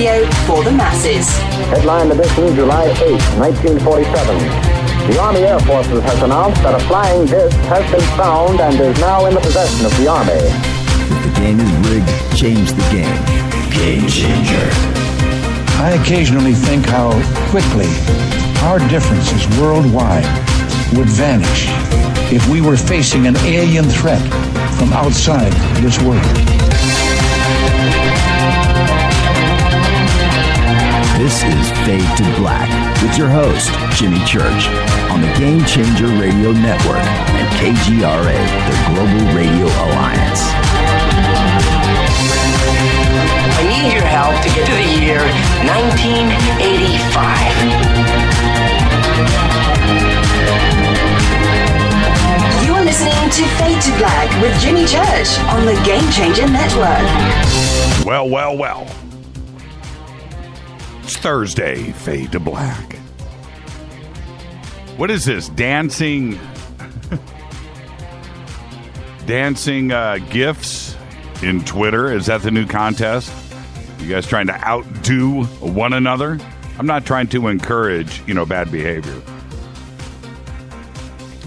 radio for the masses. Headline edition, July 8, 1947. The Army Air Forces has announced that a flying disc has been found and is now in the possession of the Army. If the game is rigged, change the game. Game changer. I occasionally think how quickly our differences worldwide would vanish if we were facing an alien threat from outside this world. This is Fade to Black with your host, Jimmy Church, on the Game Changer Radio Network and KGRA, the Global Radio Alliance. I need your help to get to the year 1985. You are listening to Fade to Black with Jimmy Church on the Game Changer Network. Well. It's Thursday, Fade to Black. What is this? Dancing GIFs in Twitter? Is that the new contest? You guys trying to outdo one another? I'm not trying to encourage, bad behavior.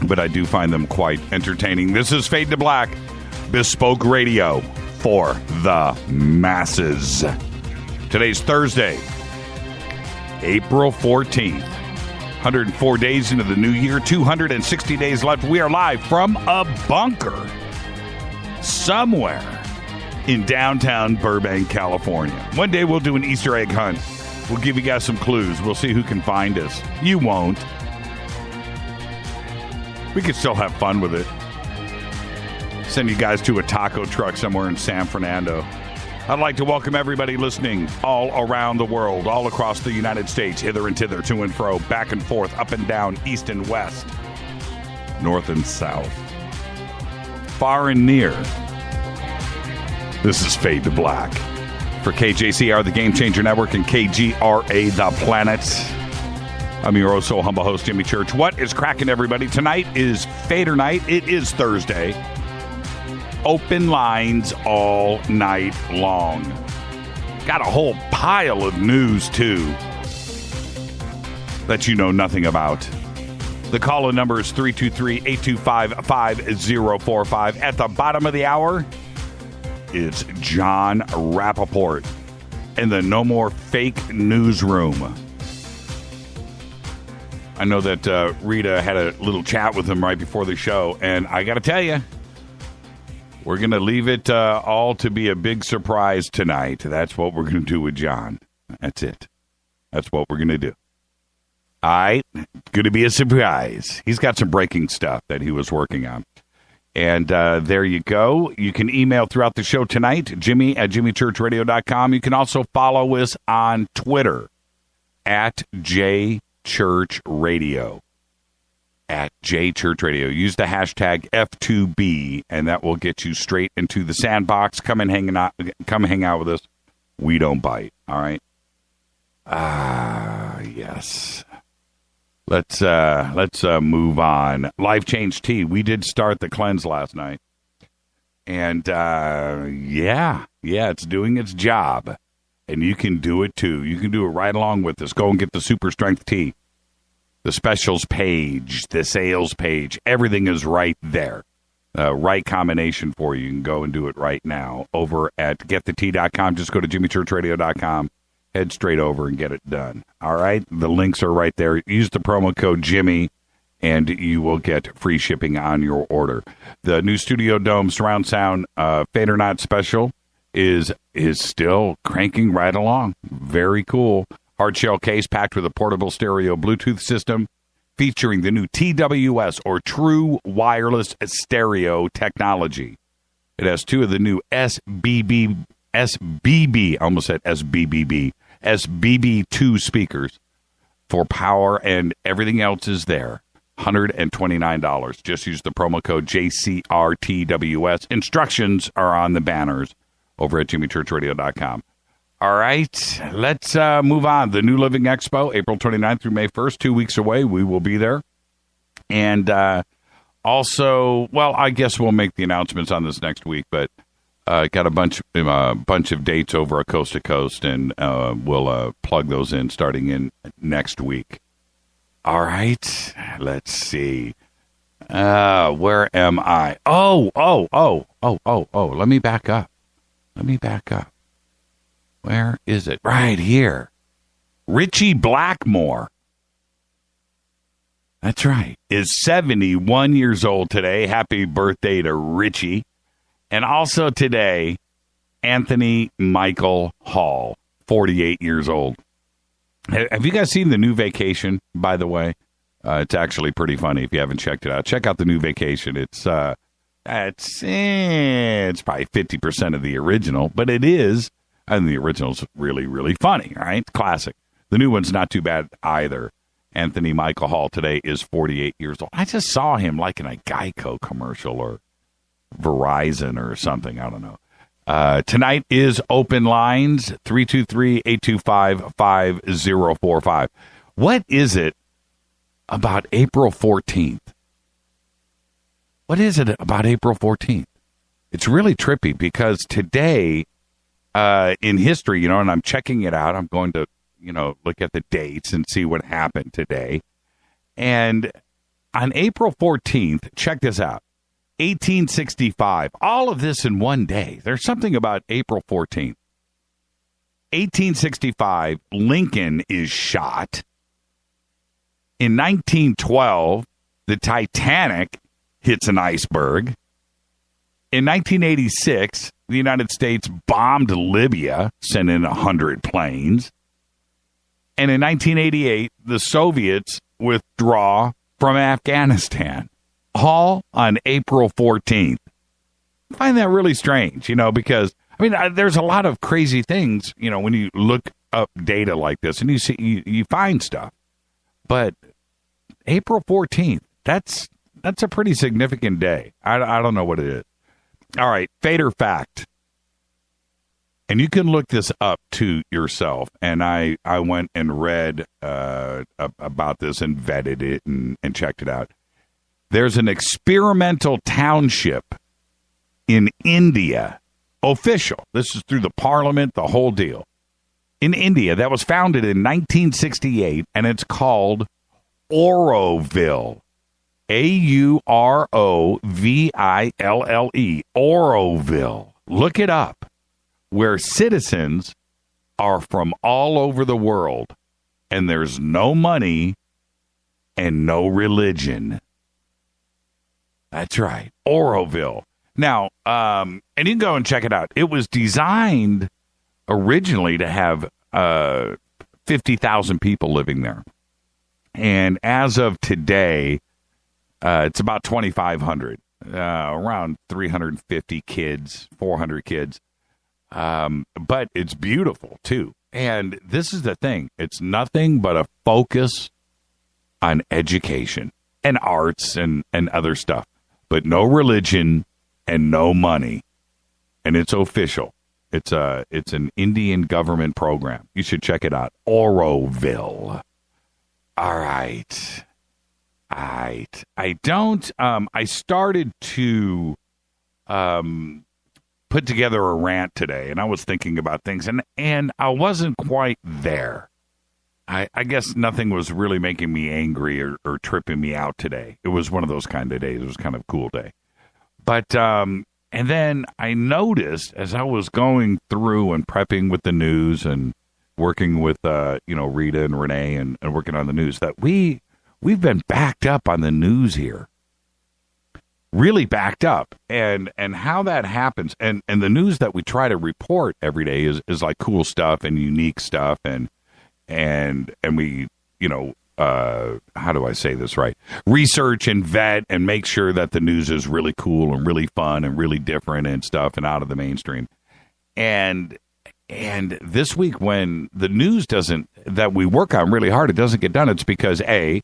But I do find them quite entertaining. This is Fade to Black, bespoke radio for the masses. Today's Thursday, April 14th. 104 days into the new year, 260 days left. We are live from a bunker somewhere in downtown Burbank, California. One day we'll do an Easter egg hunt. We'll give you guys some clues. We'll see who can find us. You won't. We could still have fun with it. Send you guys to a taco truck somewhere in San Fernando. I'd like to welcome everybody listening all around the world, all across the United States, hither and thither, to and fro, back and forth, up and down, east and west, north and south, far and near. This is Fade to Black for KJCR, the Game Changer Network, and KGRA, the Planet. I'm your so humble host, Jimmy Church. What is cracking, everybody? Tonight is FADERNIGHT. It is Thursday. Open lines all night long. Got a whole pile of news, too, that you know nothing about. The call-in number is 323-825-5045. At the bottom of the hour, it's Jon Rappoport in the No More Fake Newsroom. I know that Rita had a little chat with him right before the show, and I got to tell you, we're going to leave it all to be a big surprise tonight. That's what we're going to do with Jon. That's it. That's what we're going to do. All right. Going to be a surprise. He's got some breaking stuff that he was working on. And there you go. You can email throughout the show tonight, Jimmy@jimmychurchradio.com. You can also follow us on Twitter at JChurchRadio. At JChurchRadio. Use the hashtag F2B, and that will get you straight into the sandbox. Come hang out with us. We don't bite. All right. Yes. Let's move on. Life Change Tea. We did start the cleanse last night, and yeah, it's doing its job, and you can do it too. You can do it right along with us. Go and get the Super Strength Tea. The specials page, the sales page, everything is right there. Right combination for you. You can go and do it right now over at getthetea.com. Just go to jimmychurchradio.com. Head straight over and get it done. All right? The links are right there. Use the promo code Jimmy, and you will get free shipping on your order. The new Studio Dome surround sound FADERNIGHT special is still cranking right along. Very cool. Hardshell case packed with a portable stereo Bluetooth system featuring the new TWS, or True Wireless Stereo technology. It has two of the new SBB, I almost said SBBB, SBB2 speakers for power, and everything else is there. $129. Just use the promo code JCRTWS. Instructions are on the banners over at jimmychurchradio.com. All right, let's move on. The New Living Expo, April 29th through May 1st, 2 weeks away. We will be there. And also, well, I guess we'll make the announcements on this next week, but Got a bunch of dates over at Coast to Coast, and we'll plug those in starting in next week. All right, let's see. Where am I? Oh. Let me back up. Where is it? Right here. Richie Blackmore. That's right. Is 71 years old today. Happy birthday to Richie. And also today, Anthony Michael Hall, 48 years old. Have you guys seen the new Vacation, by the way? It's actually pretty funny if you haven't checked it out. Check out the new Vacation. It's probably 50% of the original, but it is, and the original's really, really funny, right? Classic. The new one's not too bad either. Anthony Michael Hall today is 48 years old. I just saw him like in a Geico commercial or Verizon or something. I don't know. Tonight is open lines, 323-825-5045. What is it about April 14th? What is it about April 14th? It's really trippy because today in history, and I'm checking it out. I'm going to, look at the dates and see what happened today. And on April 14th, check this out. 1865. All of this in one day. There's something about April 14th. 1865, Lincoln is shot. In 1912, the Titanic hits an iceberg. In 1986, the United States bombed Libya, sent in 100 planes. And in 1988, the Soviets withdraw from Afghanistan. All on April 14th. I find that really strange, because, there's a lot of crazy things, when you look up data like this and you find stuff. But April 14th, that's a pretty significant day. I don't know what it is. All right, fate or fact. And you can look this up to yourself. And I went and read about this and vetted it and checked it out. There's an experimental township in India, official. This is through the parliament, the whole deal. In India, that was founded in 1968, and it's called Auroville. Auroville. Auroville. Look it up. Where citizens are from all over the world, and there's no money and no religion. That's right. Auroville. Now, and you can go and check it out. It was designed originally to have 50,000 people living there. And as of today, it's about 2,500, around 350 kids, 400 kids. But it's beautiful, too. And this is the thing. It's nothing but a focus on education and arts and other stuff. But no religion and no money. And it's official. It's an Indian government program. You should check it out. Auroville. All right. I started to put together a rant today, and I was thinking about things, and I wasn't quite there. I guess nothing was really making me angry or tripping me out today. It was one of those kind of days. It was kind of a cool day. But, and then I noticed as I was going through and prepping with the news and working with, Rita and Renee and working on the news that we've been backed up on the news here. Really backed up. And how that happens, and the news that we try to report every day is like cool stuff and unique stuff and we, how do I say this right? Research and vet and make sure that the news is really cool and really fun and really different and stuff and out of the mainstream. And this week when the news that we work on really hard, it doesn't get done. It's because A,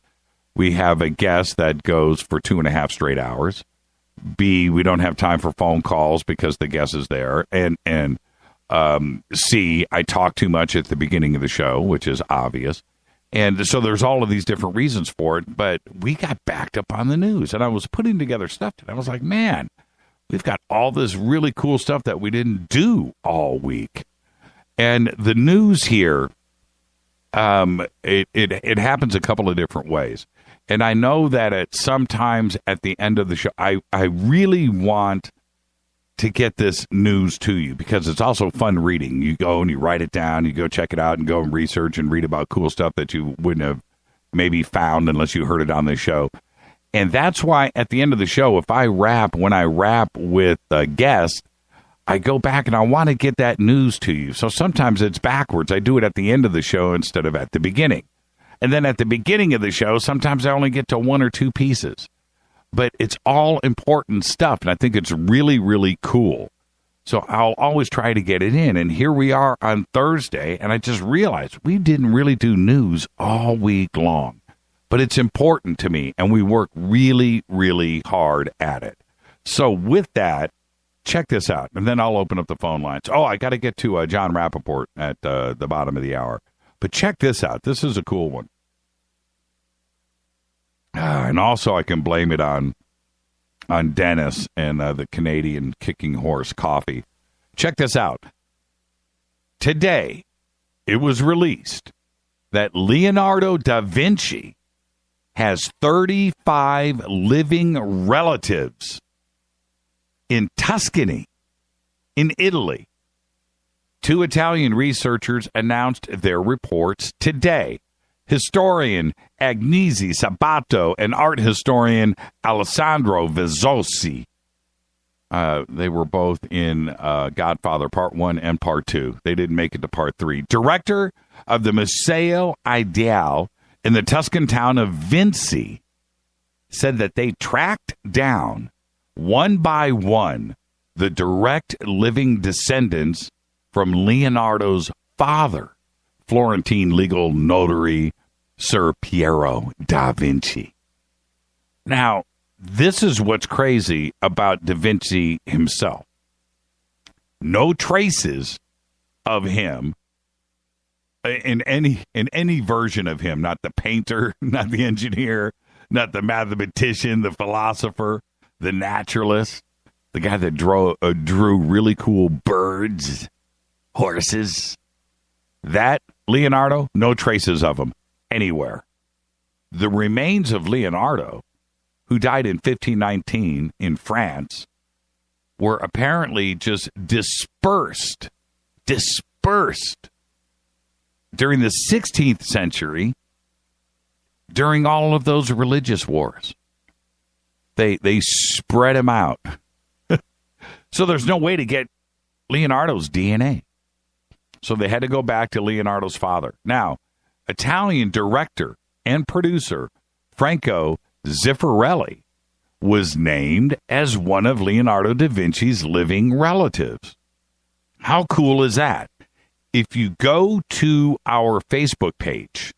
we have a guest that goes for 2.5 straight hours. B, we don't have time for phone calls because the guest is there. And C, I talk too much at the beginning of the show, which is obvious. And so there's all of these different reasons for it, but we got backed up on the news. And I was putting together stuff, and I was like, man, we've got all this really cool stuff that we didn't do all week. And the news here, it happens a couple of different ways. And I know that sometimes at the end of the show, I really want to get this news to you because it's also fun reading. You go and you write it down, you go check it out and go and research and read about cool stuff that you wouldn't have maybe found unless you heard it on this show. And that's why at the end of the show, when I rap with a guest, I go back and I want to get that news to you. So sometimes it's backwards. I do it at the end of the show instead of at the beginning. And then at the beginning of the show, sometimes I only get to one or two pieces. But it's all important stuff, and I think it's really, really cool. So I'll always try to get it in. And here we are on Thursday, and I just realized we didn't really do news all week long. But it's important to me, and we work really, really hard at it. So with that, check this out, and then I'll open up the phone lines. Oh, I got to get to Jon Rappoport at the bottom of the hour. But check this out. This is a cool one. And also I can blame it on Dennis and the Canadian kicking horse coffee. Check this out. Today, it was released that Leonardo da Vinci has 35 living relatives in Tuscany, in Italy. 2 Italian researchers announced their reports today. Historian Agnese Sabato and art historian Alessandro Vezzosi. They were both in Godfather Part 1 and Part 2. They didn't make it to Part 3. Director of the Museo Ideale in the Tuscan town of Vinci said that they tracked down, one by one, the direct living descendants from Leonardo's father, Florentine legal notary Sir Piero da Vinci. Now, this is what's crazy about da Vinci himself. No traces of him in any version of him, not the painter, not the engineer, not the mathematician, the philosopher, the naturalist, the guy that drew really cool birds, horses. That Leonardo, no traces of him anywhere. The remains of Leonardo, who died in 1519 in France, were apparently just dispersed during the 16th century during all of those religious wars. They spread him out. So there's no way to get Leonardo's DNA. So they had to go back to Leonardo's father. Now, Italian director and producer Franco Zeffirelli was named as one of Leonardo da Vinci's living relatives. How cool is that? If you go to our Facebook page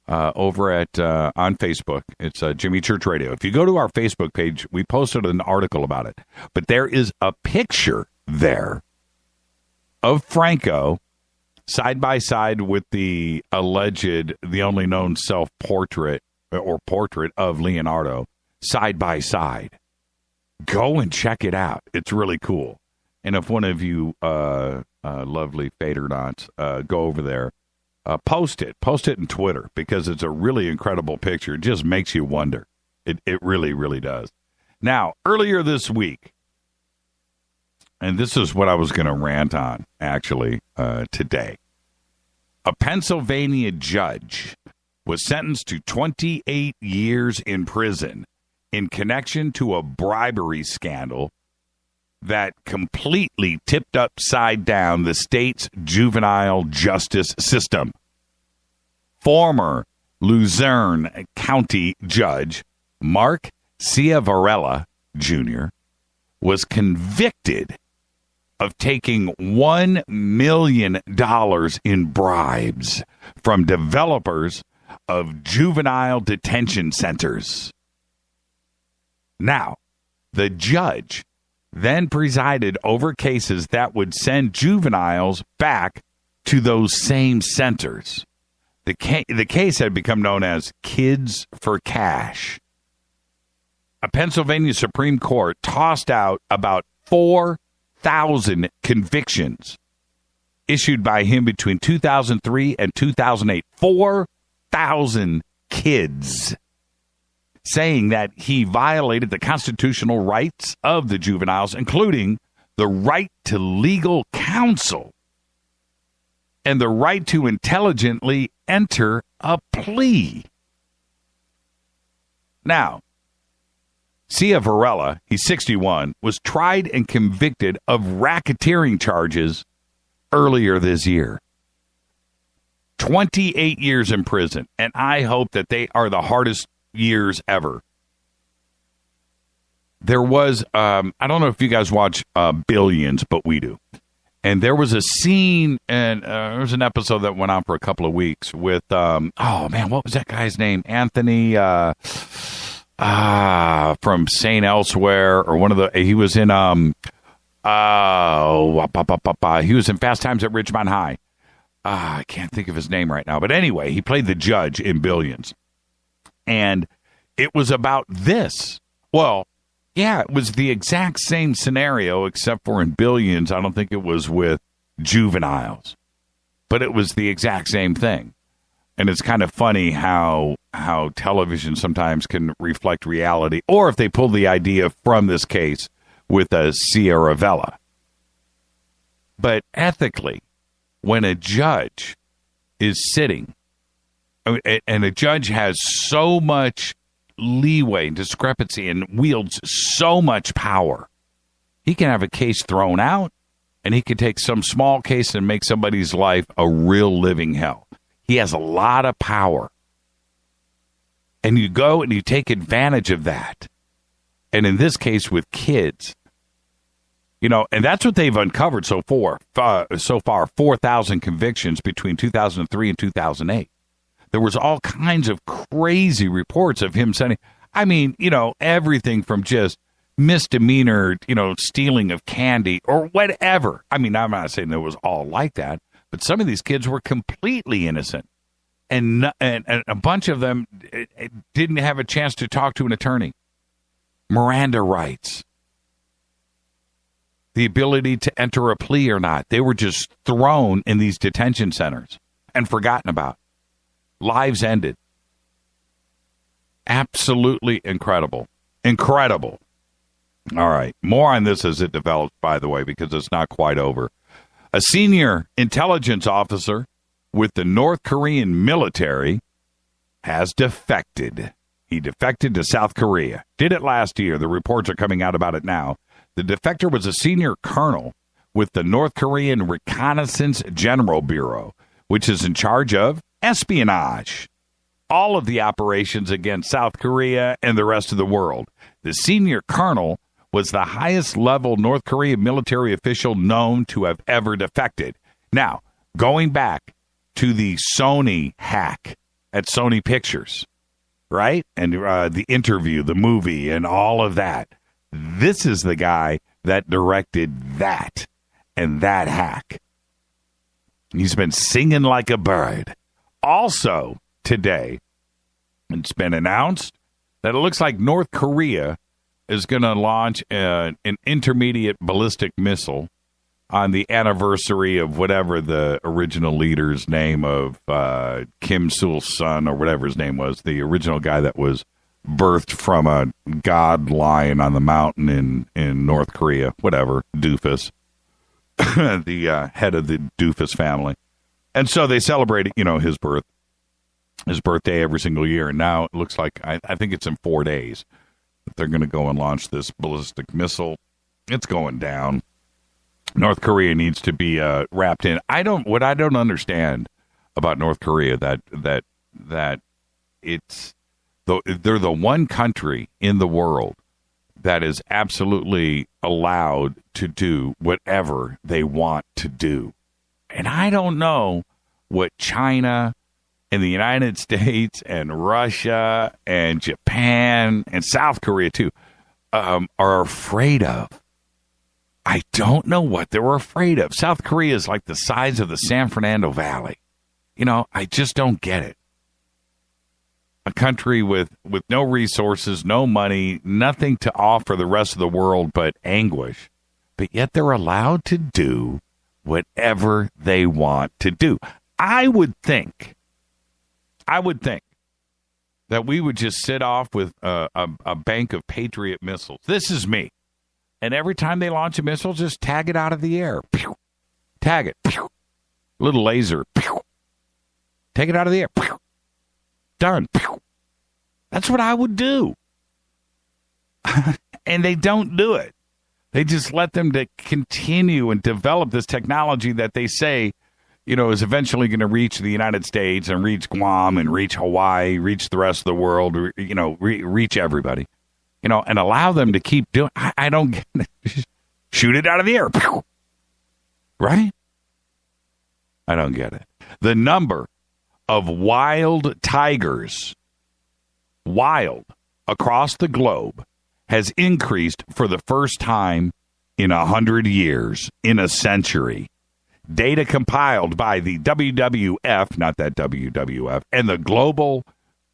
over at on Facebook, it's Jimmy Church Radio. If you go to our Facebook page, we posted an article about it. But there is a picture there of Franco side by side with the only known self-portrait or portrait of Leonardo side by side. Go and check it out. It's really cool. And if one of you lovely FADERNIGHTs go over there, post it in Twitter because it's a really incredible picture. It just makes you wonder. It really, really does. Now, earlier this week, and this is what I was going to rant on, actually, today. A Pennsylvania judge was sentenced to 28 years in prison in connection to a bribery scandal that completely tipped upside down the state's juvenile justice system. Former Luzerne County Judge Mark Ciavarella Jr. was convicted of taking $1 million in bribes from developers of juvenile detention centers. Now, the judge then presided over cases that would send juveniles back to those same centers. The case had become known as Kids for Cash. a Pennsylvania Supreme Court tossed out about 4,000 convictions issued by him between 2003 and 2008. 4,000 kids, saying that he violated the constitutional rights of the juveniles, including the right to legal counsel and the right to intelligently enter a plea. Now, Sia Varela, he's 61, was tried and convicted of racketeering charges earlier this year. 28 years in prison, and I hope that they are the hardest years ever. There was, I don't know if you guys watch Billions, but we do. And there was a scene, and there was an episode that went on for a couple of weeks with, what was that guy's name? Anthony from St. Elsewhere, or one of the, he was in, he was in Fast Times at Ridgemont High. I can't think of his name right now. But anyway, he played the judge in Billions. And it was about this. Well, yeah, it was the exact same scenario, except for in Billions, I don't think it was with juveniles. But it was the exact same thing. And it's kind of funny how television sometimes can reflect reality, or if they pull the idea from this case with a Sierra Vella. But ethically, when a judge is sitting, and a judge has so much leeway and discrepancy and wields so much power, he can have a case thrown out, and he can take some small case and make somebody's life a real living hell. He has a lot of power. And you go and you take advantage of that. And in this case with kids, and that's what they've uncovered so far, 4,000 convictions between 2003 and 2008. There was all kinds of crazy reports of him sending, everything from just misdemeanor, stealing of candy or whatever. I'm not saying it was all like that, but some of these kids were completely innocent. And a bunch of them didn't have a chance to talk to an attorney. Miranda rights. The ability to enter a plea or not. They were just thrown in these detention centers and forgotten about. Lives ended. Absolutely incredible. Incredible. All right. More on this as it develops, by the way, because it's not quite over. A senior intelligence officer with the North Korean military has defected. He defected to South Korea. Did it last year. The reports are coming out about it now. The defector was a senior colonel with the North Korean Reconnaissance General Bureau, which is in charge of espionage. All of the operations against South Korea and the rest of the world. The senior colonel was the highest level North Korean military official known to have ever defected. Now, going back to the Sony hack at Sony Pictures, right? And the interview, the movie, and all of that. This is the guy that directed that and that hack. He's been singing like a bird. Also, today, it's been announced that it looks like North Korea is going to launch an intermediate ballistic missile on the anniversary of whatever the original leader's name of Kim Sul-'s son, or whatever his name was, the original guy that was birthed from a god lion on the mountain in North Korea, whatever, doofus, the head of the doofus family. And so they celebrated, his birthday every single year. And now it looks like, I think it's in 4 days, that they're going to go and launch this ballistic missile. It's going down. North Korea needs to be wrapped in. What I don't understand about North Korea, that it's, they're the one country in the world that is absolutely allowed to do whatever they want to do. And I don't know what China and the United States and Russia and Japan and South Korea, too, are afraid of. I don't know what they were afraid of. South Korea is like the size of the San Fernando Valley. I just don't get it. country with no resources, no money, nothing to offer the rest of the world but anguish. But yet they're allowed to do whatever they want to do. I would think that we would just sit off with a bank of Patriot missiles. This is me. And every time they launch a missile, just tag it out of the air. Pew. Tag it. Pew. Little laser. Pew. Take it out of the air. Pew. Done. Pew. That's what I would do. And they don't do it. They just let them to continue and develop this technology that they say, is eventually going to reach the United States and reach Guam and reach Hawaii, reach the rest of the world, reach everybody, and allow them to keep doing. I don't get it. Shoot it out of the air. Pew. Right? I don't get it. The number of wild tigers, across the globe, has increased for the first time in 100 years, in a century. Data compiled by the WWF, not that WWF, and the Global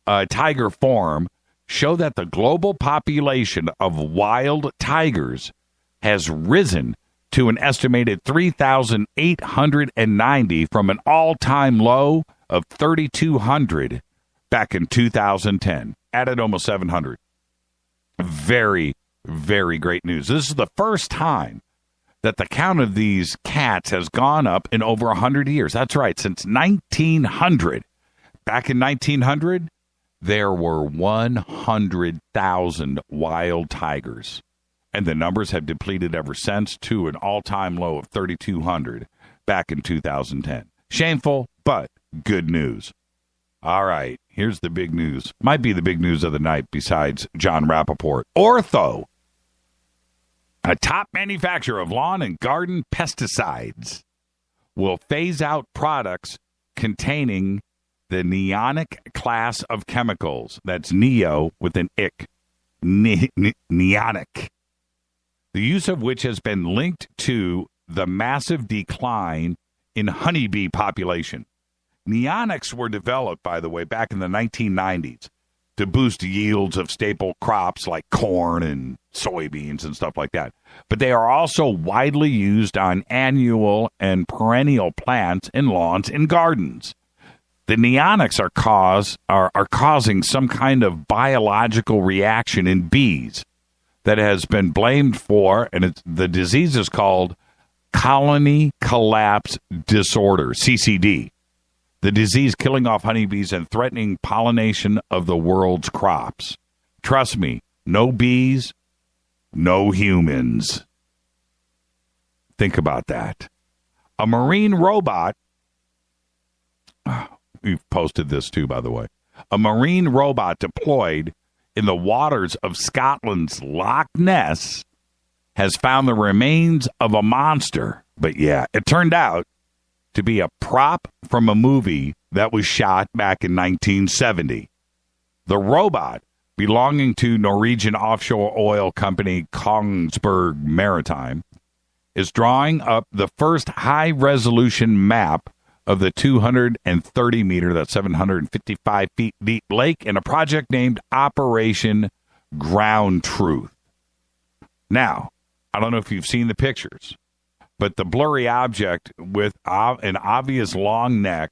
Tiger Pharm show that the global population of wild tigers has risen to an estimated 3,890 from an all-time low of 3,200 back in 2010. Added almost 700. Very, very great news. This is the first time that the count of these cats has gone up in over 100 years. That's right, since 1900. Back in 1900, there were 100,000 wild tigers. And the numbers have depleted ever since to an all-time low of 3,200 back in 2010. Shameful, but good news. All right, here's the big news. Might be the big news of the night besides Jon Rappoport. Ortho, a top manufacturer of lawn and garden pesticides, will phase out products containing the neonic class of chemicals. That's neo with an ick. Neonic. The use of which has been linked to the massive decline in honeybee population. Neonics were developed, by the way, back in the 1990s to boost yields of staple crops like corn and soybeans and stuff like that. But they are also widely used on annual and perennial plants in lawns and gardens. The neonics are causing some kind of biological reaction in bees that has been blamed for, and the disease is called colony collapse disorder, CCD. The disease killing off honeybees and threatening pollination of the world's crops. Trust me, no bees, no humans. Think about that. A marine robot, we've posted this too, by the way. A marine robot deployed in the waters of Scotland's Loch Ness has found the remains of a monster. But yeah, it turned out to be a prop from a movie that was shot back in 1970. The robot, belonging to Norwegian offshore oil company Kongsberg Maritime, is drawing up the first high-resolution map of the 230-meter, that's 755 feet deep lake in a project named Operation Ground Truth. Now, I don't know if you've seen the pictures, but the blurry object with an obvious long neck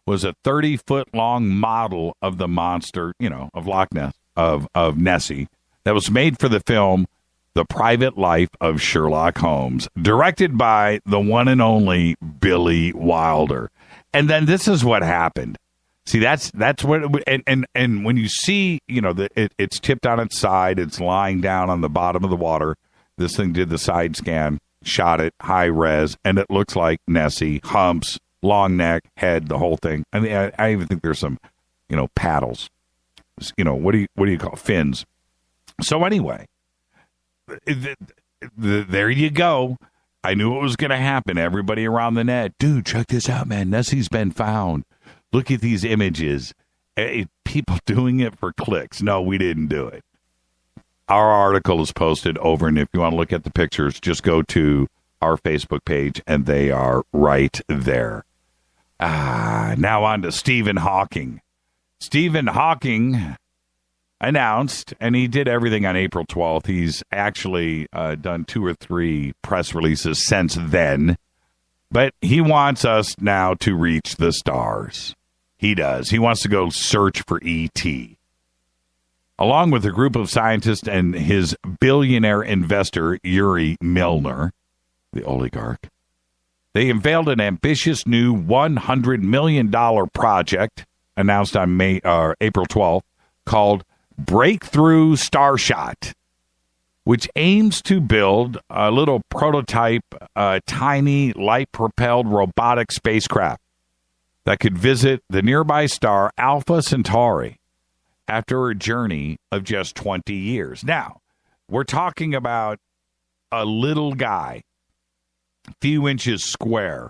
was a 30-foot-long model of the monster, of Loch Ness, of Nessie, that was made for the film The Private Life of Sherlock Holmes, directed by the one and only Billy Wilder. And then this is what happened. See, that's what, and when you see, it's tipped on its side, it's lying down on the bottom of the water. This thing did the side scan, shot it high res, and it looks like Nessie, humps, long neck, head, the whole thing. I mean, I even think there's some, paddles. What do you call fins? So anyway, there you go. I knew it was going to happen. Everybody around the net, dude, check this out, man. Nessie's been found. Look at these images. People doing it for clicks. No, we didn't do it. Our article is posted over, and if you want to look at the pictures, just go to our Facebook page, and they are right there. Now on to Stephen Hawking. Stephen Hawking announced, and he did everything on April 12th. He's actually done 2 or 3 press releases since then. But he wants us now to reach the stars. He does. He wants to go search for E.T. Along with a group of scientists and his billionaire investor, Yuri Milner, the oligarch, they unveiled an ambitious new $100 million project announced on April 12th called Breakthrough Starshot, which aims to build a little prototype, tiny light-propelled robotic spacecraft that could visit the nearby star Alpha Centauri after a journey of just 20 years. Now, we're talking about a little guy, a few inches square,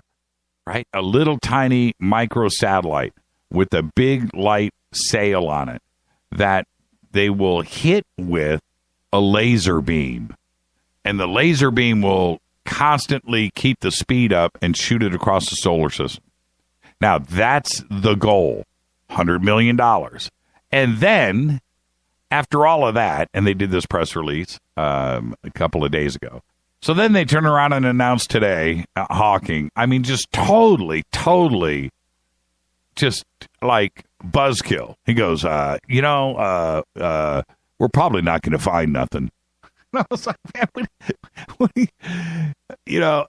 right? A little tiny microsatellite with a big light sail on it that they will hit with a laser beam. And the laser beam will constantly keep the speed up and shoot it across the solar system. Now, that's the goal, $100 million. And then, after all of that, and they did this press release a couple of days ago. So then they turn around and announce today, Hawking, I mean, just totally, just like buzzkill. He goes, we're probably not going to find nothing. And I was like, man,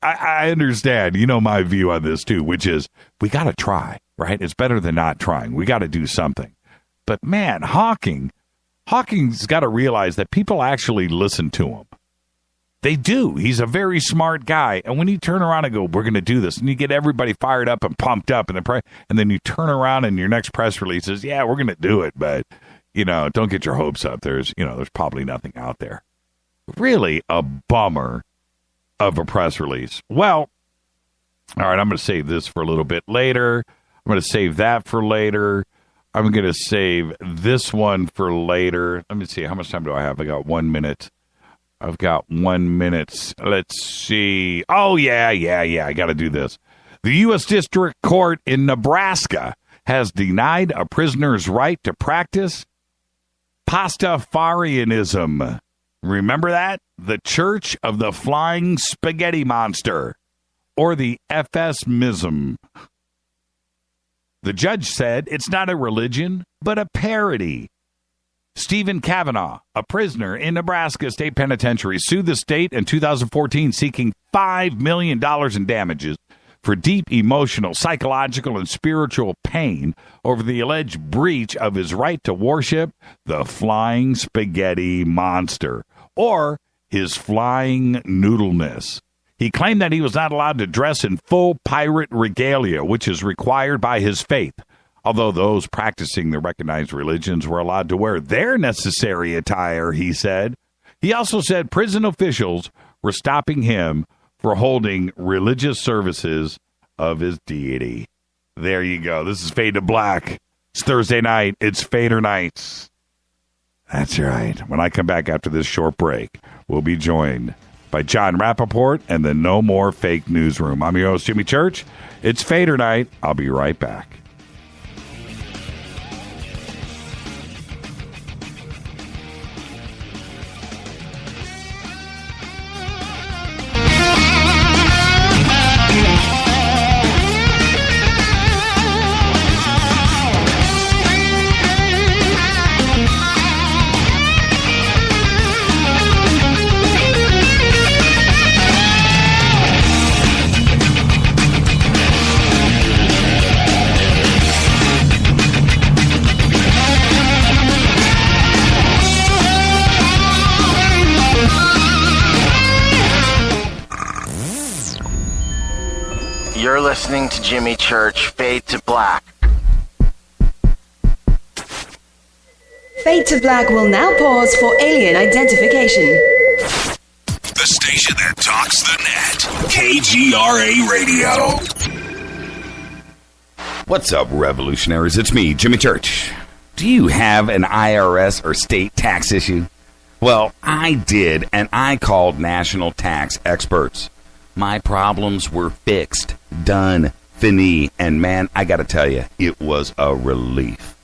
I understand. You know my view on this, too, which is we got to try, right? It's better than not trying. We got to do something. But, man, Hawking's got to realize that people actually listen to him. They do. He's a very smart guy. And when you turn around and go, we're going to do this, and you get everybody fired up and pumped up, and then you turn around and your next press release says, yeah, we're going to do it, but, don't get your hopes up. There's probably nothing out there. Really a bummer of a press release. Well, all right, I'm going to save this for a little bit later. I'm going to save that for later. I'm going to save this one for later. Let me see. How much time do I have? I got 1 minute. I've got 1 minute. Let's see. Oh, yeah. I got to do this. The U.S. District Court in Nebraska has denied a prisoner's right to practice Pastafarianism. Remember that? The Church of the Flying Spaghetti Monster, or the FSmism. The judge said it's not a religion, but a parody. Stephen Kavanaugh, a prisoner in Nebraska State Penitentiary, sued the state in 2014 seeking $5 million in damages for deep emotional, psychological, and spiritual pain over the alleged breach of his right to worship the Flying Spaghetti Monster, or his flying noodleness. He claimed that he was not allowed to dress in full pirate regalia, which is required by his faith, although those practicing the recognized religions were allowed to wear their necessary attire, he said. He also said prison officials were stopping him for holding religious services of his deity. There you go. This is Fade to Black. It's Thursday night. It's Fader Nights. That's right. When I come back after this short break, we'll be joined by Jon Rappoport and the No More Fake Newsroom. I'm your host, Jimmy Church. It's Fader Night. I'll be right back. You're listening to Jimmy Church, Fade to Black. Fade to Black will now pause for alien identification. The station that talks the net. KGRA Radio. What's up, revolutionaries? It's me, Jimmy Church. Do you have an IRS or state tax issue? Well, I did, and I called national tax experts. My problems were fixed, done, fini, and man, I gotta tell you, it was a relief.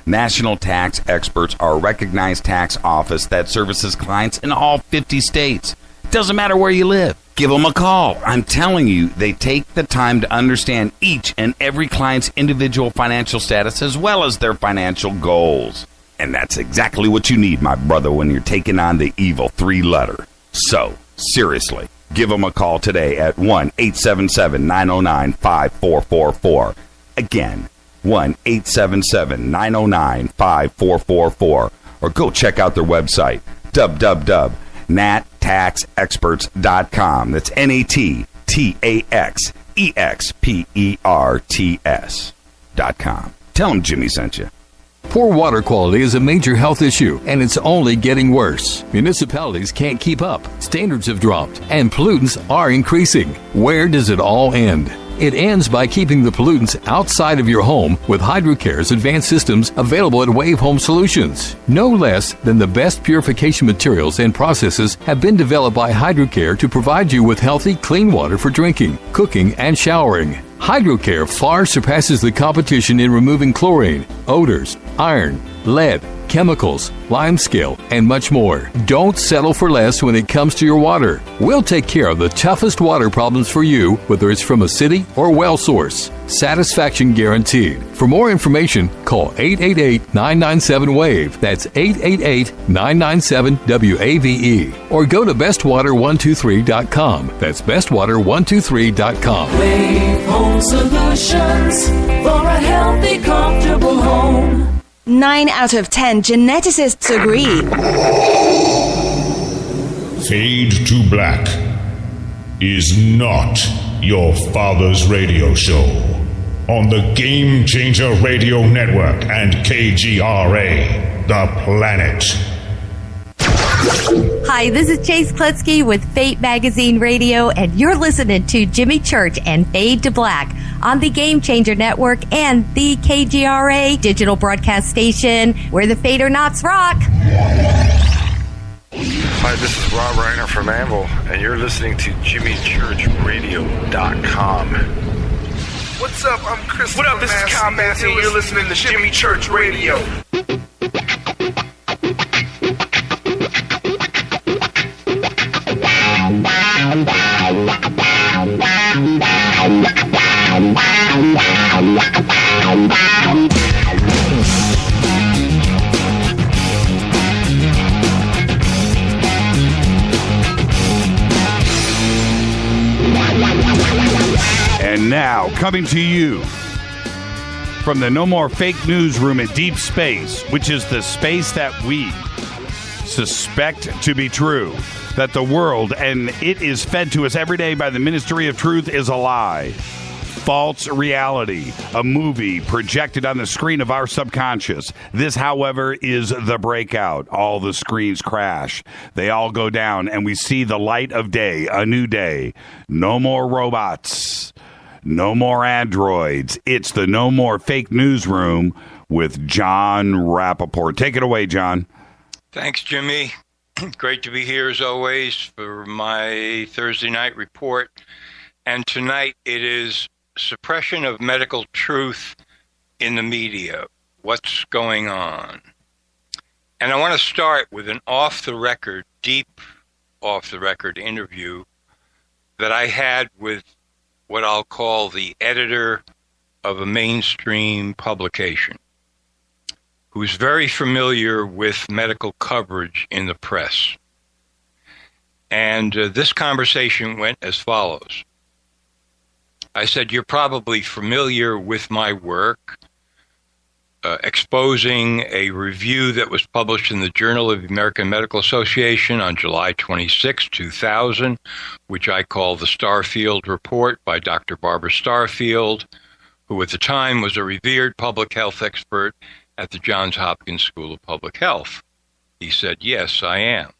National Tax Experts are a recognized tax office that services clients in all 50 states. Doesn't matter where you live. Give them a call. I'm telling you, they take the time to understand each and every client's individual financial status as well as their financial goals. And that's exactly what you need, my brother, when you're taking on the evil 3-letter. So, seriously, give them a call today at 1-877-909-5444. Again, 1-877-909-5444. Or go check out their website, www.nattaxexperts.com. That's NATTAXEXPERTS.com. Tell them Jimmy sent you. Poor water quality is a major health issue, and it's only getting worse. Municipalities can't keep up. Standards have dropped, and pollutants are increasing. Where does it all end? It ends by keeping the pollutants outside of your home with HydroCare's advanced systems available at Wave Home Solutions. No less than the best purification materials and processes have been developed by HydroCare to provide you with healthy, clean water for drinking, cooking, and showering. HydroCare far surpasses the competition in removing chlorine, odors, iron, lead, chemicals, limescale, and much more. Don't settle for less when it comes to your water. We'll take care of the toughest water problems for you, whether it's from a city or well source. Satisfaction guaranteed. For more information, call 888-997-WAVE. That's 888-997-WAVE. Or go to bestwater123.com. That's bestwater123.com. Wave Home Solutions for a healthy, comfortable home. 9 out of 10 geneticists agree. Fade to Black is not your father's radio show on the Game Changer Radio Network and KGRA, The Planet. Hi, this is Chase Klutsky with Fate Magazine Radio, and you're listening to Jimmy Church and Fade to Black on the Game Changer Network and the KGRA digital broadcast station where the Fadernauts rock. Hi, this is Rob Reiner from Anvil, and you're listening to JimmyChurchRadio.com. What's up? I'm Chris. What up? This is Kyle Massey, and you're listening to Jimmy Church Radio. And now, coming to you from the No More Fake Newsroom at Deep Space, which is the space that we suspect to be true, that the world, and it is fed to us every day by the Ministry of Truth, is a lie. False reality, a movie projected on the screen of our subconscious. This, however, is the breakout. All the screens crash. They all go down, and we see the light of day, a new day. No more robots. No more androids. It's the No More Fake Newsroom with Jon Rappoport. Take it away, John. Thanks, Jimmy. Great to be here, as always, for my Thursday night report. And tonight it is suppression of medical truth in the media. What's going on? And I want to start with an off-the-record, deep off-the-record interview that I had with what I'll call the editor of a mainstream publication, who's very familiar with medical coverage in the press. And this conversation went as follows. I said, you're probably familiar with my work exposing a review that was published in the Journal of the American Medical Association on July 26, 2000, which I call the Starfield Report by Dr. Barbara Starfield, who at the time was a revered public health expert at the Johns Hopkins School of Public Health. He said, yes, I am.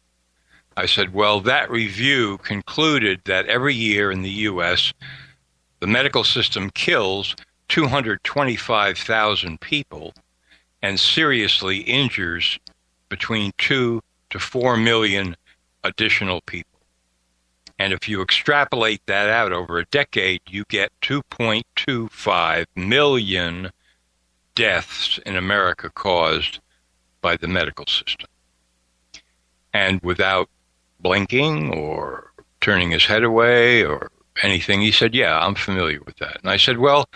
I said, well, that review concluded that every year in the U.S., the medical system kills 225,000 people and seriously injures between 2 to 4 million additional people. And if you extrapolate that out over a decade, you get 2.25 million deaths in America caused by the medical system. And without blinking or turning his head away or anything, he said, yeah, I'm familiar with that. And I said, well,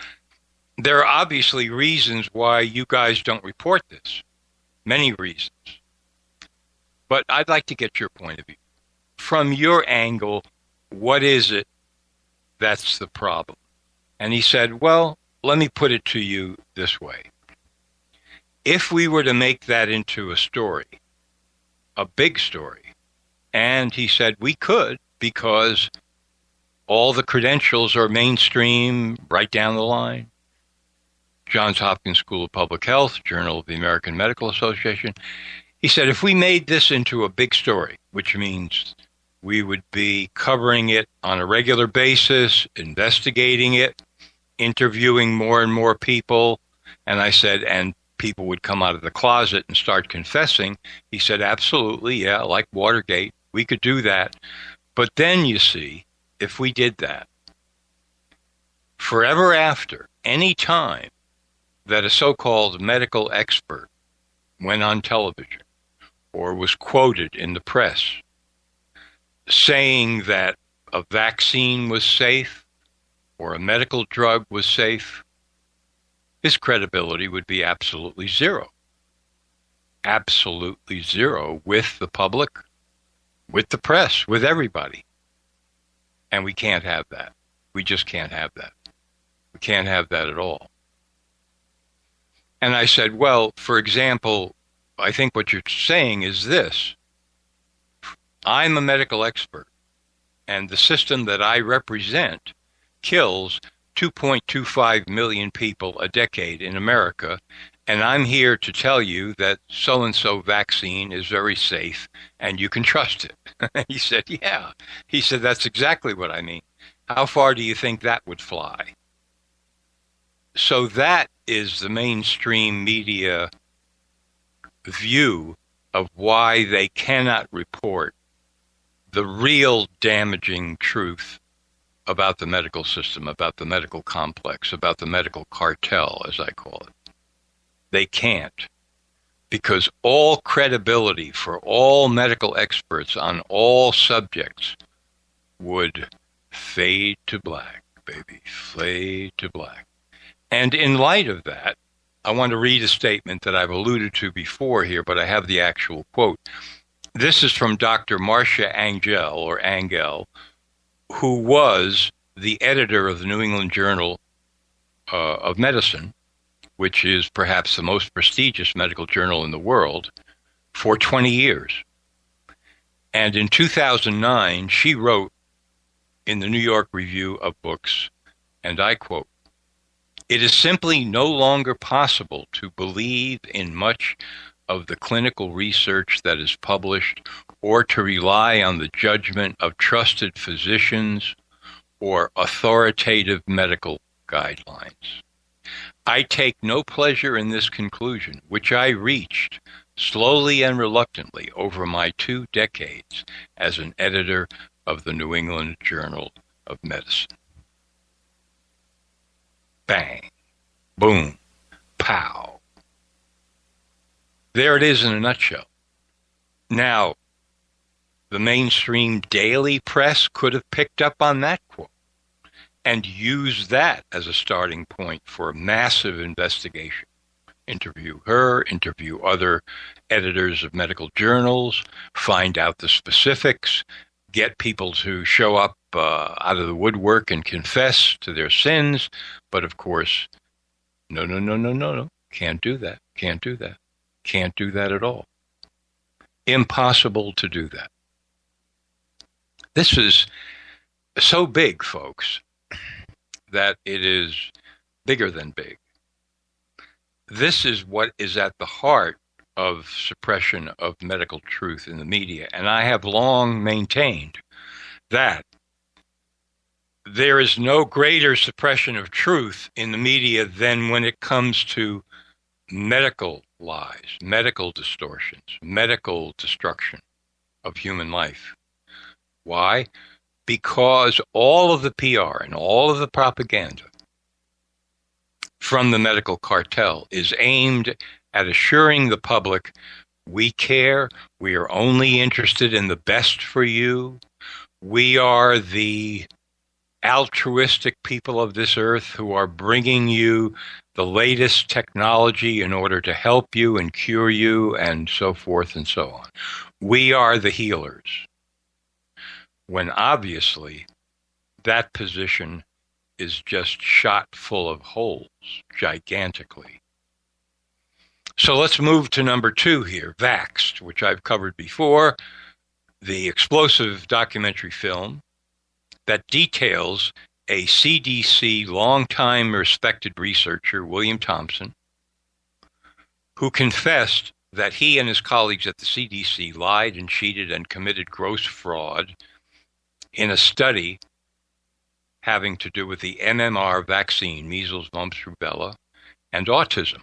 there are obviously reasons why you guys don't report this. Many reasons. But I'd like to get your point of view. From your angle, what is it that's the problem? And he said, well, let me put it to you this way. If we were to make that into a story, a big story, and he said we could because all the credentials are mainstream, right down the line. Johns Hopkins School of Public Health, Journal of the American Medical Association. He said if we made this into a big story, which means we would be covering it on a regular basis, investigating it, interviewing more and more people, and I said, and people would come out of the closet and start confessing. He said, absolutely, yeah, like Watergate, we could do that. But then, you see, if we did that, forever after, any time that a so-called medical expert went on television or was quoted in the press saying that a vaccine was safe or a medical drug was safe, his credibility would be absolutely zero. Absolutely zero with the public, with the press, with everybody. And we can't have that. We just can't have that. We can't have that at all. And I said, well, for example, I think what you're saying is this. I'm a medical expert, and the system that I represent kills 2.25 million people a decade in America, and I'm here to tell you that so-and-so vaccine is very safe and you can trust it. He said, yeah. He said, that's exactly what I mean. How far do you think that would fly? So that is the mainstream media view of why they cannot report the real damaging truth about the medical system, about the medical complex, about the medical cartel, as I call it. They can't, because all credibility for all medical experts on all subjects would fade to black, baby, fade to black. And in light of that, I want to read a statement that I've alluded to before here, but I have the actual quote. This is from Dr. Marcia Angel, who was the editor of the New England Journal of Medicine, which is perhaps the most prestigious medical journal in the world, for 20 years. And in 2009, she wrote in the New York Review of Books, and I quote, "It is simply no longer possible to believe in much of the clinical research that is published or to rely on the judgment of trusted physicians or authoritative medical guidelines. I take no pleasure in this conclusion, which I reached slowly and reluctantly over my 2 decades as an editor of the New England Journal of Medicine." Bang, boom, pow. There it is in a nutshell. Now, the mainstream daily press could have picked up on that quote and used that as a starting point for a massive investigation. Interview her, interview other editors of medical journals, find out the specifics, get people to show up out of the woodwork and confess to their sins. But of course, no. Can't do that. Can't do that. Can't do that at all. Impossible to do that. This is so big, folks, that it is bigger than big. This is what is at the heart of suppression of medical truth in the media. And I have long maintained that there is no greater suppression of truth in the media than when it comes to medical lies, medical distortions, medical destruction of human life. Why? Because all of the PR and all of the propaganda from the medical cartel is aimed at assuring the public we care, we are only interested in the best for you, we are the altruistic people of this earth who are bringing you the latest technology in order to help you and cure you and so forth and so on. We are the healers. When obviously that position is just shot full of holes, gigantically. So let's move to number 2 here, VAXXED, which I've covered before, the explosive documentary film that details a CDC longtime respected researcher, William Thompson, who confessed that he and his colleagues at the CDC lied and cheated and committed gross fraud in a study having to do with the MMR vaccine, measles, mumps, rubella, and autism.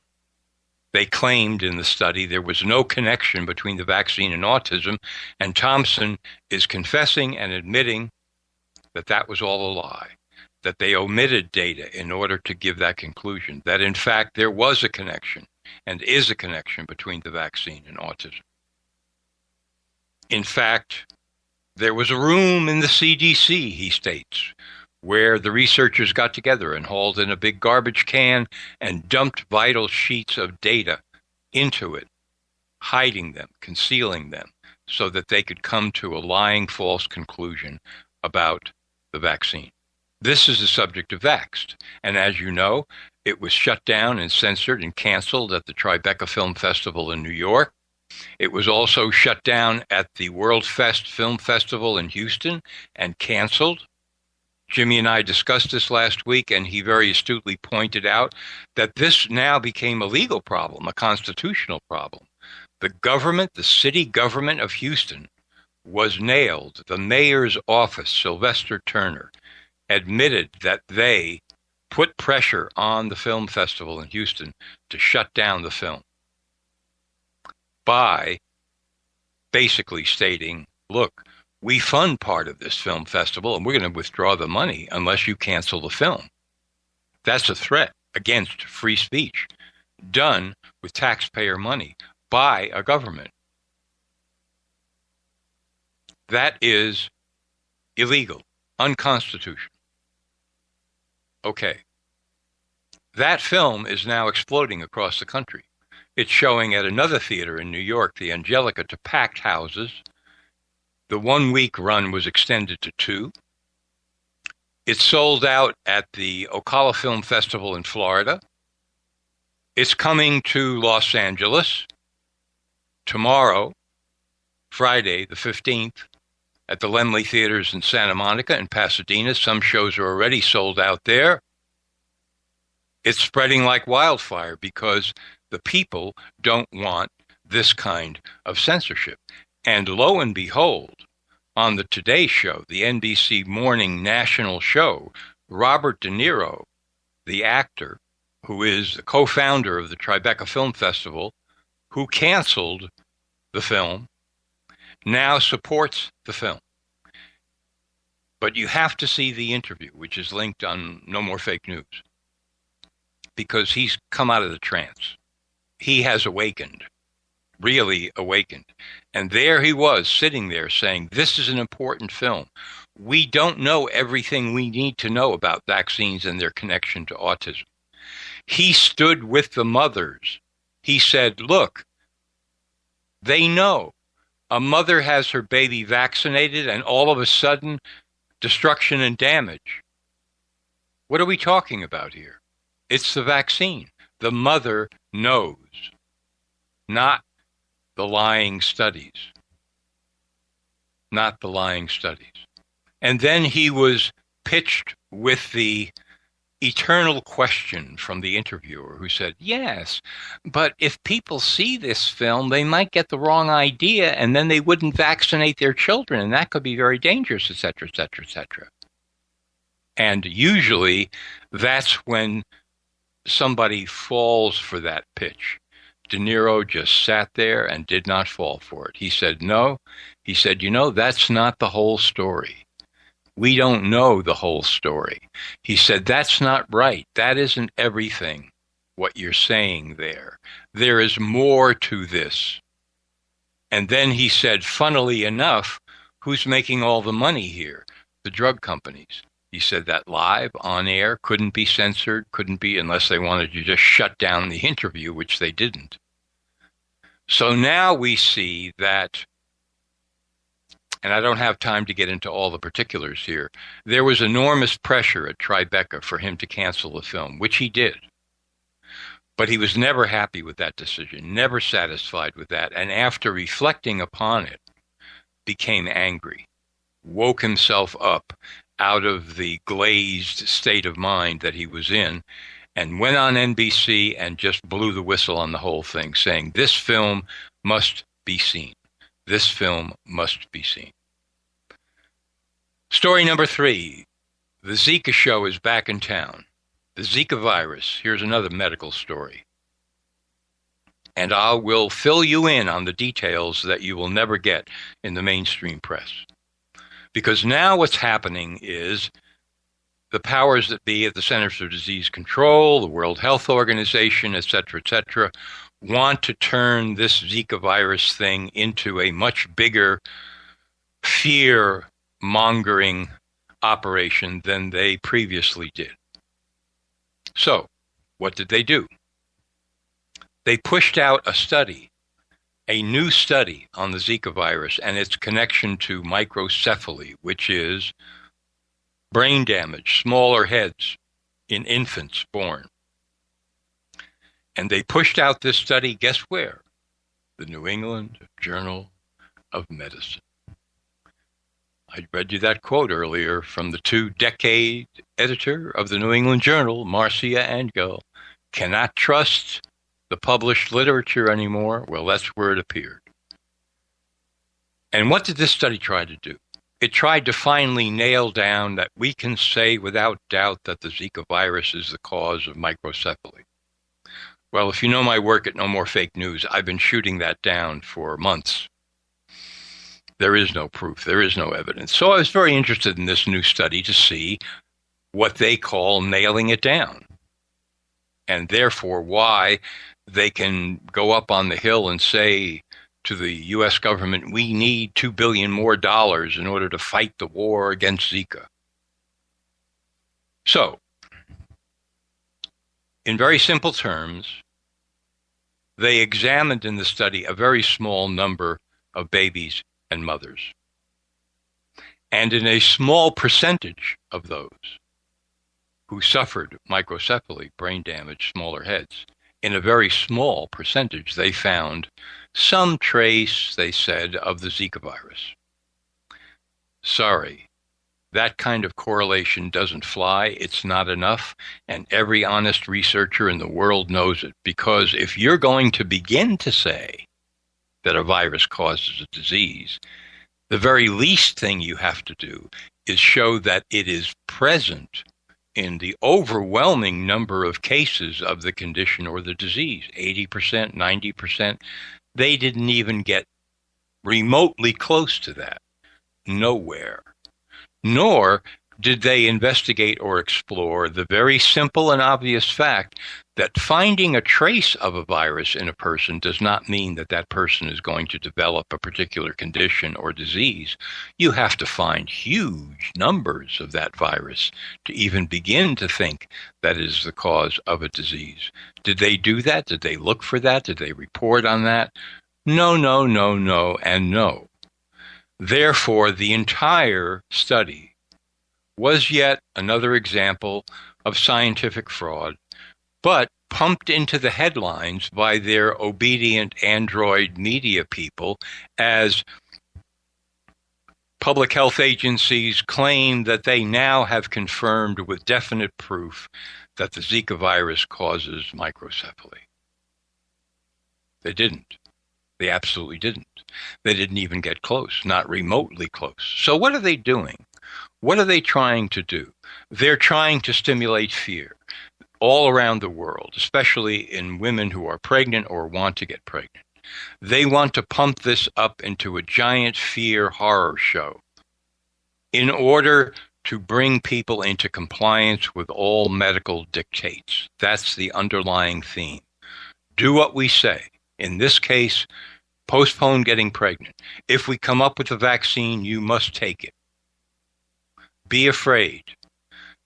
They claimed in the study there was no connection between the vaccine and autism, and Thompson is confessing and admitting that that was all a lie, that they omitted data in order to give that conclusion, that in fact there was a connection and is a connection between the vaccine and autism. In fact, there was a room in the CDC, he states, where the researchers got together and hauled in a big garbage can and dumped vital sheets of data into it, hiding them, concealing them, so that they could come to a lying, false conclusion about the vaccine. This is the subject of VAXXED, and as you know, it was shut down and censored and canceled at the Tribeca Film Festival in New York. It was also shut down at the World Fest Film Festival in Houston and canceled. Jimmy and I discussed this last week, and he very astutely pointed out that this now became a legal problem, a constitutional problem. The government, the city government of Houston, was nailed. The mayor's office, Sylvester Turner, admitted that they put pressure on the film festival in Houston to shut down the film by basically stating, look, we fund part of this film festival and we're going to withdraw the money unless you cancel the film. That's a threat against free speech done with taxpayer money by a government. That is illegal, unconstitutional. Okay. That film is now exploding across the country. It's showing at another theater in New York, the Angelica, to packed houses. The 1 week run was extended to 2. It's sold out at the Ocala Film Festival in Florida. It's coming to Los Angeles tomorrow, Friday, the 15th, at the Laemmle Theaters in Santa Monica and Pasadena. Some shows are already sold out there. It's spreading like wildfire because the people don't want this kind of censorship. And lo and behold, on the Today Show, the NBC morning national show, Robert De Niro, the actor who is the co-founder of the Tribeca Film Festival, who canceled the film, now supports the film. But you have to see the interview, which is linked on No More Fake News, because he's come out of the trance. He has awakened, really awakened. And there he was sitting there saying, this is an important film. We don't know everything we need to know about vaccines and their connection to autism. He stood with the mothers. He said, look, they know. A mother has her baby vaccinated and all of a sudden destruction and damage. What are we talking about here? It's the vaccine. The mother knows, not the lying studies. Not the lying studies. And then he was pitched with the eternal question from the interviewer who said, yes, but if people see this film, they might get the wrong idea and then they wouldn't vaccinate their children, and that could be very dangerous, etc., etc., etc. And usually that's when somebody falls for that pitch. De Niro just sat there and did not fall for it. He said, no. He said, that's not the whole story. We don't know the whole story. He said, that's not right. That isn't everything, what you're saying there. There is more to this. And then he said, funnily enough, who's making all the money here? The drug companies. He said that live, on air, couldn't be censored, couldn't be, unless they wanted to just shut down the interview, which they didn't. So now we see that, and I don't have time to get into all the particulars here, there was enormous pressure at Tribeca for him to cancel the film, which he did. But he was never happy with that decision, never satisfied with that, and after reflecting upon it, became angry, woke himself up out of the glazed state of mind that he was in, and went on NBC and just blew the whistle on the whole thing, saying, this film must be seen. This film must be seen. Story number 3. The Zika show is back in town. The Zika virus. Here's another medical story. And I will fill you in on the details that you will never get in the mainstream press. Because now what's happening is the powers that be at the Centers for Disease Control, the World Health Organization, et cetera, want to turn this Zika virus thing into a much bigger fear-mongering operation than they previously did. So, what did they do? They pushed out a study, a new study on the Zika virus and its connection to microcephaly, which is brain damage, smaller heads in infants born. And they pushed out this study, guess where? The New England Journal of Medicine. I read you that quote earlier from the 2-decade editor of the New England Journal, Marcia Angell. Cannot trust the published literature anymore. Well, that's where it appeared. And what did this study try to do? It tried to finally nail down that we can say without doubt that the Zika virus is the cause of microcephaly. Well, if you know my work at No More Fake News, I've been shooting that down for months. There is no proof. There is no evidence. So I was very interested in this new study to see what they call nailing it down, and therefore why they can go up on the hill and say to the U.S. government, we need $2 billion more in order to fight the war against Zika. So, in very simple terms, they examined in the study a very small number of babies and mothers. And in a small percentage of those who suffered microcephaly, brain damage, smaller heads, in a very small percentage, they found some trace, they said, of the Zika virus. Sorry, that kind of correlation doesn't fly. It's not enough, and every honest researcher in the world knows it, because if you're going to begin to say that a virus causes a disease, the very least thing you have to do is show that it is present in the overwhelming number of cases of the condition or the disease, 80%, 90%. They didn't even get remotely close to that. Nowhere. Nor did they investigate or explore the very simple and obvious fact that finding a trace of a virus in a person does not mean that that person is going to develop a particular condition or disease. You have to find huge numbers of that virus to even begin to think that is the cause of a disease. Did they do that? Did they look for that? Did they report on that? No, no, no, no, and no. Therefore, the entire study was yet another example of scientific fraud, but pumped into the headlines by their obedient Android media people as public health agencies claim that they now have confirmed with definite proof that the Zika virus causes microcephaly. They didn't. They absolutely didn't. They didn't even get close, not remotely close. So what are they doing? What are they trying to do? They're trying to stimulate fear all around the world, especially in women who are pregnant or want to get pregnant. They want to pump this up into a giant fear horror show in order to bring people into compliance with all medical dictates. That's the underlying theme. Do what we say. In this case, postpone getting pregnant. If we come up with a vaccine, you must take it. Be afraid.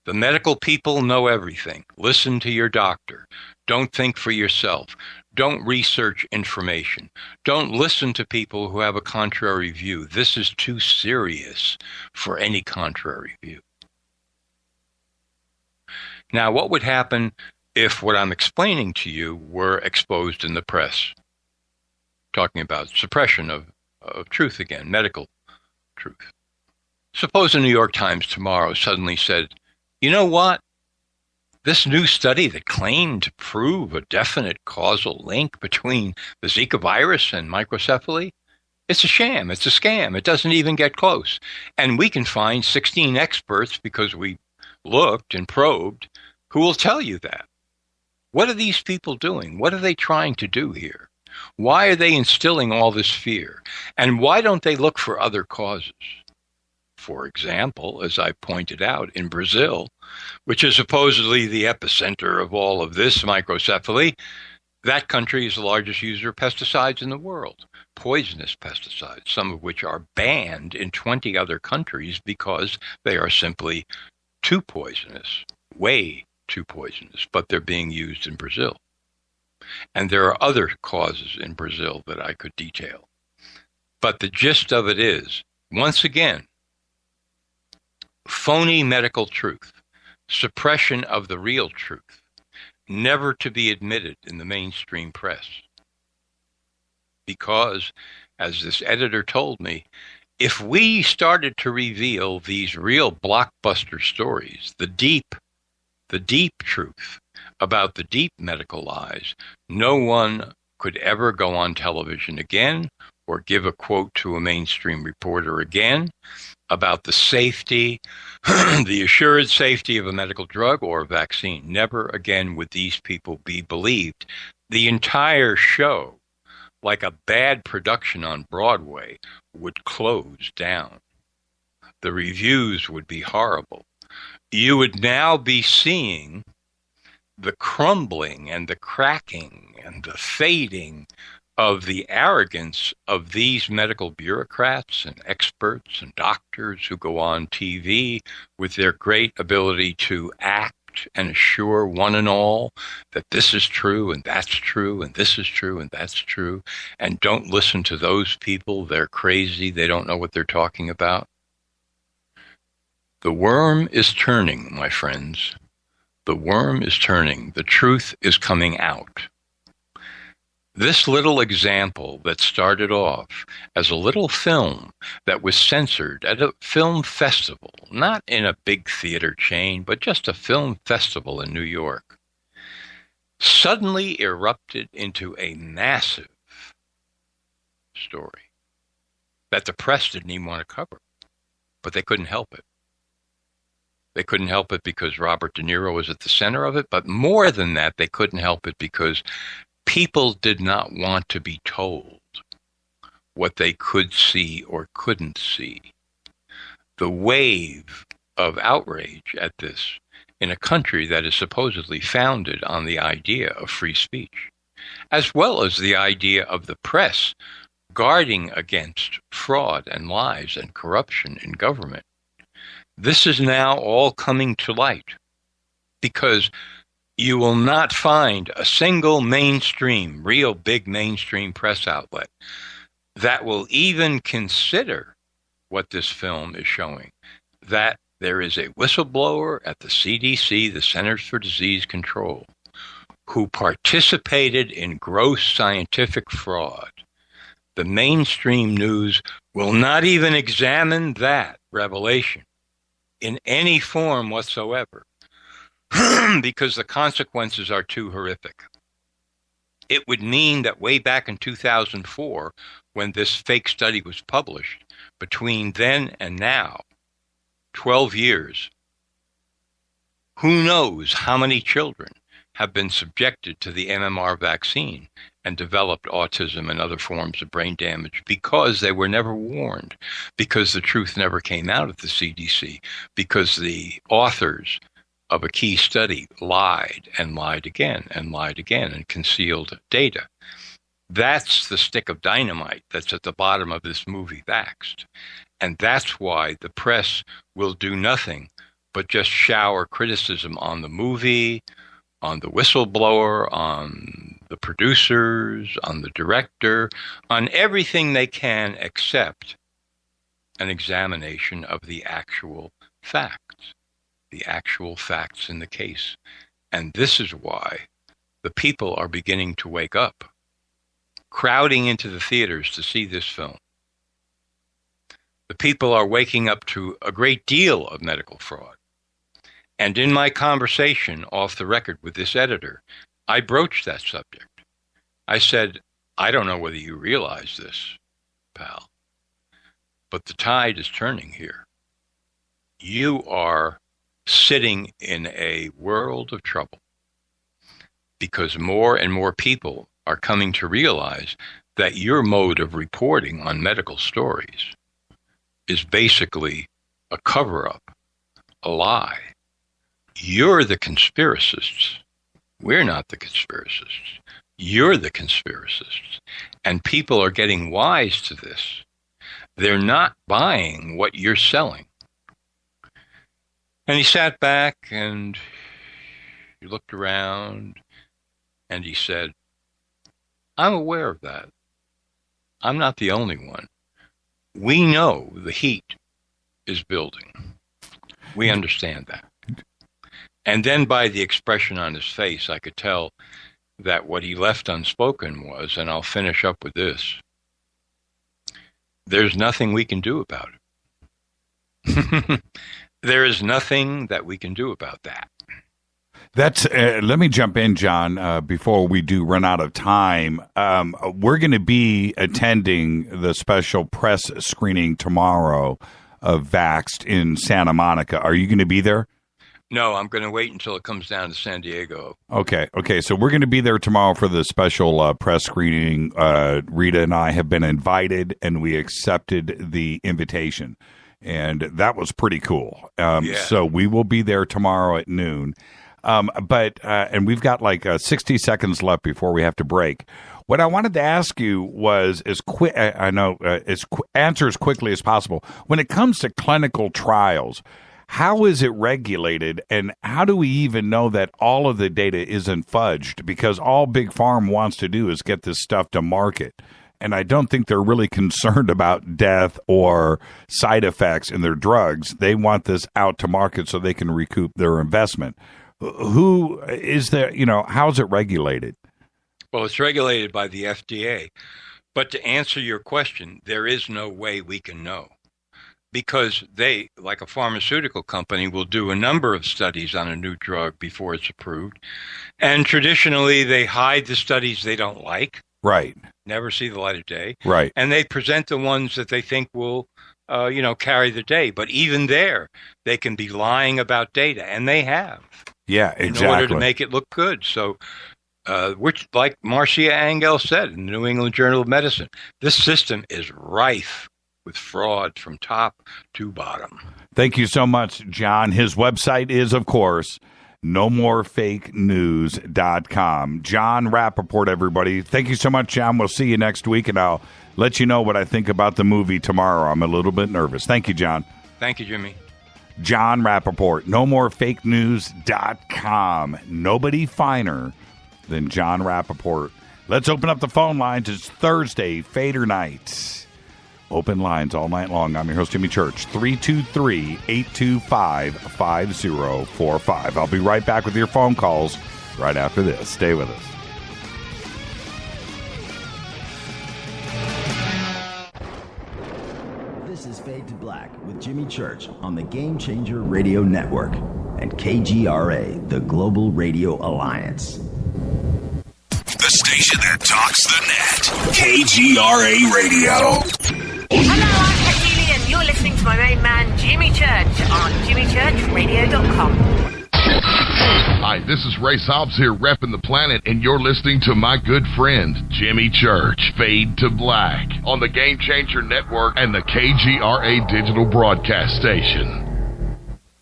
The medical people know everything. Listen to your doctor. Don't think for yourself. Don't research information. Don't listen to people who have a contrary view. This is too serious for any contrary view. Now, what would happen if what I'm explaining to you were exposed in the press? Talking about suppression of truth again, medical truth. Suppose the New York Times tomorrow suddenly said, you know what? This new study that claimed to prove a definite causal link between the Zika virus and microcephaly, it's a sham, it's a scam, it doesn't even get close. And we can find 16 experts, because we looked and probed, who will tell you that. What are these people doing? What are they trying to do here? Why are they instilling all this fear? And why don't they look for other causes? For example, as I pointed out, in Brazil, which is supposedly the epicenter of all of this microcephaly, that country is the largest user of pesticides in the world, poisonous pesticides, some of which are banned in 20 other countries because they are simply too poisonous, way too poisonous, but they're being used in Brazil. And there are other causes in Brazil that I could detail. But the gist of it is, once again, phony medical truth, suppression of the real truth, never to be admitted in the mainstream press. Because, as this editor told me, if we started to reveal these real blockbuster stories, the deep truth about the deep medical lies, no one could ever go on television again or give a quote to a mainstream reporter again about the safety, the assured safety of a medical drug or a vaccine. Never again would these people be believed. The entire show, like a bad production on Broadway, would close down. The reviews would be horrible. You would now be seeing the crumbling and the cracking and the fading of the arrogance of these medical bureaucrats and experts and doctors who go on TV with their great ability to act and assure one and all that this is true and that's true and this is true and that's true, and don't listen to those people. They're crazy. They don't know what they're talking about. The worm is turning, my friends. The worm is turning. The truth is coming out. This little example that started off as a little film that was censored at a film festival, not in a big theater chain, but just a film festival in New York, suddenly erupted into a massive story that the press didn't even want to cover, but they couldn't help it. They couldn't help it because Robert De Niro was at the center of it, but more than that, they couldn't help it because people did not want to be told what they could see or couldn't see. The wave of outrage at this in a country that is supposedly founded on the idea of free speech, as well as the idea of the press guarding against fraud and lies and corruption in government. This is now all coming to light because you will not find a single mainstream, real big mainstream press outlet that will even consider what this film is showing, that there is a whistleblower at the CDC, the Centers for Disease Control, who participated in gross scientific fraud. The mainstream news will not even examine that revelation in any form whatsoever because the consequences are too horrific. It would mean that way back in 2004, when this fake study was published, between then and now, 12 years, who knows how many children have been subjected to the MMR vaccine and developed autism and other forms of brain damage because they were never warned, because the truth never came out of the CDC, because the authors of a key study lied and lied again and lied again and concealed data. That's the stick of dynamite that's at the bottom of this movie, VAXXED. And that's why the press will do nothing but just shower criticism on the movie, on the whistleblower, on the producers, on the director, on everything they can except an examination of the actual facts in the case. And this is why the people are beginning to wake up, crowding into the theaters to see this film. The people are waking up to a great deal of medical fraud. And in my conversation off the record with this editor, I broached that subject. I said, I don't know whether you realize this, pal, but the tide is turning here. You are sitting in a world of trouble because more and more people are coming to realize that your mode of reporting on medical stories is basically a cover-up, a lie. You're the conspiracists. We're not the conspiracists. You're the conspiracists. And people are getting wise to this. They're not buying what you're selling. And he sat back and he looked around and he said, I'm aware of that. I'm not the only one. We know the heat is building. We understand that. And then by the expression on his face, I could tell that what he left unspoken was, and I'll finish up with this, there's nothing we can do about it. There is nothing that we can do about that. That's let me jump in, John, before we do run out of time. We're going to be attending the special press screening tomorrow of VAXXED in Santa Monica. Are you going to be there? No, I'm going to wait until it comes down to San Diego. Okay. So we're going to be there tomorrow for the special press screening. Rita and I have been invited, and we accepted the invitation. And that was pretty cool. So we will be there tomorrow at noon. And we've got like 60 seconds left before we have to break. What I wanted to ask you was, answer as quickly as possible. When it comes to clinical trials, how is it regulated, and how do we even know that all of the data isn't fudged? Because all Big Pharm wants to do is get this stuff to market. And I don't think they're really concerned about death or side effects in their drugs. They want this out to market so they can recoup their investment. Who is there, how's it regulated? Well, it's regulated by the FDA. But to answer your question, there is no way we can know. Because they, like a pharmaceutical company, will do a number of studies on a new drug before it's approved. And traditionally, they hide the studies they don't like. Right. Never see the light of day. Right. And they present the ones that they think will, carry the day. But even there, they can be lying about data. And they have. Yeah, exactly. In order to make it look good. So, which, like Marcia Angel said in the New England Journal of Medicine, this system is rife with fraud from top to bottom. Thank you so much, John. His website is, of course, nomorefakenews.com. Jon Rappoport, everybody. Thank you so much, John. We'll see you next week, and I'll let you know what I think about the movie tomorrow. I'm a little bit nervous. Thank you, John. Thank you, Jimmy. Jon Rappoport, nomorefakenews.com. Nobody finer than Jon Rappoport. Let's open up the phone lines. It's Thursday, Fader Night. Open lines all night long. I'm your host, Jimmy Church, 323-825-5045. I'll be right back with your phone calls right after this. Stay with us. This is Fade to Black with Jimmy Church on the Game Changer Radio Network and KGRA, the Global Radio Alliance. The station that talks the net. KGRA Radio. Hello, I'm Katie, and you're listening to my main man, Jimmy Church, on jimmychurchradio.com. Hi, this is Ray Hobbs here, repping the planet, and you're listening to my good friend, Jimmy Church, Fade to Black, on the Game Changer Network and the KGRA digital broadcast station.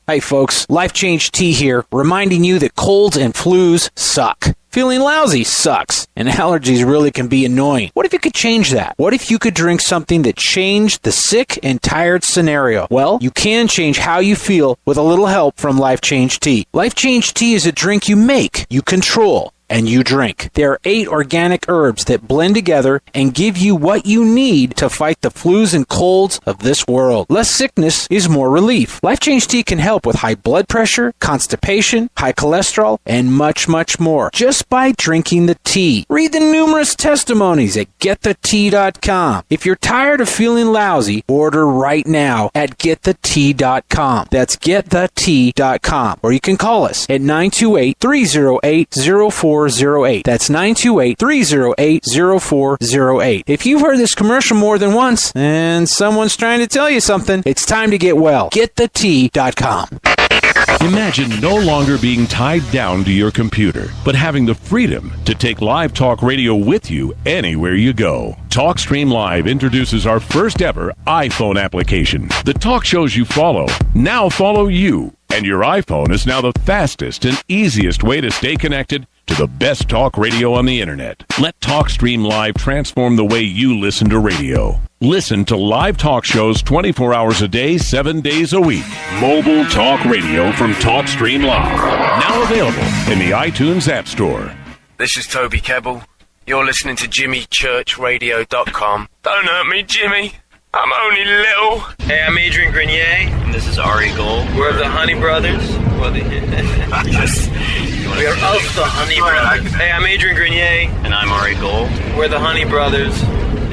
Hey folks, Life Change Tea here, reminding you that colds and flus suck. Feeling lousy sucks, and allergies really can be annoying. What if you could change that? What if you could drink something that changed the sick and tired scenario? Well, you can change how you feel with a little help from Life Change Tea. Life Change Tea is a drink you make, you control, and you drink. There are 8 organic herbs that blend together and give you what you need to fight the flus and colds of this world. Less sickness is more relief. Life Change Tea can help with high blood pressure, constipation, high cholesterol, and much, much more just by drinking the tea. Read the numerous testimonies at getthetea.com. If you're tired of feeling lousy, order right now at getthetea.com. That's getthetea.com. Or you can call us at 928-308-0408. That's 928-308-0408. If you've heard this commercial more than once and someone's trying to tell you something, it's time to get well. GetTheTea.com. Imagine no longer being tied down to your computer, but having the freedom to take live talk radio with you anywhere you go. TalkStream Live introduces our first ever iPhone application. The talk shows you follow now follow you, and your iPhone is now the fastest and easiest way to stay connected to the best talk radio on the internet. Let TalkStream Live transform the way you listen to radio. Listen to live talk shows 24 hours a day, 7 days a week. Mobile talk radio from TalkStream Live. Now available in the iTunes App Store. This is Toby Kebbell. You're listening to JimmyChurchRadio.com. Don't hurt me, Jimmy. I'm only little. Hey, I'm Adrian Grenier. And this is Ari Gold. We're the Honey Brothers. We are of the Honey Brothers. Hey, I'm Adrian Grenier. And I'm Ari Gold. We're the Honey Brothers.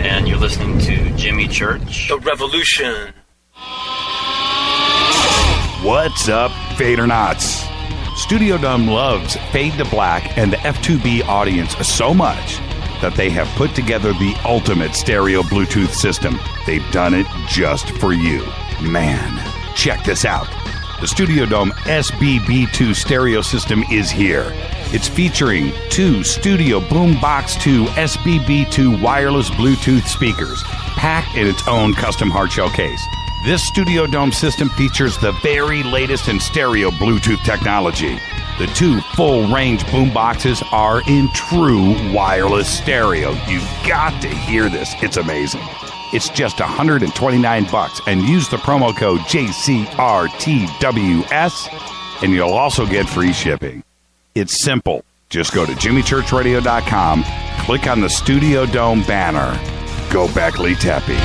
And you're listening to Jimmy Church. The Revolution. What's up, Fadernauts? Studio Dome loves Fade to Black and the F2B audience so much that they have put together the ultimate stereo Bluetooth system. They've done it just for you. Man, check this out. The Studio Dome SBB2 stereo system is here. It's featuring 2 Studio Boombox 2 SBB2 wireless Bluetooth speakers, packed in its own custom hardshell case. This Studio Dome system features the very latest in stereo Bluetooth technology. The 2 full-range boomboxes are in true wireless stereo. You've got to hear this. It's amazing. It's just $129, and use the promo code JCRTWS, and you'll also get free shipping. It's simple. Just go to JimmyChurchRadio.com, click on the Studio Dome banner. Go Beckley Tepe.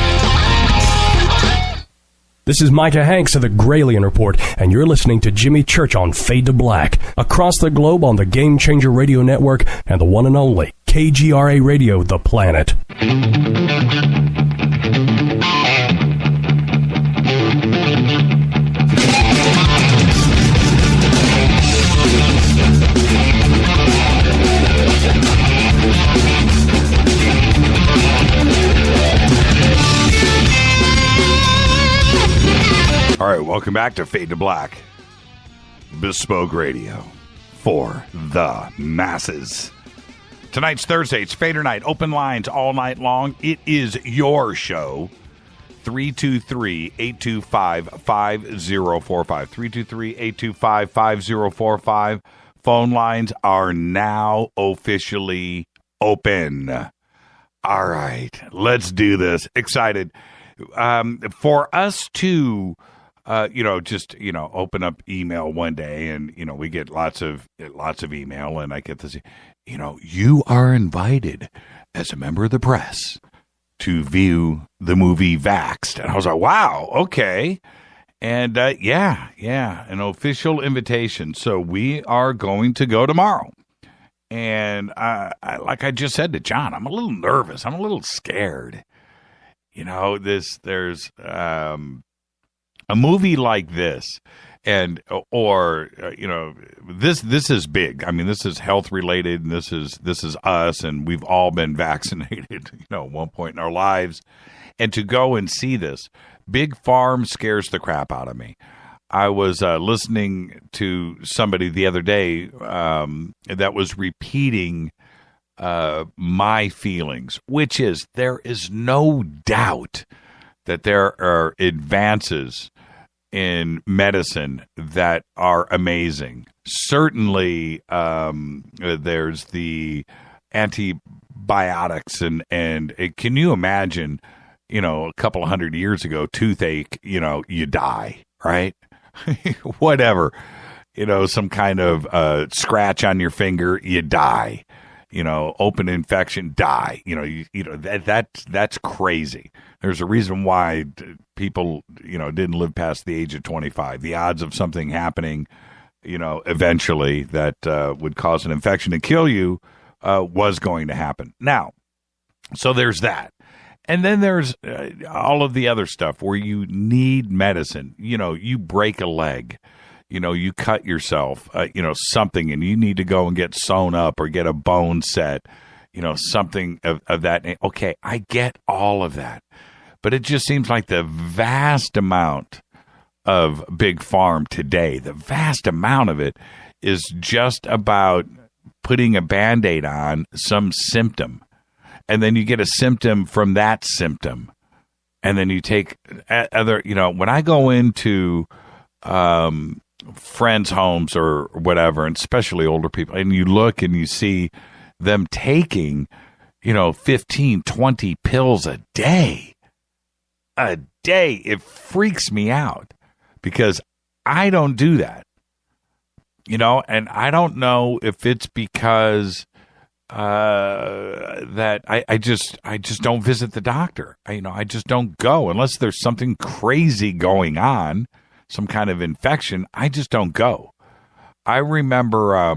This is Micah Hanks of the Gralien Report, and you're listening to Jimmy Church on Fade to Black, across the globe on the Game Changer Radio Network and the one and only KGRA Radio, The Planet. All right, welcome back to Fade to Black. Bespoke radio for the masses. Tonight's Thursday. It's Fader Night. Open lines all night long. It is your show. 323-825-5045. 323-825-5045. Phone lines are now officially open. All right, let's do this. Excited. For us to... open up email one day and, we get lots of email and I get this, you are invited as a member of the press to view the movie VAXXED. And I was like, wow, okay. And an official invitation. So we are going to go tomorrow. And like I just said to John, I'm a little nervous. I'm a little scared. There's a movie like this, this is big. I mean, this is health related, and this is us, and we've all been vaccinated, at one point in our lives. And to go and see this, Big Pharm scares the crap out of me. I was listening to somebody the other day that was repeating my feelings, which is there is no doubt that there are advances in medicine that are amazing. Certainly, there's the antibiotics and can you imagine, a couple of 100 years ago, toothache, you die, right? Whatever, some kind of scratch on your finger, you die. Open infection, die. That's crazy. There's a reason why people, didn't live past the age of 25. The odds of something happening, eventually that would cause an infection and kill you was going to happen. Now, so there's that. And then there's all of the other stuff where you need medicine. You break a leg. You cut yourself, something, and you need to go and get sewn up or get a bone set, something of that. Okay, I get all of that. But it just seems like the vast amount of Big Pharm today, the vast amount of it is just about putting a Band-Aid on some symptom. And then you get a symptom from that symptom. And then you take other, when I go into friends' homes or whatever, and especially older people, and you look and you see them taking, 15, 20 pills a day. It freaks me out because I don't do that. And I don't know if it's because that I just don't visit the doctor. I just don't go unless there's something crazy going on, some kind of infection. I just don't go. I remember,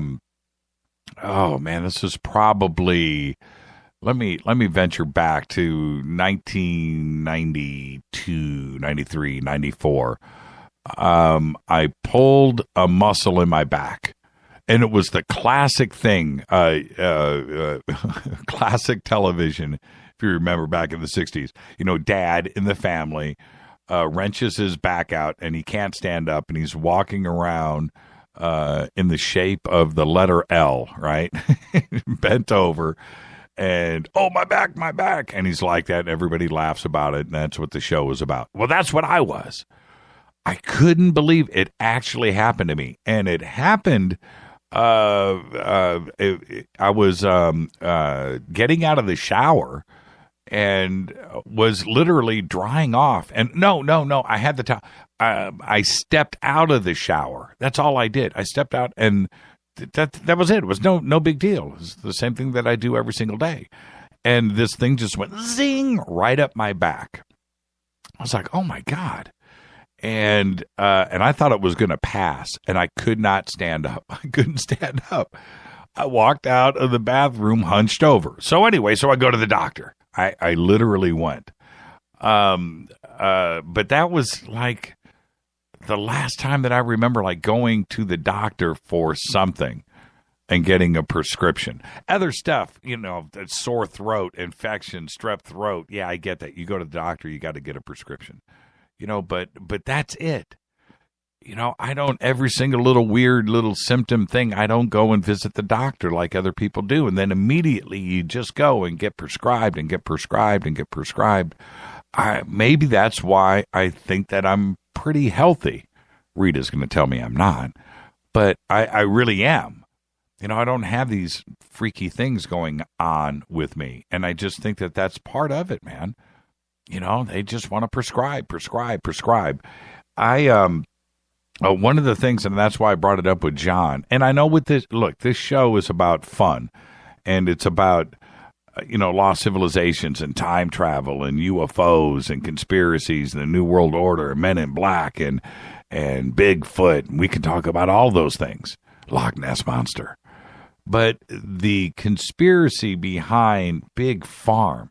this was probably, let me venture back to 1992, 93, 94. I pulled a muscle in my back. And it was the classic thing, classic television, if you remember back in the 60s. Dad in the family wrenches his back out, and he can't stand up, and he's walking around in the shape of the letter L, right? Bent over, and, oh, my back. And he's like that, and everybody laughs about it, and that's what the show was about. Well, that's what I was. I couldn't believe it actually happened to me. And it happened... I was getting out of the shower and was literally drying off. And no, I had the towel. I stepped out of the shower. That's all I did. I stepped out, and that was it. It was no big deal. It was the same thing that I do every single day. And this thing just went zing right up my back. I was like, oh my God. And I thought it was going to pass, and I could not stand up. I couldn't stand up. I walked out of the bathroom hunched over. So anyway, I go to the doctor. I literally went. But that was like the last time that I remember like going to the doctor for something and getting a prescription. Other stuff, sore throat, infection, strep throat. Yeah, I get that. You go to the doctor, you got to get a prescription. But that's it. I don't, every single little weird little symptom thing, I don't go and visit the doctor like other people do. And then immediately you just go and get prescribed and get prescribed and get prescribed. Maybe that's why I think that I'm pretty healthy. Rita's going to tell me I'm not, but I really am. I don't have these freaky things going on with me. And I just think that that's part of it, man. They just want to prescribe. One of the things, and that's why I brought it up with John, and I know with this, look, this show is about fun, and it's about, lost civilizations and time travel and UFOs and conspiracies and the New World Order and Men in Black and Bigfoot. And we can talk about all those things. Loch Ness Monster. But the conspiracy behind Big Pharm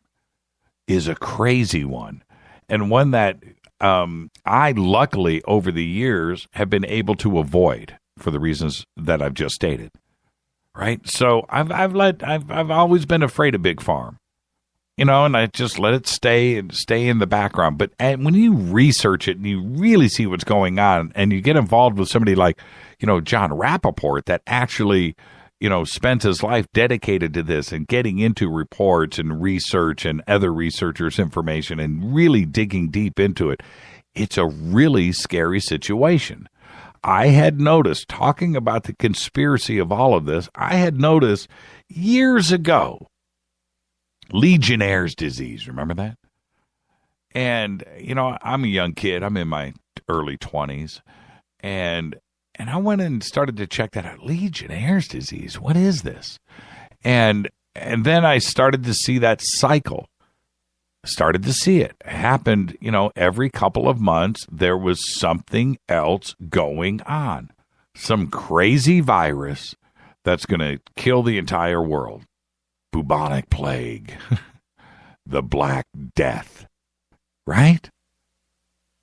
is a crazy one, and one that I luckily over the years have been able to avoid for the reasons that I've just stated. Right, so I've always been afraid of Big Pharm. and I just let it stay in the background. But when you research it and you really see what's going on, and you get involved with somebody like, Jon Rappoport, that actually, spent his life dedicated to this and getting into reports and research and other researchers' information and really digging deep into it, it's a really scary situation. I had noticed, talking about the conspiracy of all of this, I had noticed years ago, Legionnaire's disease, remember that? And, I'm a young kid. I'm in my early 20s. And I went and started to check that out. Legionnaire's disease, what is this? And then I started to see that cycle. Started to see it. It happened, every couple of months, there was something else going on. Some crazy virus that's going to kill the entire world. Bubonic plague. The Black Death. Right?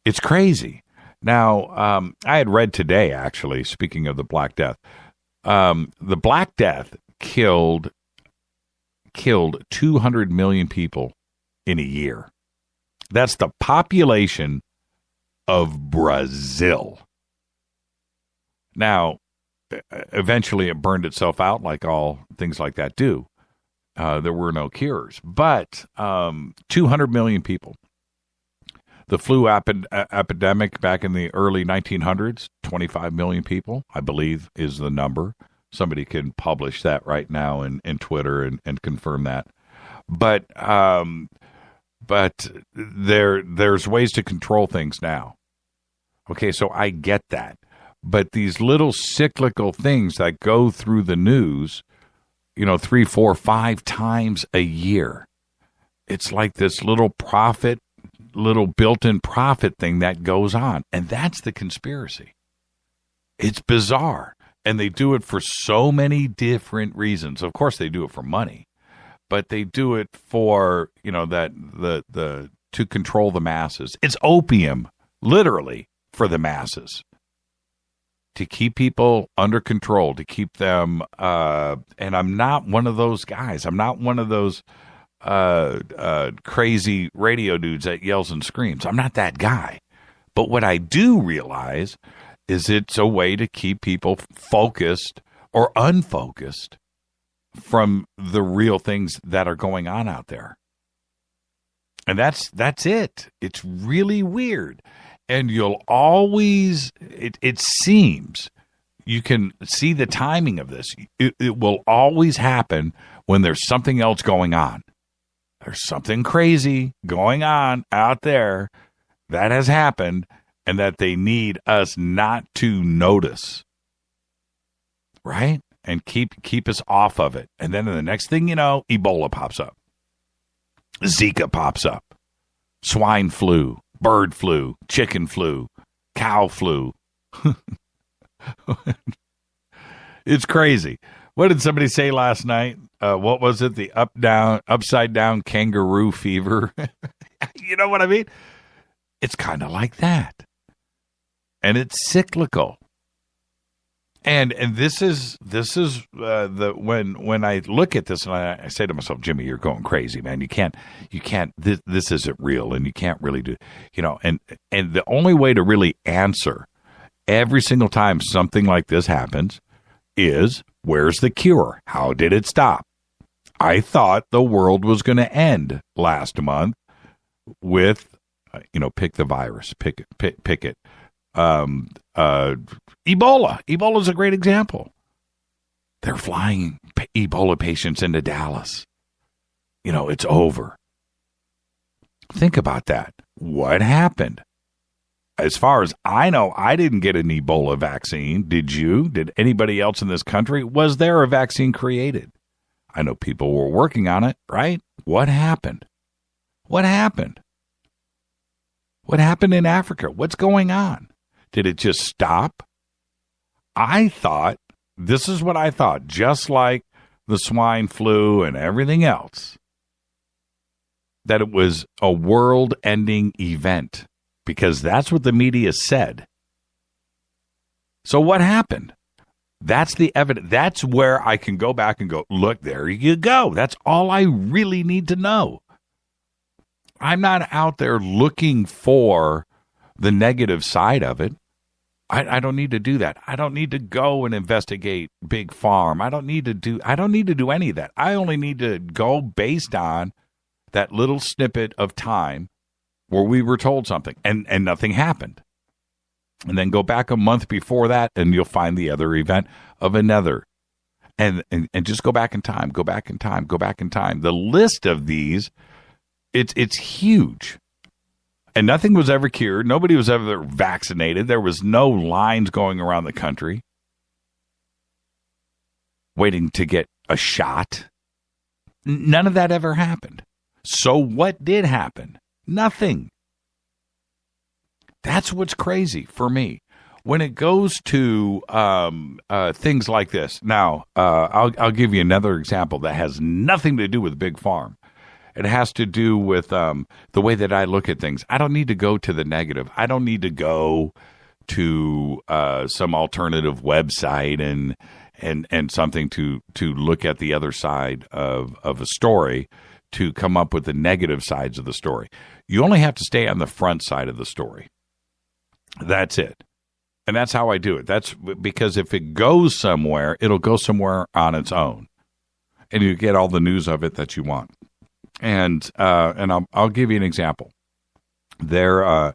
It's crazy. Now, I had read today, actually, speaking of the Black Death, the Black Death killed 200 million people in a year. That's the population of Brazil. Now, eventually it burned itself out like all things like that do. There were no cures. But 200 million people. The flu epidemic back in the early 1900s, 25 million people, I believe, is the number. Somebody can publish that right now in Twitter and confirm that. But there's ways to control things now. Okay, so I get that. But these little cyclical things that go through the news, 3, 4, 5 times a year, it's like this little built-in profit thing that goes on. And that's the conspiracy. It's bizarre. And they do it for so many different reasons. Of course, they do it for money. But they do it for, to control the masses. It's opium, literally, for the masses. To keep people under control, to keep them, and I'm not one of those guys. I'm not one of those crazy radio dudes that yells and screams. I'm not that guy. But what I do realize is it's a way to keep people focused or unfocused from the real things that are going on out there. And that's it. It's really weird. And you'll always, it seems, you can see the timing of this. It will always happen when there's something else going on. There's something crazy going on out there that has happened and that they need us not to notice. Right? And keep us off of it. And then the next thing you know, Ebola pops up. Zika pops up. Swine flu, bird flu, chicken flu, cow flu. It's crazy. What did somebody say last night? What was it? The upside down kangaroo fever. You know what I mean? It's kind of like that. And it's cyclical. And this is when I look at this and I say to myself, Jimmy, you're going crazy, man. You can't this isn't real, and you can't really do, and the only way to really answer every single time something like this happens is, where's the cure? How did it stop? I thought the world was going to end last month with, pick the virus, pick it. Ebola. Ebola is a great example. They're flying Ebola patients into Dallas. It's over. Think about that. What happened? As far as I know, I didn't get an Ebola vaccine. Did you? Did anybody else in this country? Was there a vaccine created? I know people were working on it, right? What happened? What happened? What happened in Africa? What's going on? Did it just stop? I thought, this is what I thought, just like the swine flu and everything else, that it was a world-ending event, because that's what the media said. So what happened? That's the evidence. That's where I can go back and go, look, there you go. That's all I really need to know. I'm not out there looking for the negative side of it. I don't need to do that. I don't need to go and investigate Big Pharm. I don't need to do any of that. I only need to go based on that little snippet of time where we were told something and nothing happened. And then go back a month before that and you'll find the other event of another. And just go back in time, go back in time, go back in time. The list of these, it's huge. And nothing was ever cured. Nobody was ever vaccinated. There was no lines going around the country waiting to get a shot. None of that ever happened. So what did happen? Nothing. That's what's crazy for me. When it goes to things like this. Now, I'll give you another example that has nothing to do with Big Pharm. It has to do with the way that I look at things. I don't need to go to the negative. I don't need to go to some alternative website and something to look at the other side of a story to come up with the negative sides of the story. You only have to stay on the front side of the story. That's it. And that's how I do it. That's because if it goes somewhere, it'll go somewhere on its own. And you get all the news of it that you want. And I'll give you an example. I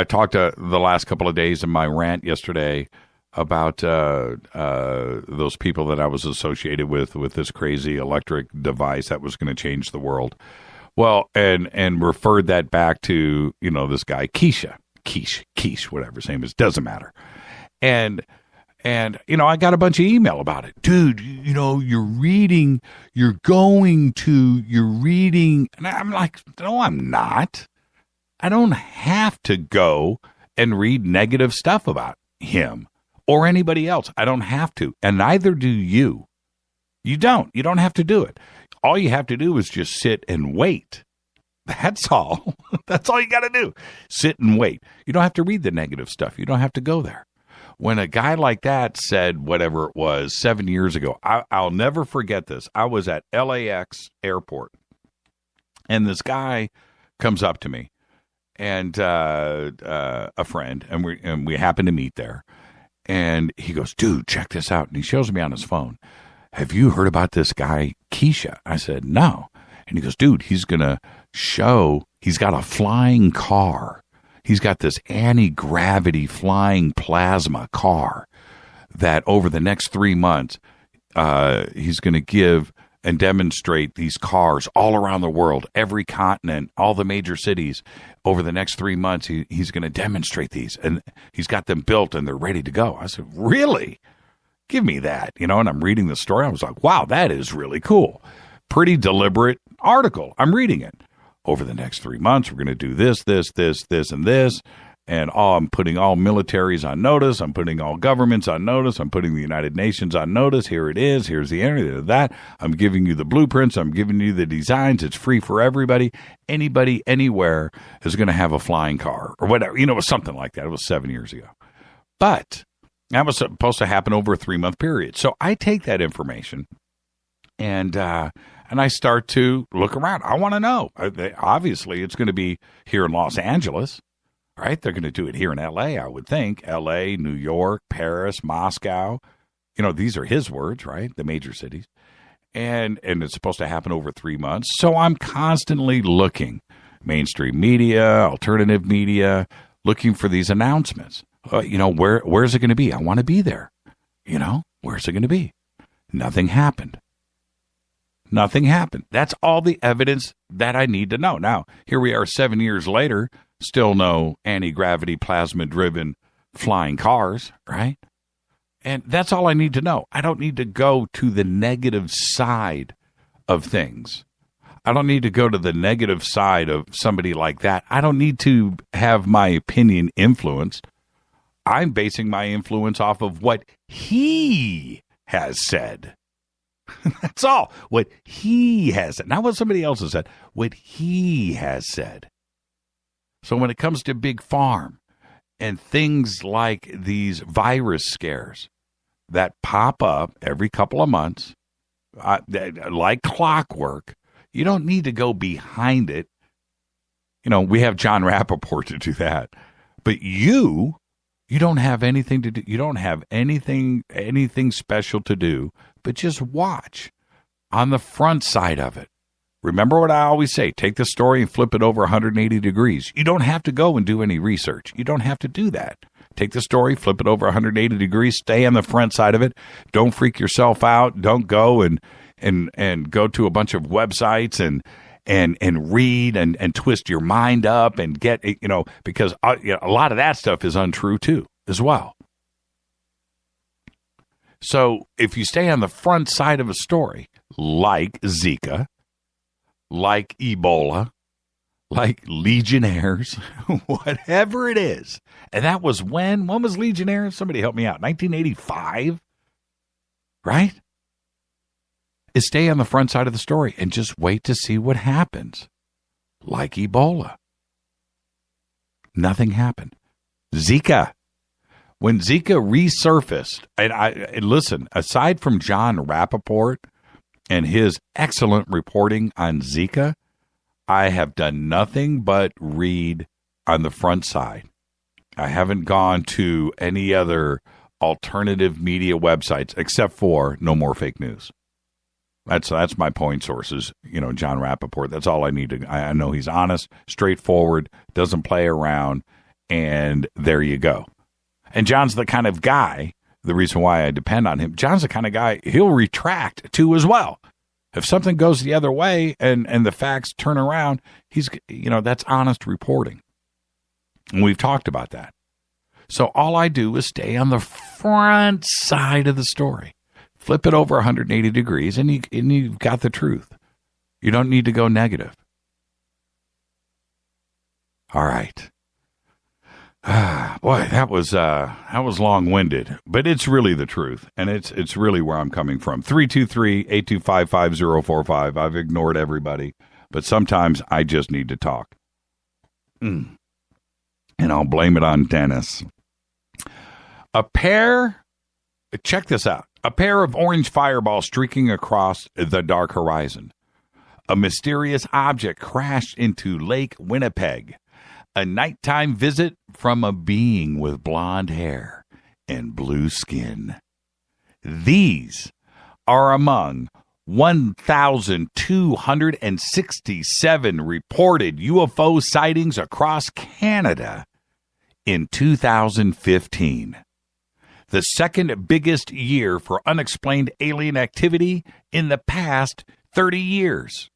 talked the last couple of days in my rant yesterday about those people that I was associated with this crazy electric device that was going to change the world. Well, and referred that back to, this guy, Quiche, whatever his name is, doesn't matter. And I got a bunch of email about it. Dude, you're reading. And I'm like, no, I'm not. I don't have to go and read negative stuff about him or anybody else. I don't have to. And neither do you. You don't have to do it. All you have to do is just sit and wait. That's all. That's all you got to do. Sit and wait. You don't have to read the negative stuff. You don't have to go there. When a guy like that said whatever it was 7 years ago, I'll never forget this. I was at LAX airport, and this guy comes up to me, and a friend, and we happen to meet there, and he goes, "Dude, check this out," and he shows me on his phone. "Have you heard about this guy, Keisha?" I said, "No," and he goes, "Dude, he's gonna show. He's got a flying car." He's got this anti-gravity flying plasma car that over the next 3 months, he's going to give and demonstrate these cars all around the world, every continent, all the major cities. Over the next 3 months, he's going to demonstrate these. And he's got them built and they're ready to go. I said, really? Give me that. And I'm reading the story. I was like, wow, that is really cool. Pretty deliberate article. I'm reading it. Over the next 3 months, we're going to do this, and this. And I'm putting all militaries on notice. I'm putting all governments on notice. I'm putting the United Nations on notice. Here it is. Here's the internet, that. I'm giving you the blueprints. I'm giving you the designs. It's free for everybody. Anybody, anywhere is going to have a flying car or whatever. It was something like that. It was 7 years ago. But that was supposed to happen over a 3-month period. So I take that information and I start to look around. I want to know. Obviously, it's going to be here in Los Angeles, right? They're going to do it here in L.A., I would think. L.A., New York, Paris, Moscow. These are his words, right? The major cities. And it's supposed to happen over 3 months. So I'm constantly looking. Mainstream media, alternative media, looking for these announcements. Where's it going to be? I want to be there. Where's it going to be? Nothing happened. Nothing happened. That's all the evidence that I need to know. Now, here we are 7 years later, still no anti-gravity plasma-driven flying cars, right? And that's all I need to know. I don't need to go to the negative side of things. I don't need to go to the negative side of somebody like that. I don't need to have my opinion influenced. I'm basing my influence off of what he has said. That's all. What he has said. Not what somebody else has said. What he has said. So when it comes to Big Pharm and things like these virus scares that pop up every couple of months, like clockwork, you don't need to go behind it we have Jon Rappoport to do that. But you don't have anything to do. You don't have anything special to do, but just watch on the front side of it. Remember what I always say, take the story and flip it over 180 degrees. You don't have to go and do any research. You don't have to do that. Take the story, flip it over 180 degrees, stay on the front side of it. Don't freak yourself out. Don't go and go to a bunch of websites and read and twist your mind up and get, because a lot of that stuff is untrue too, as well. So if you stay on the front side of a story, like Zika, like Ebola, like Legionnaires, whatever it is, and that was when was Legionnaires? Somebody help me out. 1985, right? Is stay on the front side of the story and just wait to see what happens. Like Ebola. Nothing happened. Zika. When Zika resurfaced, and listen, aside from Jon Rappoport and his excellent reporting on Zika, I have done nothing but read on the front side. I haven't gone to any other alternative media websites except for No More Fake News. That's my point sources, Jon Rappoport. That's all I need to. I know he's honest, straightforward, doesn't play around, and there you go. And John's the kind of guy, the reason why I depend on him, John's the kind of guy he'll retract too as well. If something goes the other way and the facts turn around, that's honest reporting. And we've talked about that. So all I do is stay on the front side of the story. Flip it over 180 degrees, and you've got the truth. You don't need to go negative. All right. Boy, that was long-winded, but it's really the truth, and it's really where I'm coming from. 323-825-5045. I've ignored everybody, but sometimes I just need to talk. And I'll blame it on Dennis. Check this out. A pair of orange fireballs streaking across the dark horizon. A mysterious object crashed into Lake Winnipeg. A nighttime visit from a being with blonde hair and blue skin. These are among 1,267 reported UFO sightings across Canada in 2015. The second biggest year for unexplained alien activity in the past 30 years.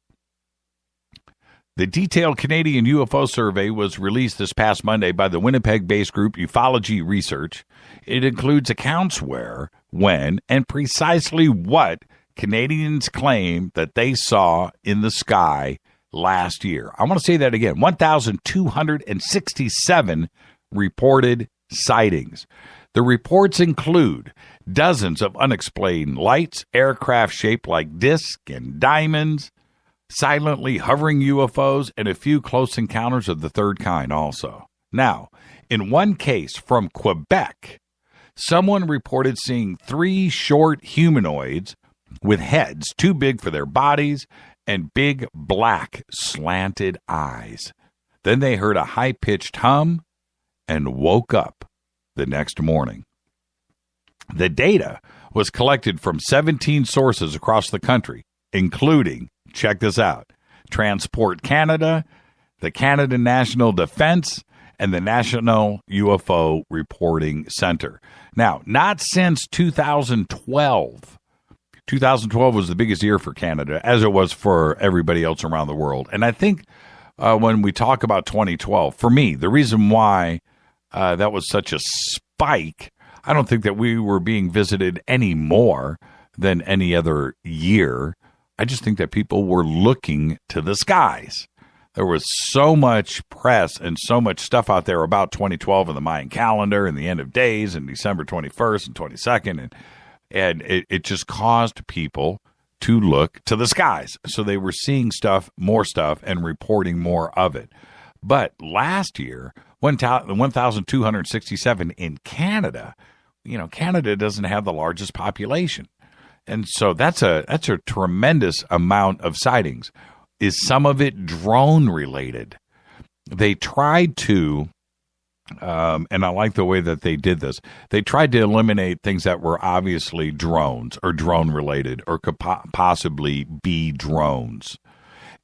The detailed Canadian UFO survey was released this past Monday by the Winnipeg-based group Ufology Research. It includes accounts where, when, and precisely what Canadians claim that they saw in the sky last year. I want to say that again. 1,267 reported sightings. The reports include dozens of unexplained lights, aircraft shaped like discs and diamonds, silently hovering UFOs, and a few close encounters of the third kind also. Now, in one case from Quebec, someone reported seeing 3 short humanoids with heads too big for their bodies and big black slanted eyes. Then they heard a high-pitched hum and woke up the next morning. The data was collected from 17 sources across the country, including, check this out, Transport Canada, the Canada National Defense, and the National UFO Reporting Center. Now, not since 2012. 2012 was the biggest year for Canada, as it was for everybody else around the world. And I think when we talk about 2012, for me, the reason why that was such a spike, I don't think that we were being visited any more than any other year. I just think that people were looking to the skies. There was so much press and so much stuff out there about 2012 and the Mayan calendar and the end of days and December 21st and 22nd. And it just caused people to look to the skies. So they were seeing more stuff, and reporting more of it. But last year, 1,267 in Canada, Canada doesn't have the largest population. And so that's a tremendous amount of sightings. Is some of it drone related? they tried to, and I like the way that they did this, they tried to eliminate things that were obviously drones or drone-related or could possibly be drones.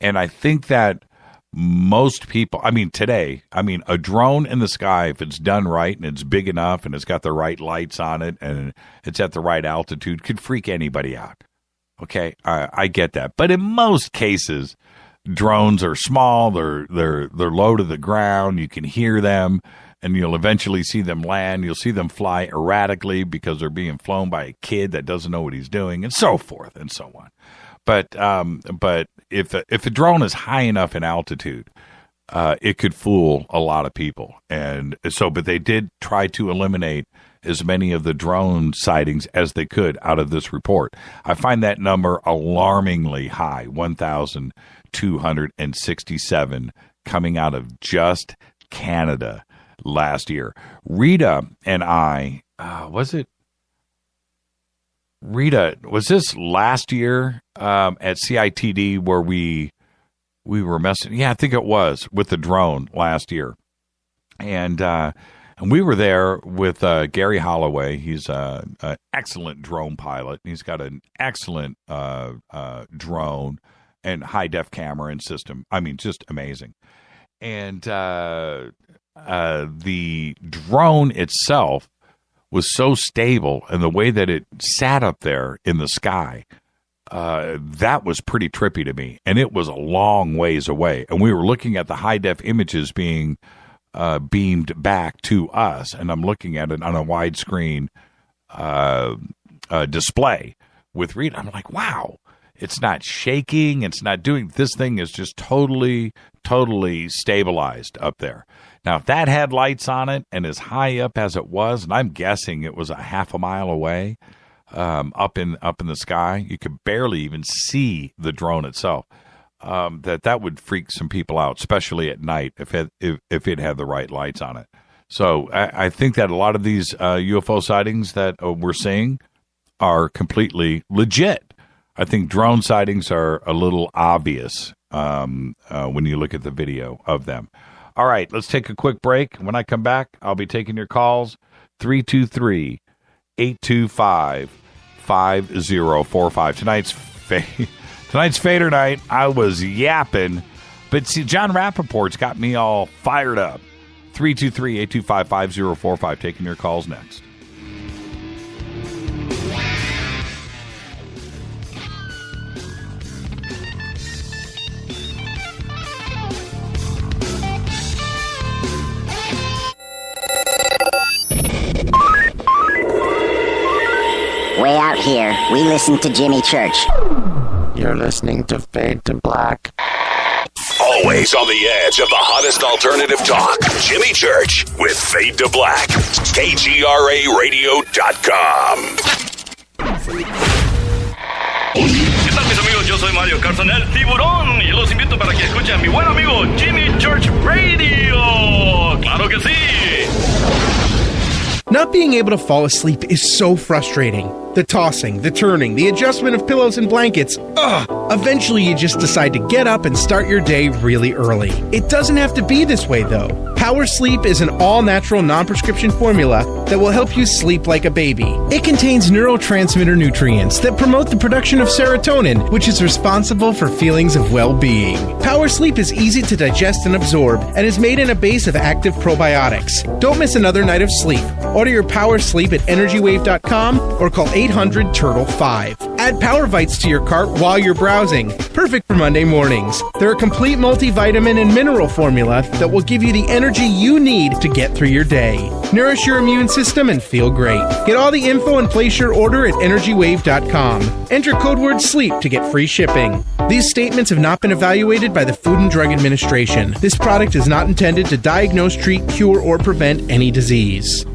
And I think that most people, today, a drone in the sky, if it's done right and it's big enough and it's got the right lights on it and it's at the right altitude, could freak anybody out. Okay, I get that. But in most cases, drones are small, they're low to the ground, you can hear them, and you'll eventually see them land. You'll see them fly erratically because they're being flown by a kid that doesn't know what he's doing, and so forth and so on. But if a drone is high enough in altitude, it could fool a lot of people. And so, but they did try to eliminate as many of the drone sightings as they could out of this report. I find that number alarmingly high, 1,267 coming out of just Canada last year. Rita and I, was this last year at CITD where we were messing? Yeah, I think it was with the drone last year. And we were there with Gary Holloway. He's an excellent drone pilot. He's got an excellent drone and high-def camera and system. Just amazing. And the drone itself was so stable, and the way that it sat up there in the sky, that was pretty trippy to me. And it was a long ways away. And we were looking at the high-def images being beamed back to us, and I'm looking at it on a widescreen display with Rita. I'm like, wow, it's not shaking. It's not doing, this thing is just totally stabilized up there. Now, if that had lights on it and as high up as it was, and I'm guessing it was a half a mile away, up in the sky, you could barely even see the drone itself. That would freak some people out, especially at night if it had the right lights on it. So I think that a lot of these UFO sightings that we're seeing are completely legit. I think drone sightings are a little obvious when you look at the video of them. All right, let's take a quick break. When I come back, I'll be taking your calls, 323-825-5045. Tonight's Fader Night. I was yapping, but see, Jon Rappoport's got me all fired up. 323-825-5045. Taking your calls next. Way out here, we listen to Jimmy Church. You're listening to Fade to Black. Always on the edge of the hottest alternative talk. Jimmy Church with Fade to Black. KGRARadio.com. ¿Qué tal, mis amigos? Yo soy Mario Carson, el tiburón, y los invito para que escuchen a mi buen amigo Jimmy Church Radio. ¡Claro que sí! Not being able to fall asleep is so frustrating. The tossing, the turning, the adjustment of pillows and blankets. Ugh! Eventually you just decide to get up and start your day really early. It doesn't have to be this way though. Power Sleep is an all-natural non-prescription formula that will help you sleep like a baby. It contains neurotransmitter nutrients that promote the production of serotonin, which is responsible for feelings of well-being. Power Sleep is easy to digest and absorb and is made in a base of active probiotics. Don't miss another night of sleep. Order your Power Sleep at energywave.com or call 800-TURTLE-5. Add Power Vites to your cart while you're browsing. Perfect for Monday mornings. They're a complete multivitamin and mineral formula that will give you the energy you need to get through your day. Nourish your immune system and feel great. Get all the info and place your order at energywave.com. Enter code word SLEEP to get free shipping. These statements have not been evaluated by the Food and Drug Administration. This product is not intended to diagnose, treat, cure, or prevent any disease.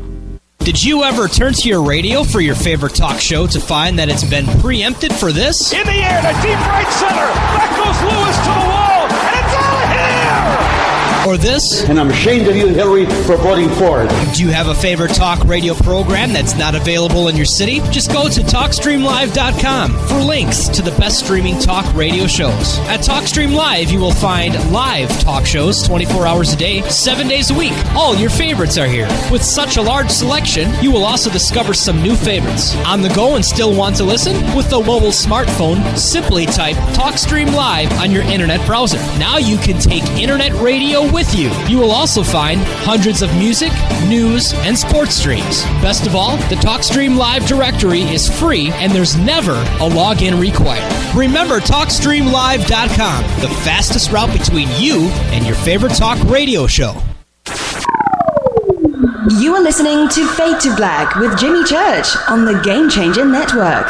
Did you ever turn to your radio for your favorite talk show to find that it's been preempted for this? In the air to deep right center. Back goes Lewis to the wall, and it's out of here! Or this? And I'm ashamed of you, Hillary, for voting for it. Do you have a favorite talk radio program that's not available in your city? Just go to TalkStreamLive.com for links to the best streaming talk radio shows. At TalkStream Live, you will find live talk shows 24 hours a day, 7 days a week. All your favorites are here. With such a large selection, you will also discover some new favorites. On the go and still want to listen? With the mobile smartphone, simply type TalkStream Live on your internet browser. Now you can take internet radio with you. You will also find hundreds of music, news, and sports streams. Best of all, the TalkStream Live directory is free and there's never a login required. Remember TalkStreamLive.com, the fastest route between you and your favorite talk radio show. You are listening to Fade to Black with Jimmy Church on the Game Changer Network.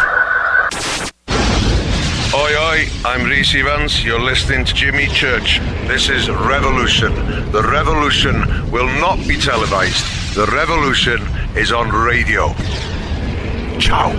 Oi, oi, I'm Reese Evans. You're listening to Jimmy Church. This is Revolution. The revolution will not be televised. The revolution is on radio. Ciao.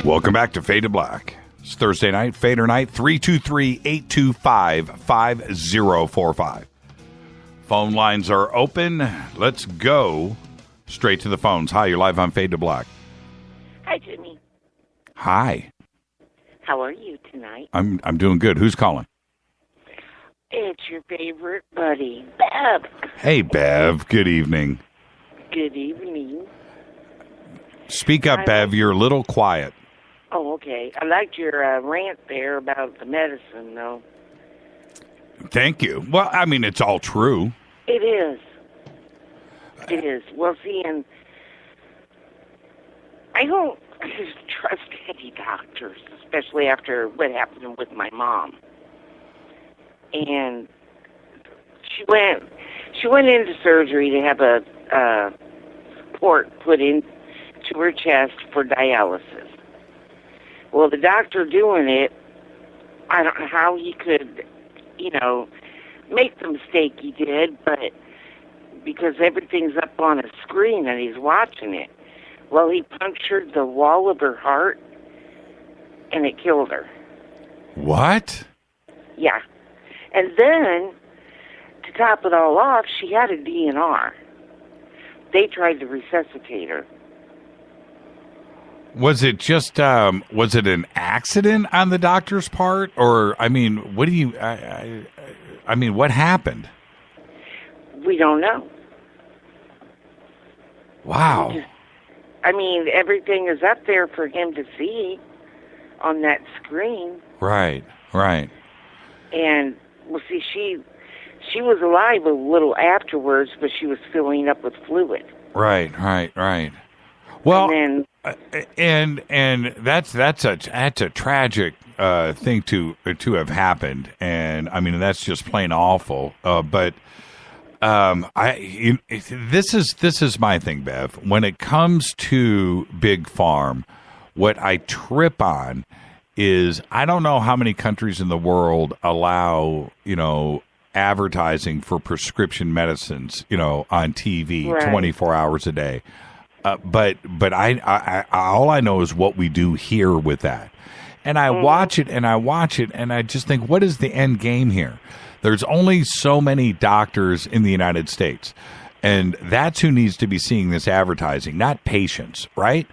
Welcome back to Fade to Black. It's Thursday night, Fader Night, 323-825-5045. Phone lines are open. Let's go straight to the phones. Hi, you're live on Fade to Black. Hi, Jimmy. Hi. How are you tonight? I'm doing good. Who's calling? It's your favorite buddy, Bev. Hey, Bev. Good evening. Good evening. Speak up, Bev. You're a little quiet. Oh, okay. I liked your rant there about the medicine, though. Thank you. Well, I mean, it's all true. It is. It is. Well, see, and I don't trust any doctors, especially after what happened with my mom. And she went into surgery to have a port put into her chest for dialysis. Well, the doctor doing it, I don't know how he could, make the mistake he did, but because everything's up on a screen and he's watching it. Well, he punctured the wall of her heart, and it killed her. What? Yeah. And then, to top it all off, she had a DNR. They tried to resuscitate her. Was it just, was it an accident on the doctor's part? Or, I mean, what do you, I mean, what happened? We don't know. Wow. I mean, everything is up there for him to see on that screen. Right, right. And, well, see, she was alive a little afterwards, but she was filling up with fluid. Right, right, right. Well, and that's a tragic thing to have happened, and I mean that's just plain awful. But this is my thing, Bev. When it comes to Big Pharm, what I trip on is I don't know how many countries in the world allow advertising for prescription medicines on TV 24 hours a day. But I all I know is what we do here with that. And I watch it and I just think, what is the end game here? There's only so many doctors in the United States. And that's who needs to be seeing this advertising, not patients, right?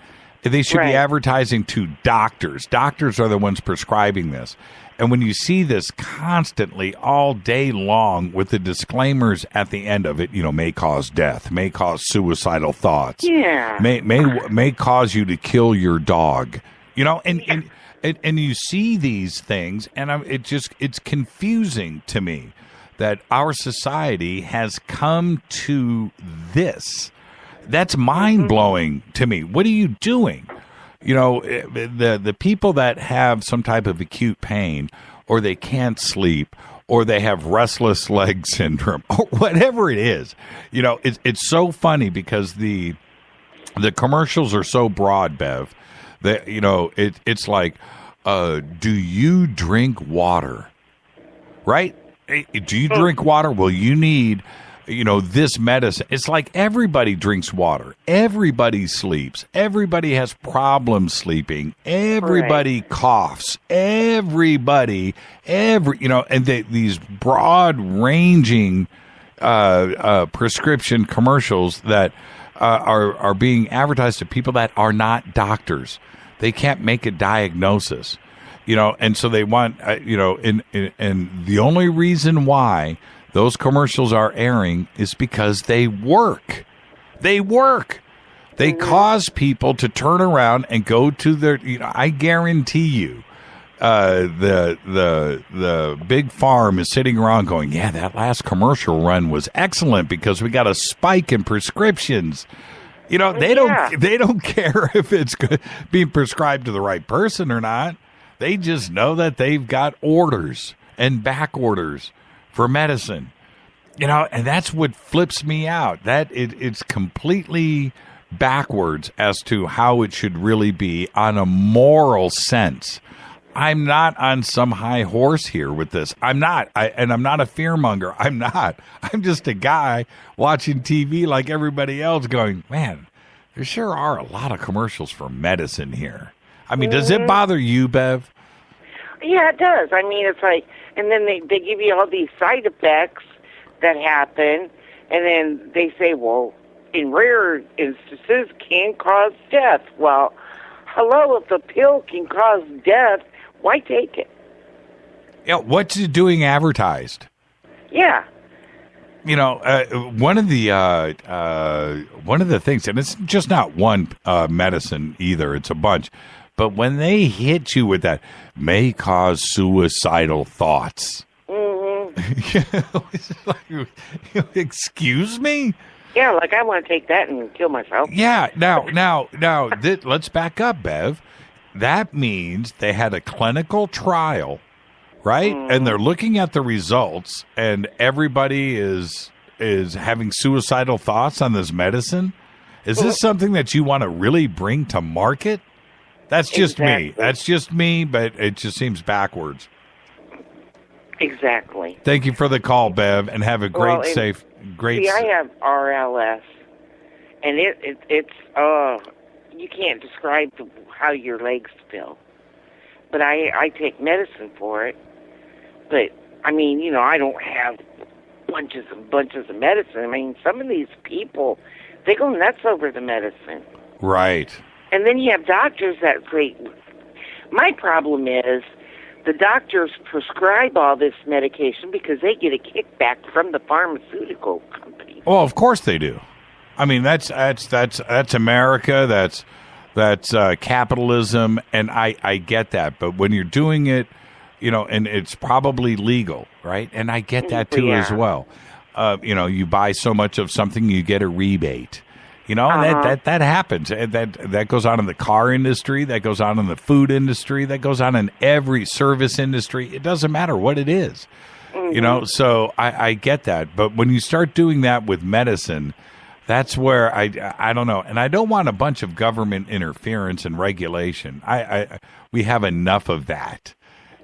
They should be advertising to doctors. Doctors are the ones prescribing this. And when you see this constantly all day long with the disclaimers at the end of it, may cause death, may cause suicidal thoughts, may cause you to kill your dog, and you see these things, and it's confusing to me that our society has come to this. That's mind-blowing to me. What are you doing? You know, the people that have some type of acute pain, or they can't sleep, or they have restless leg syndrome, or whatever it is, you know, it's so funny because the commercials are so broad, Bev, that, you know, it's like, do you drink water? Right? Do you drink water? Well, you need, you know, this medicine. It's like everybody drinks water. Everybody sleeps. Everybody has problems sleeping. Everybody coughs. Everybody, you know, and these broad ranging prescription commercials that are being advertised to people that are not doctors. They can't make a diagnosis. You know, and so they want, you know, and the only reason why those commercials are airing is because they work. They work. They cause people to turn around and go to their, you know, I guarantee you, the big Pharm is sitting around going, yeah, that last commercial run was excellent because we got a spike in prescriptions. You know, they don't care if it's being prescribed to the right person or not. They just know that they've got orders and back orders for medicine, you know, and that's what flips me out. That it's completely backwards as to how it should really be on a moral sense. I'm not on some high horse here with this. I'm not. And I'm not a fearmonger. I'm not. I'm just a guy watching TV like everybody else going, man, there sure are a lot of commercials for medicine here. I mean, does it bother you, Bev? Yeah, it does. I mean, it's like, and then they give you all these side effects that happen, and then they say, well, in rare instances, can cause death. Well, hello, if the pill can cause death, why take it? Yeah, what's it doing advertised? Yeah. You know, one of the things, and it's just not one medicine either; it's a bunch. But when they hit you with that, may cause suicidal thoughts. Excuse me? Yeah, like I want to take that and kill myself. Yeah. Now, let's back up, Bev. That means they had a clinical trial, right? And they're looking at the results, and everybody is having suicidal thoughts on this medicine. Is this something that you want to really bring to market? That's just me. That's just me, but it just seems backwards. Exactly. Thank you for the call, Bev, and have a great, See, I have RLS, and it's you can't describe how your legs feel. But I take medicine for it. But, I mean, you know, I don't have bunches and bunches of medicine. I mean, some of these people, they go nuts over the medicine. Right. And then you have doctors that say, my problem is the doctors prescribe all this medication because they get a kickback from the pharmaceutical company. Well, of course they do. I mean, that's America. That's capitalism, and I get that. But when you're doing it, you know, and it's probably legal, right? And I get that too as well. You know, you buy so much of something, you get a rebate. You know, that happens. That goes on in the car industry. That goes on in the food industry. That goes on in every service industry. It doesn't matter what it is. You know, so I get that. But when you start doing that with medicine, that's where I don't know. And I don't want a bunch of government interference and regulation. We have enough of that.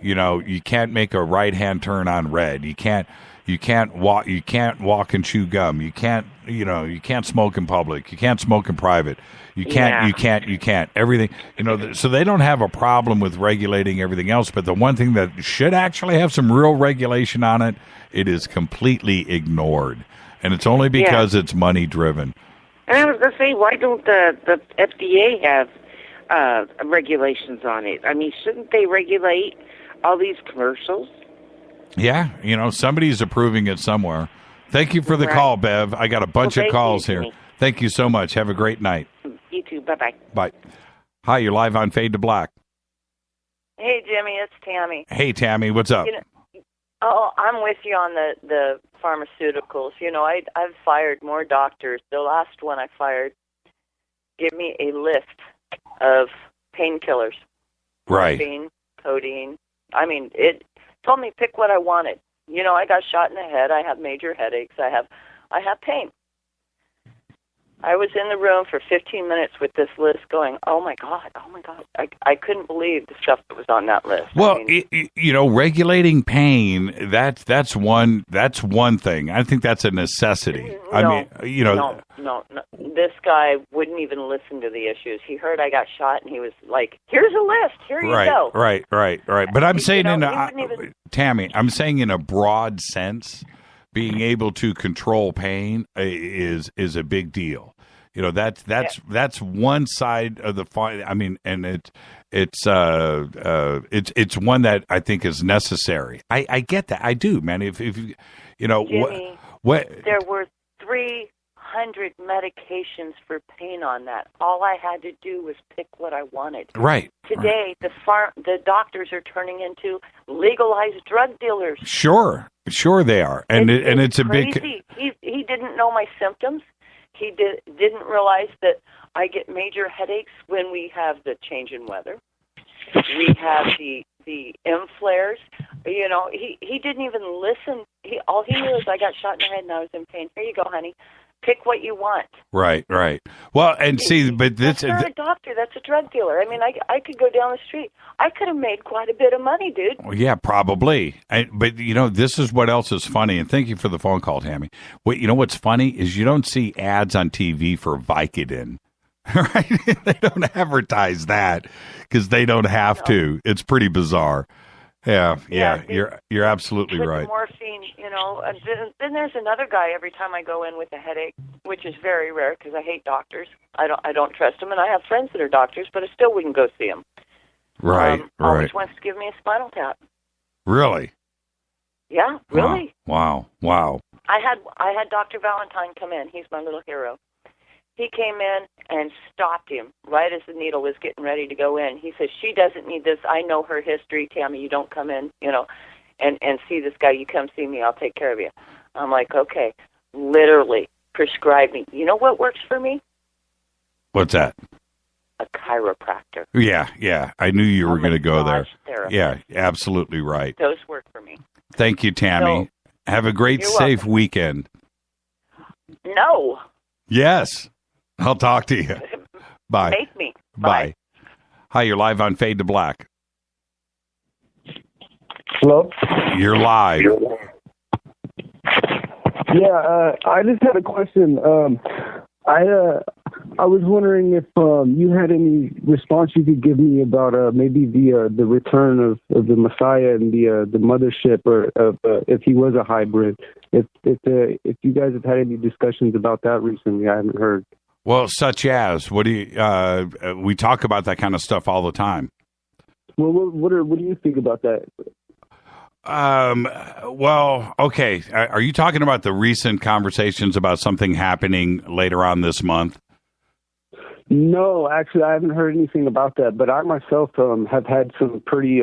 You know, you can't make a right-hand turn on red. You can't walk and chew gum. You can't smoke in public. You can't smoke in private. You can't. Everything, you know, so they don't have a problem with regulating everything else. But the one thing that should actually have some real regulation on it, it is completely ignored. And it's only because it's money driven. And I was going to say, why don't the FDA have regulations on it? I mean, shouldn't they regulate all these commercials? Yeah, you know, somebody's approving it somewhere. Thank you for the call, Bev. I got a bunch of calls here. Thank you so much. Have a great night. You too. Bye-bye. Bye. Hi, you're live on Fade to Black. Hey, Jimmy, it's Tammy. Hey, Tammy, what's up? You know, Oh, I'm with you on the pharmaceuticals. You know, I've fired more doctors. The last one I fired gave me a list of painkillers. Right. Morphine, codeine. I mean, it told me pick what I wanted. You know, I got shot in the head. I have major headaches. I have pain. I was in the room for 15 minutes with this list going, oh, my God. I couldn't believe the stuff that was on that list. Well, regulating pain, that's one thing. I think that's a necessity. No. This guy wouldn't even listen to the issues. He heard I got shot, and he was like, here's a list. Here you go. Right. But I'm saying Tammy, I'm saying in a broad sense, being able to control pain is a big deal. You know, that's one side of the fight. I mean, and it's one that I think is necessary. I get that. I do, man. If you know, Jimmy, what there were 300 medications for pain on that. All I had to do was pick what I wanted. Right. Today, the doctors are turning into legalized drug dealers. Sure they are, and it's a crazy. He didn't know my symptoms. He didn't realize that I get major headaches when we have the change in weather. We have the M flares. You know, he didn't even listen. All he knew is I got shot in the head and I was in pain. Here you go, honey. Pick what you want. Right. Well, and see, but this that's not a doctor. That's a drug dealer. I mean, I could go down the street. I could have made quite a bit of money, dude. Well, yeah, probably. But you know, this is what else is funny. And thank you for the phone call, Tammy. What's funny is you don't see ads on TV for Vicodin. Right? They don't advertise that because they don't have to. It's pretty bizarre. Yeah, you're absolutely right. Morphine, you know. And then there's another guy every time I go in with a headache, which is very rare because I hate doctors. I don't trust them, and I have friends that are doctors, but I still wouldn't go see them. Right. Always wants to give me a spinal tap. Really? Yeah, really. Wow. I had Dr. Valentine come in. He's my little hero. He came in and stopped him right as the needle was getting ready to go in. He says, she doesn't need this. I know her history. Tammy, you don't come in, you know, and see this guy. You come see me. I'll take care of you. I'm like, okay. Literally prescribe me. You know what works for me? What's that? A chiropractor. Yeah. I knew you were going to go there. Therapist. Yeah, absolutely right. Those work for me. Thank you, Tammy. Have a great, safe weekend. No. Yes. I'll talk to you. Bye. Make me. Bye. Hi, you're live on Fade to Black. Hello? You're live. Yeah, I just had a question. I was wondering if you had any response you could give me about maybe the return of the Messiah and the mothership, or if he was a hybrid. If you guys have had any discussions about that recently, I haven't heard. Well, such as what do you? We talk about that kind of stuff all the time. Well, what do you think about that? Well, okay. Are you talking about the recent conversations about something happening later on this month? No, actually, I haven't heard anything about that. But I myself have had some pretty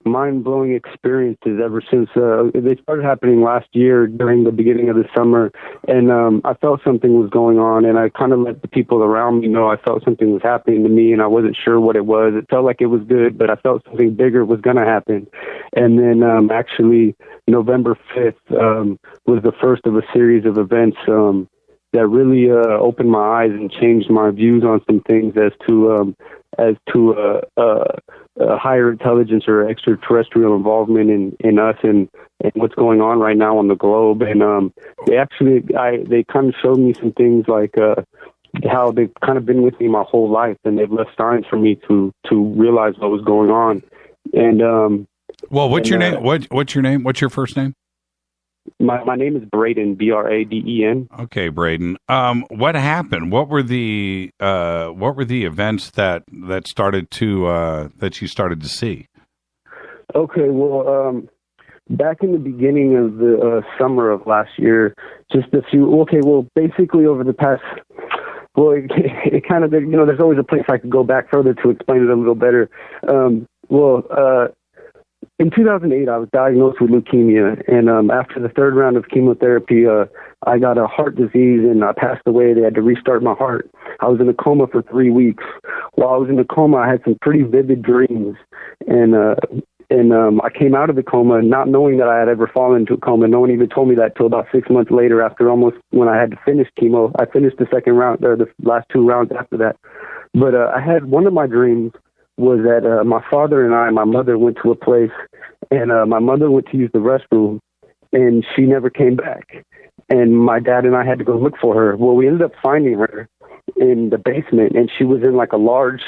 mind-blowing experiences ever since they started happening last year during the beginning of the summer. And I felt something was going on, and I kind of let the people around me know I felt something was happening to me, and I wasn't sure what it was. It felt like it was good, but I felt something bigger was going to happen. And then actually November 5th was the first of a series of events that really opened my eyes and changed my views on some things as to higher intelligence or extraterrestrial involvement in us and what's going on right now on the globe. And they kind of showed me some things like how they've kind of been with me my whole life, and they've left signs for me to realize what was going on. And well, what's your name? What's your name? What's your first name? My name is Braden, Braden. Okay, Braden. What happened? What were the events that started to that you started to see? Okay, well, back in the beginning of the summer of last year, just a few. Okay, well, basically over the past. Well, it kind of, there's always a place I could go back further to explain it a little better. in 2008, I was diagnosed with leukemia, and after the third round of chemotherapy, I got a heart disease, and I passed away. They had to restart my heart. I was in a coma for 3 weeks. While I was in the coma, I had some pretty vivid dreams, and I came out of the coma not knowing that I had ever fallen into a coma. No one even told me that till about 6 months later, after almost when I had to finish chemo. I finished the second round, or the last 2 rounds after that. But I had one of my dreams was that my father and my mother went to a place, and my mother went to use the restroom, and she never came back. And my dad and I had to go look for her. Well, we ended up finding her in the basement, and she was in like a large,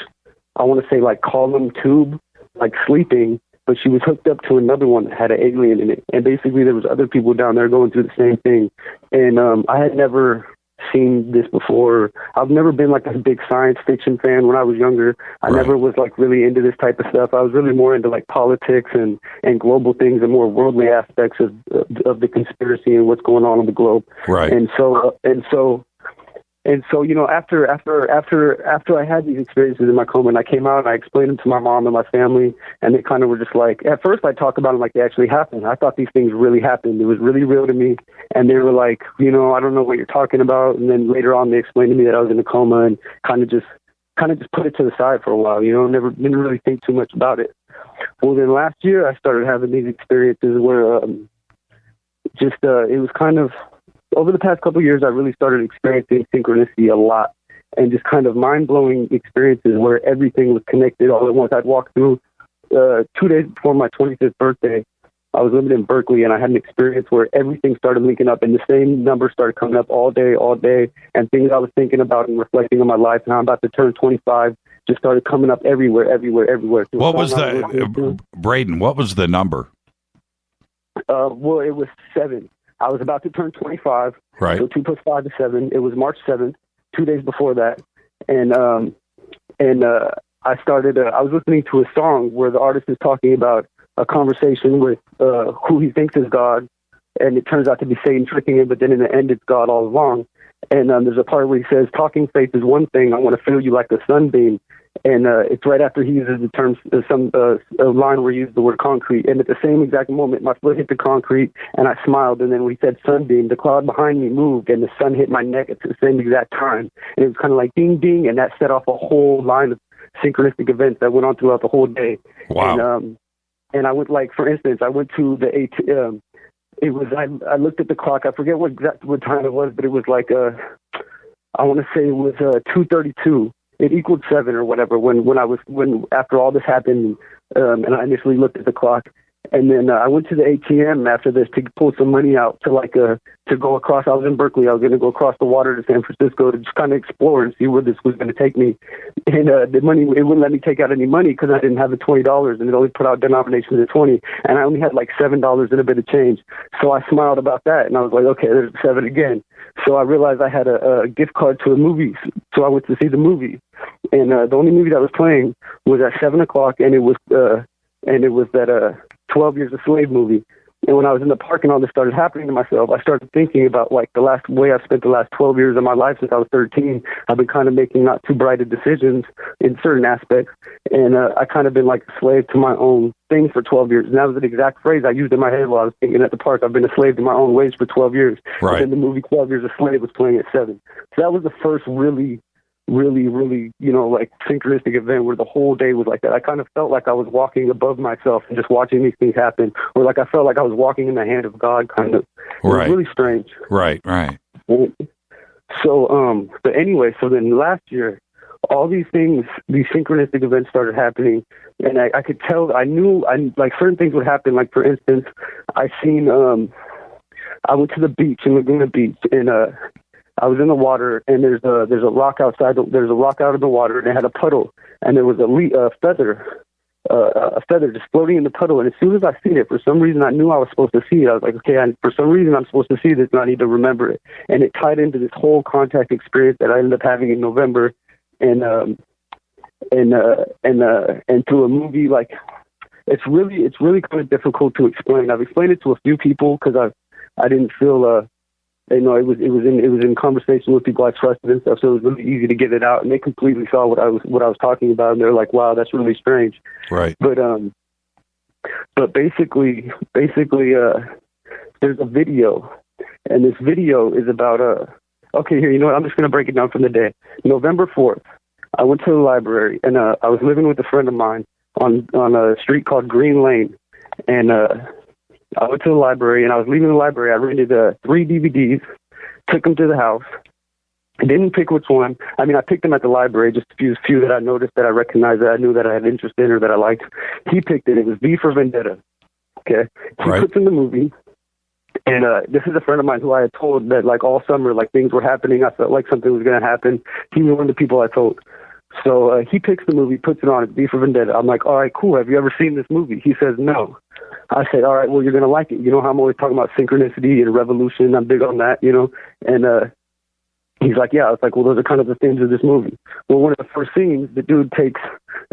I want to say like column tube, like sleeping, but she was hooked up to another one that had an alien in it. And basically there was other people down there going through the same thing. And I had never seen this before. I've never been like a big science fiction fan when I was younger. I never was like really into this type of stuff. I was really more into like politics and global things and more worldly aspects of the conspiracy and what's going on the globe. Right. And so, you know, after I had these experiences in my coma and I came out and I explained them to my mom and my family, and they kind of were just like, at first I talk about them like they actually happened. I thought these things really happened. It was really real to me. And they were like, you know, I don't know what you're talking about. And then later on they explained to me that I was in a coma and kind of just put it to the side for a while, you know, didn't really think too much about it. Well, then last year I started having these experiences where it was kind of, over the past couple of years, I really started experiencing synchronicity a lot, and just kind of mind-blowing experiences where everything was connected all at once. I'd walk through 2 days before my 25th birthday. I was living in Berkeley, and I had an experience where everything started linking up, and the same numbers started coming up all day, and things I was thinking about and reflecting on my life. Now I'm about to turn 25, just started coming up everywhere. What was Braden, what was the number? Well, it was 7. I was about to turn 25, right? So 2 + 5 is 7. It was March 7th, 2 days before that, and I started. I was listening to a song where the artist is talking about a conversation with who he thinks is God, and it turns out to be Satan tricking him, but then in the end it's God all along. And there's a part where he says, "Talking faith is one thing. I want to feel you like a sunbeam." And it's right after he uses the term, a line where he used the word concrete. And at the same exact moment, my foot hit the concrete, and I smiled. And then when he said sunbeam, the cloud behind me moved, and the sun hit my neck at the same exact time. And it was kind of like ding, ding, and that set off a whole line of synchronistic events that went on throughout the whole day. Wow. And I went, like, for instance, I went to the ATM. I looked at the clock. I forget what time it was, but it was like, I want to say it was 2:32. It equaled 7 or whatever when after all this happened, and I initially looked at the clock, and then I went to the ATM after this to pull some money out to go across. I was in Berkeley. I was going to go across the water to San Francisco to just kind of explore and see where this was going to take me. And the money, it wouldn't let me take out any money because I didn't have the $20, and it only put out denominations of 20, and I only had like $7 and a bit of change. So I smiled about that, and I was like, okay, there's 7 again. So I realized I had a gift card to the movies, so I went to see the movie. And the only movie that was playing was at 7 o'clock, and it was that 12 Years a Slave movie. And when I was in the park and all this started happening to myself, I started thinking about like the way I've spent the last 12 years of my life since I was 13. I've been kind of making not too bright decisions in certain aspects. And I kind of been like a slave to my own thing for 12 years. And that was an exact phrase I used in my head while I was thinking at the park. I've been a slave to my own ways for 12 years. Right. And then the movie 12 Years a Slave was playing at 7. So that was the first really, you know, like synchronistic event where the whole day was like that. I kind of felt like I was walking above myself and just watching these things happen, or like I felt like I was walking in the hand of God, kind of. It was really strange. Right. So, but anyway, so then last year, all these things, these synchronistic events started happening, and I could tell, like certain things would happen. Like for instance, I went to the beach in Laguna Beach, and I was in the water, and there's a rock outside. There's a rock out of the water, and it had a puddle, and there was a feather just floating in the puddle. And as soon as I seen it, for some reason I knew I was supposed to see it. I was like, okay, for some reason I'm supposed to see this, and I need to remember it. And it tied into this whole contact experience that I ended up having in November, and through a movie. Like it's really kind of difficult to explain. I've explained it to a few people because I didn't feel. You know, it was in conversation with people I trusted and stuff, so it was really easy to get it out, and they completely saw what I was talking about, and they're like, "Wow, that's really strange." Right. But But basically, there's a video, and this video is about okay, here, you know what? I'm just going to break it down from the day. November 4th, I went to the library, and I was living with a friend of mine on a street called Green Lane. And I went to the library, and I was leaving the library. I rented 3 DVDs, took them to the house. I didn't pick which one. I mean, I picked them at the library, just a few that I noticed that I recognized, that I knew that I had interest in or that I liked. He picked it. It was V for Vendetta. Okay? He puts in the movie. And this is a friend of mine who I had told that, like, all summer, like, things were happening. I felt like something was going to happen. He was one of the people I told. So he picks the movie, puts it on. It's V for Vendetta. I'm like, all right, cool. Have you ever seen this movie? He says, no. I said, all right, well, you're going to like it. You know how I'm always talking about synchronicity and revolution. I'm big on that, you know. And he's like, yeah. I was like, well, those are kind of the themes of this movie. Well, one of the first scenes, the dude takes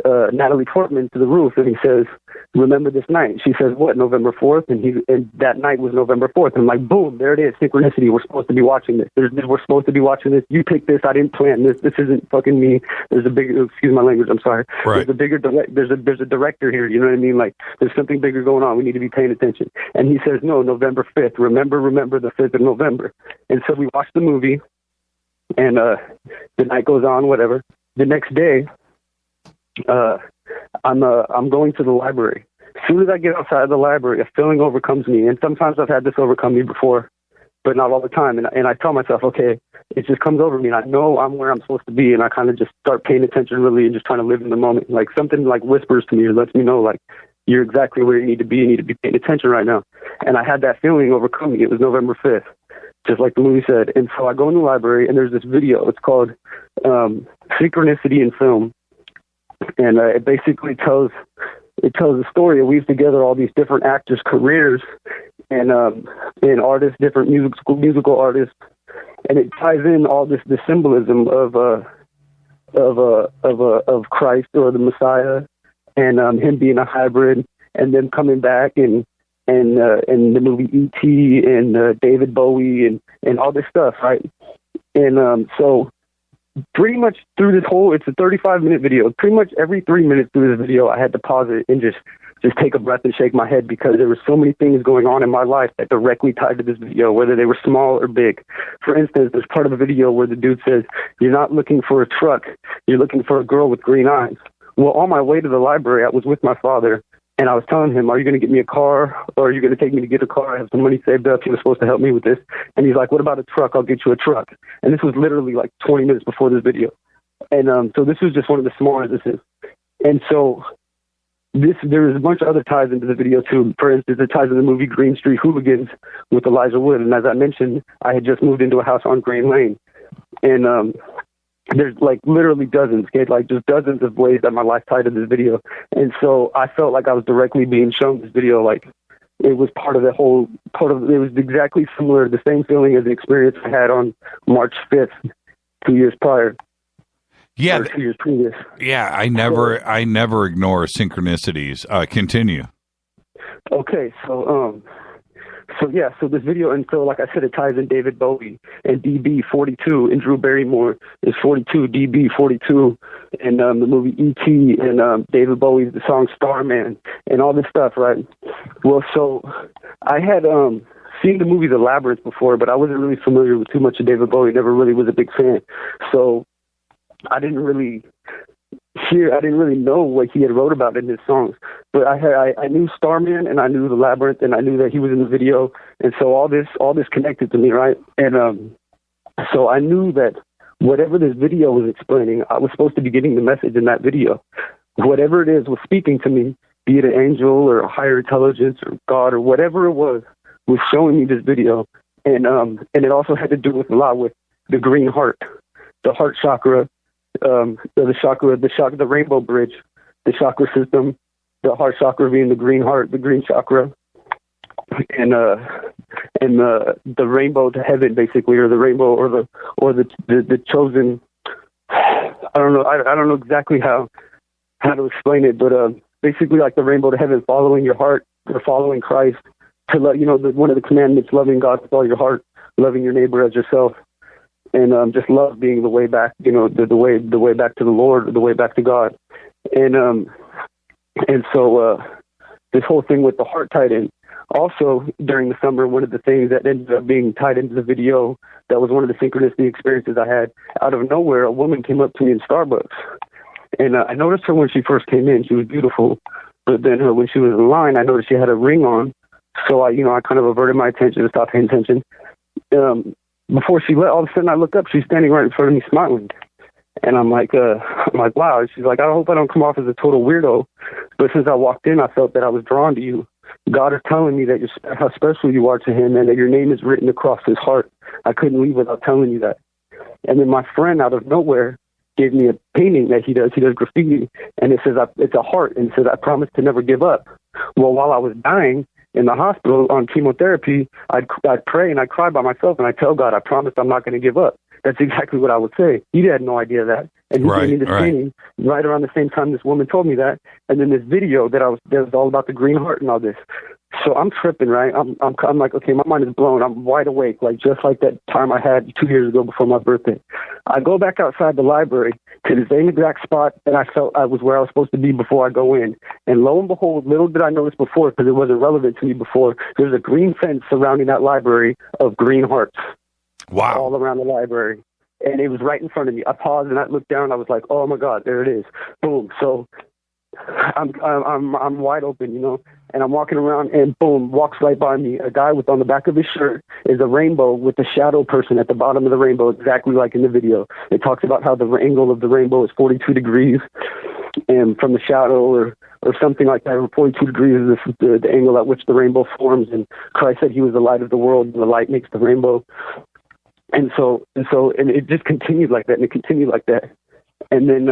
Natalie Portman to the roof, and he says, remember this night? She says, what, November 4th? And that night was November 4th. And I'm like, boom, there it is, synchronicity. We're supposed to be watching this. We're supposed to be watching this. You picked this. I didn't plan this. This isn't fucking me. There's a bigger, excuse my language, I'm sorry. Right. There's a director here, you know what I mean? Like, there's something bigger going on. We need to be paying attention. And he says, no, November 5th. Remember the 5th of November. And so we watched the movie, and the night goes on, whatever. The next day, I'm going to the library. As soon as I get outside of the library, a feeling overcomes me. And sometimes I've had this overcome me before, but not all the time. And I tell myself, okay, it just comes over me, and I know I'm where I'm supposed to be, and I kind of just start paying attention really and just trying to live in the moment. Like, something like whispers to me or lets me know, like, you're exactly where you need to be. You need to be paying attention right now. And I had that feeling overcome me. It was November 5th, just like the movie said. And so I go in the library, and there's this video. It's called Synchronicity in Film. And it basically tells a story. It weaves together all these different actors' careers and artists, different musical artists, and it ties in all the symbolism of Christ or the Messiah, and him being a hybrid, and them coming back, and the movie E.T. and David Bowie and all this stuff, right? And so pretty much through this whole, it's a 35-minute video. Pretty much every 3 minutes through this video, I had to pause it and just take a breath and shake my head, because there were so many things going on in my life that directly tied to this video, whether they were small or big. For instance, there's part of the video where the dude says, you're not looking for a truck, you're looking for a girl with green eyes. Well, on my way to the library, I was with my father, and I was telling him, are you going to get me a car, or are you going to take me to get a car? I have some money saved up. He was supposed to help me with this. And he's like, what about a truck? I'll get you a truck. And this was literally like 20 minutes before this video. And so this was just one of the smallest this is. And so there is a bunch of other ties into the video, too. For instance, it ties into the movie Green Street Hooligans with Elijah Wood. And as I mentioned, I had just moved into a house on Green Lane. And there's like literally dozens, okay? Like just dozens of ways that my life tied to this video. And so I felt like I was directly being shown this video. Like it was it was exactly similar, the same feeling as the experience I had on March 5th, 2 years prior. Yeah. 2 years previous. Yeah. I never ignore synchronicities. Continue. Okay. So this video, and so like I said, it ties in David Bowie and DB 42, and Drew Barrymore is 42, DB 42, and the movie E.T. and David Bowie's the song Starman and all this stuff, right? Well, so I had seen the movie The Labyrinth before, but I wasn't really familiar with too much of David Bowie. Never really was a big fan, so I didn't really know what he had wrote about in his songs, but I knew Starman, and I knew The Labyrinth, and I knew that he was in the video, and so all this connected to me, right? And so I knew that whatever this video was explaining, I was supposed to be getting the message in that video. Whatever it is was speaking to me, be it an angel or a higher intelligence or God or whatever it was showing me this video, and it also had to do with a lot with the green heart, the heart chakra. The rainbow bridge, the chakra system, the heart chakra being the green heart, the green chakra, and the rainbow to heaven, basically, or the rainbow, or the chosen. I don't know exactly how to explain it, but basically like the rainbow to heaven, following your heart or following Christ, to let one of the commandments, loving God with all your heart, loving your neighbor as yourself. And just love being the way back, the way back to the Lord, the way back to God, and so this whole thing with the heart tied in. Also, during the summer, one of the things that ended up being tied into the video, that was one of the synchronicity experiences I had. Out of nowhere, a woman came up to me in Starbucks. And I noticed her when she first came in. She was beautiful. But then when she was in line, I noticed she had a ring on. So I kind of averted my attention and stopped paying attention. Before she left, all of a sudden I look up. She's standing right in front of me smiling. And I'm like, wow. She's like, I hope I don't come off as a total weirdo. But since I walked in, I felt that I was drawn to you. God is telling me that how special you are to him and that your name is written across his heart. I couldn't leave without telling you that. And then my friend, out of nowhere, gave me a painting that he does. He does graffiti. And it says, it's a heart. And it says, I promise to never give up. Well, while I was dying in the hospital on chemotherapy, I'd pray and I'd cry by myself. And I'd tell God, I promise I'm not going to give up. That's exactly what I would say. He had no idea that. And he gave me this painting right around the same time this woman told me that. And then this video that was all about the green heart and all this. So I'm tripping, right? I'm like, okay, my mind is blown. I'm wide awake, like just like that time I had 2 years ago before my birthday. I go back outside the library to the same exact spot that I felt I was where I was supposed to be before I go in. And lo and behold, little did I notice before, because it wasn't relevant to me before, there's a green fence surrounding that library of green hearts. Wow. All around the library. And it was right in front of me. I paused and I looked down. I was like, oh my God, there it is. Boom. So I'm wide open, and I'm walking around and boom, walks right by me. A guy on the back of his shirt is a rainbow with a shadow person at the bottom of the rainbow, exactly like in the video. It talks about how the angle of the rainbow is 42 degrees and from the shadow or something like that. 42 degrees is the angle at which the rainbow forms. And Christ said he was the light of the world and the light makes the rainbow. And it just continued like that, and it continued like that. And then,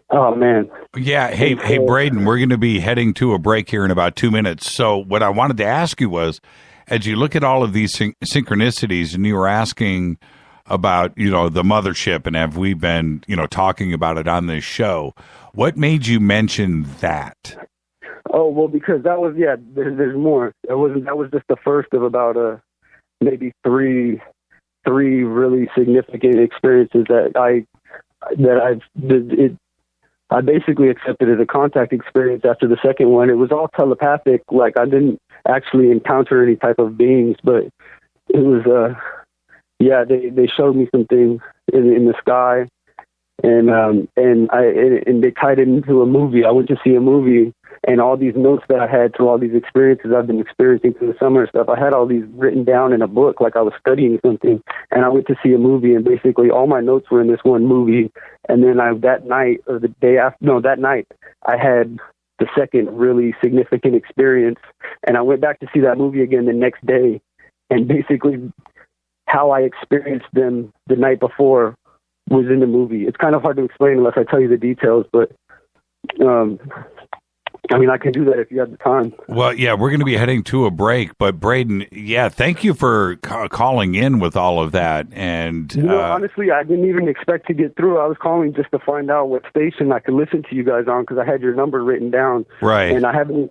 oh man. Yeah. Hey, Braden, we're going to be heading to a break here in about 2 minutes. So what I wanted to ask you was, as you look at all of these synchronicities, and you were asking about, the mothership, and have we been, talking about it on this show, what made you mention that? Oh, well, because that was, there's more. That was just the first of about, maybe three really significant experiences that I basically accepted as a contact experience after the second one. It was all telepathic. Like I didn't actually encounter any type of beings, but it was, they showed me some things in the sky, and they tied it into a movie. I went to see a movie. And all these notes that I had through all these experiences I've been experiencing through the summer and stuff, I had all these written down in a book like I was studying something. And I went to see a movie, and basically all my notes were in this one movie. And then that night, I had the second really significant experience. And I went back to see that movie again the next day. And basically how I experienced them the night before was in the movie. It's kind of hard to explain unless I tell you the details, but I can do that if you have the time. Well, yeah, we're going to be heading to a break, but Braden, thank you for calling in with all of that. And honestly, I didn't even expect to get through. I was calling just to find out what station I could listen to you guys on, because I had your number written down. Right. And I haven't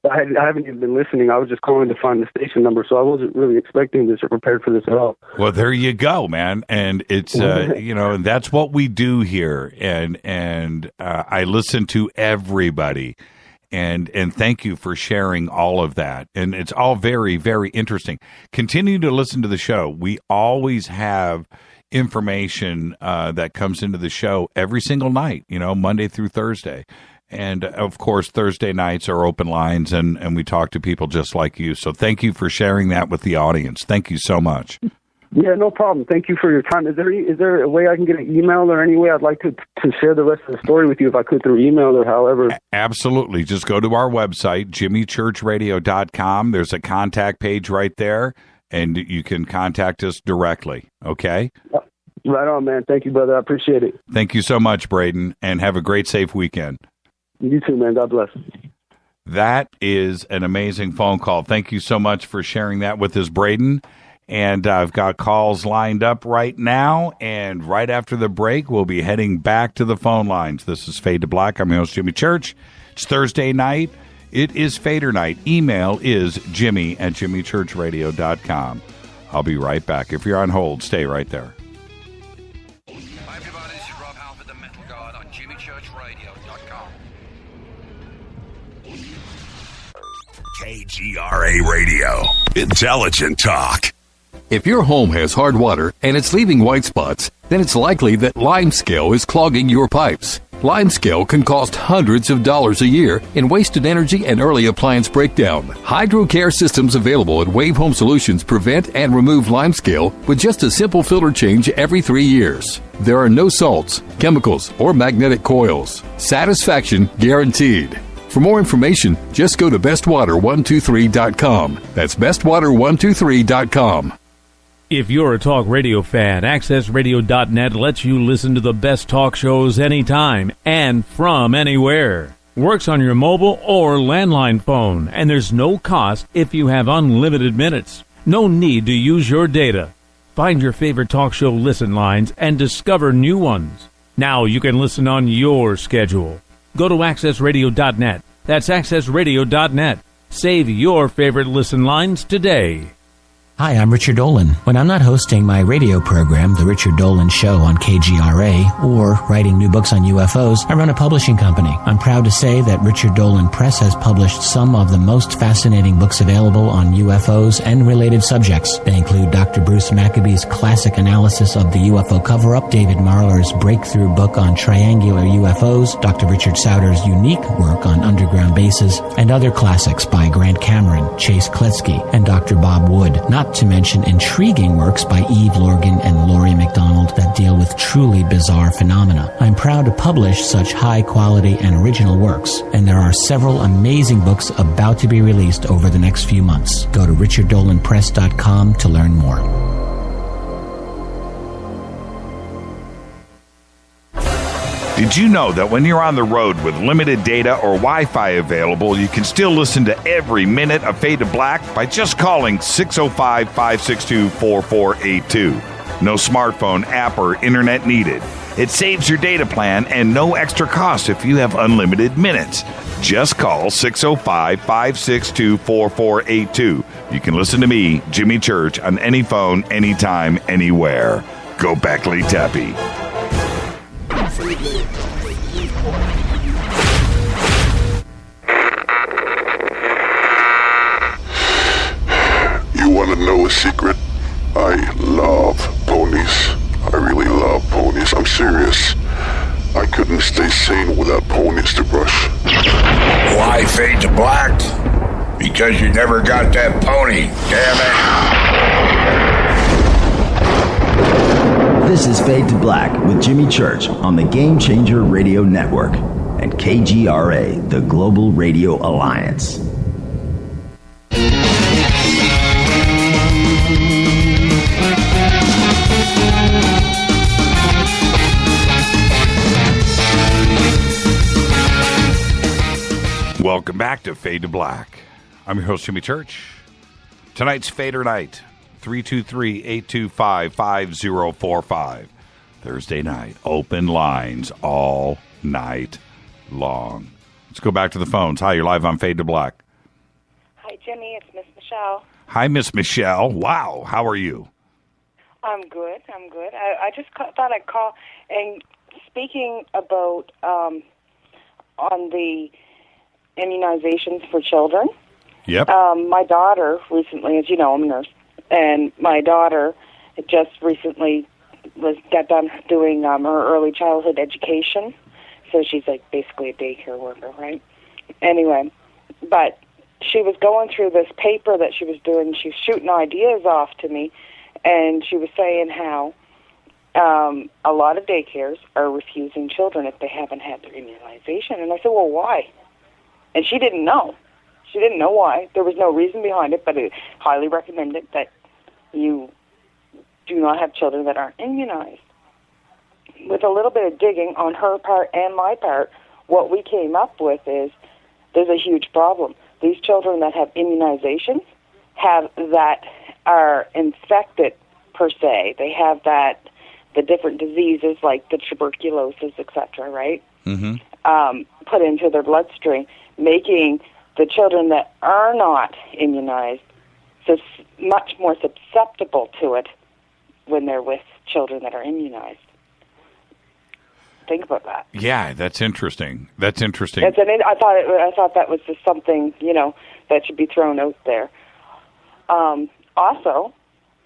even been listening. I was just calling to find the station number, so I wasn't really expecting this or prepared for this at all. Well, there you go, man. And it's and that's what we do here. And I listen to everybody. And thank you for sharing all of that. And it's all very, very interesting. Continue to listen to the show. We always have information that comes into the show every single night, Monday through Thursday. And, of course, Thursday nights are open lines, and we talk to people just like you. So thank you for sharing that with the audience. Thank you so much. Yeah, no problem. Thank you for your time. Is there a way I can get an email or any way I'd like to share the rest of the story with you if I could through email or however? Absolutely. Just go to our website, jimmychurchradio.com. There's a contact page right there, and you can contact us directly, okay? Right on, man. Thank you, brother. I appreciate it. Thank you so much, Braden, and have a great, safe weekend. You too, man. God bless. That is an amazing phone call. Thank you so much for sharing that with us, Braden. And I've got calls lined up right now, and right after the break, we'll be heading back to the phone lines. This is Fade to Black. I'm your host, Jimmy Church. It's Thursday night. It is Fader Night. Email is jimmy@jimmychurchradio.com. I'll be right back. If you're on hold, stay right there. Hi, everybody. This is Rob Halford, the Metal God, on jimmychurchradio.com. KGRA Radio. Intelligent talk. If your home has hard water and it's leaving white spots, then it's likely that limescale is clogging your pipes. Limescale can cost hundreds of dollars a year in wasted energy and early appliance breakdown. HydroCare systems available at Wave Home Solutions prevent and remove limescale with just a simple filter change every 3 years. There are no salts, chemicals, or magnetic coils. Satisfaction guaranteed. For more information, just go to bestwater123.com. That's bestwater123.com. If you're a talk radio fan, AccessRadio.net lets you listen to the best talk shows anytime and from anywhere. Works on your mobile or landline phone, and there's no cost if you have unlimited minutes. No need to use your data. Find your favorite talk show listen lines and discover new ones. Now you can listen on your schedule. Go to AccessRadio.net. That's AccessRadio.net. Save your favorite listen lines today. Hi, I'm Richard Dolan. When I'm not hosting my radio program, The Richard Dolan Show on KGRA, or writing new books on UFOs, I run a publishing company. I'm proud to say that Richard Dolan Press has published some of the most fascinating books available on UFOs and related subjects. They include Dr. Bruce Maccabee's classic analysis of the UFO cover-up, David Marler's breakthrough book on triangular UFOs, Dr. Richard Sauter's unique work on underground bases, and other classics by Grant Cameron, Chase Kletsky, and Dr. Bob Wood. Not to mention intriguing works by Eve Lorgan and Laurie MacDonald that deal with truly bizarre phenomena. I'm proud to publish such high quality and original works, and there are several amazing books about to be released over the next few months. Go to richarddolanpress.com to learn more. Did you know that when you're on the road with limited data or Wi-Fi available, you can still listen to every minute of Fade to Black by just calling 605-562-4482. No smartphone, app, or internet needed. It saves your data plan and no extra cost if you have unlimited minutes. Just call 605-562-4482. You can listen to me, Jimmy Church, on any phone, anytime, anywhere. Go Beckley Tappy. You want to know a secret? I love ponies. I really love ponies. I'm serious. I couldn't stay sane without ponies to brush. Why fade to black? Because you never got that pony, damn it. This is Fade to Black with Jimmy Church on the Game Changer Radio Network and KGRA, the Global Radio Alliance. Welcome back to Fade to Black. I'm your host, Jimmy Church. Tonight's Fader Night, 323-825-5045. Thursday night, open lines all night long. Let's go back to the phones. Hi, you're live on Fade to Black. Hi, Jimmy. It's Miss Michelle. Hi, Miss Michelle. Wow, how are you? I'm good. I just thought I'd call. And speaking about on the immunizations for children. Yep. My daughter recently, as you know, I'm a nurse, and my daughter just recently got done doing her early childhood education. So she's like basically a daycare worker, right? Anyway, but she was going through this paper that she was doing. She was shooting ideas off to me, and she was saying how a lot of daycares are refusing children if they haven't had their immunization. And I said, well, why? And she didn't know. She didn't know why. There was no reason behind it, but it highly recommended that you do not have children that aren't immunized. With a little bit of digging on her part and my part, what we came up with is there's a huge problem. These children that have immunizations have that are infected per se. They have that the different diseases like the tuberculosis, etc., right? Mm-hmm. Put into their bloodstream, making the children that are not immunized so much more susceptible to it when they're with children that are immunized. think about that. Yeah, that's interesting. That's interesting. I thought that was just something, that should be thrown out there. Also,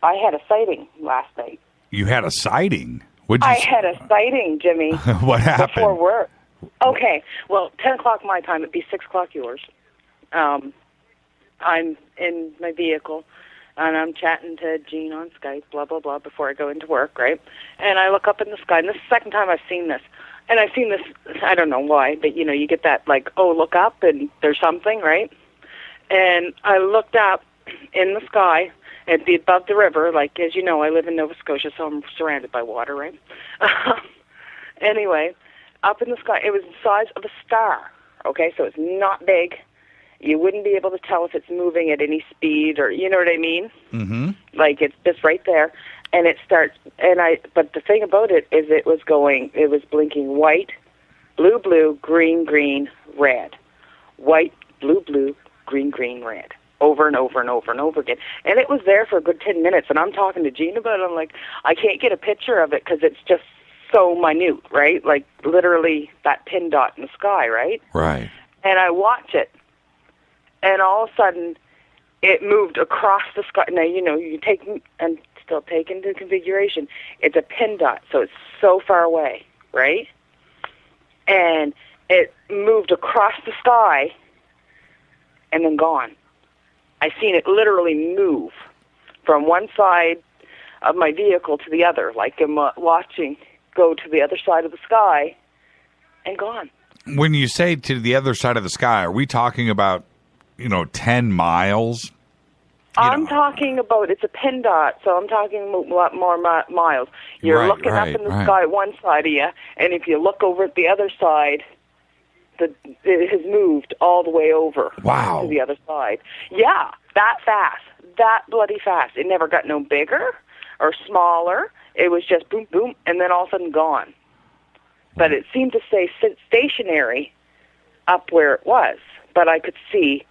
I had a sighting last night. You had a sighting? I had a sighting, Jimmy. What happened? Before work. Okay, well, 10 o'clock my time, it'd be 6 o'clock yours. I'm in my vehicle, and I'm chatting to Jean on Skype, blah, blah, blah, before I go into work, right? And I look up in the sky, and this is the second time I've seen this. And I've seen this, I don't know why, but, you get that, like, oh, look up, and there's something, right? And I looked up in the sky, above the river, like, as you know, I live in Nova Scotia, so I'm surrounded by water, right? Anyway, up in the sky, it was the size of a star, okay? So it's not big. You wouldn't be able to tell if it's moving at any speed or, you know what I mean? Mm-hmm. Like, it's just right there. And it starts, but the thing about it is it was blinking white, blue, blue, green, green, red. White, blue, blue, green, green, red. Over and over and over and over again. And it was there for a good 10 minutes. And I'm talking to Jean about it. I'm like, I can't get a picture of it because it's just so minute, right? Like, literally that pin dot in the sky, right? Right. And I watch it. And all of a sudden, it moved across the sky. Now, you take and still take into configuration. It's a pin dot, so it's so far away, right? And it moved across the sky and then gone. I seen it literally move from one side of my vehicle to the other, like I'm watching go to the other side of the sky and gone. When you say to the other side of the sky, are we talking about 10 miles? I'm talking about, it's a pin dot, so I'm talking a lot more miles. You're looking up in the sky at one side of you, and if you look over at the other side, it has moved all the way over to the other side. Yeah, that fast, that bloody fast. It never got no bigger or smaller. It was just boom, boom, and then all of a sudden gone. But it seemed to stay stationary up where it was, but I could see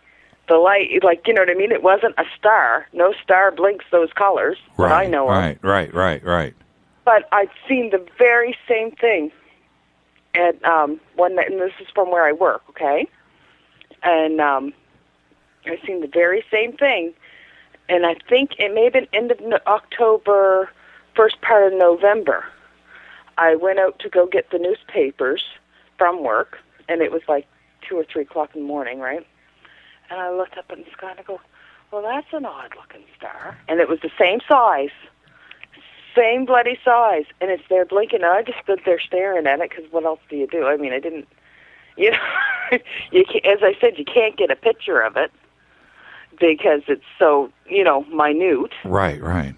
the light, like, you know what I mean? It wasn't a star. No star blinks those colors that I know of. Right. But I'd seen the very same thing at one night, and this is from where I work, okay? And I seen the very same thing, and I think it may have been end of October, first part of November. I went out to go get the newspapers from work, and it was like 2 or 3 o'clock in the morning, right? And I looked up in the sky and I go, well, that's an odd-looking star. And it was the same size, same bloody size, and it's there blinking. And I just stood there staring at it because what else do you do? I mean, I didn't, as I said, you can't get a picture of it because it's so, minute. Right.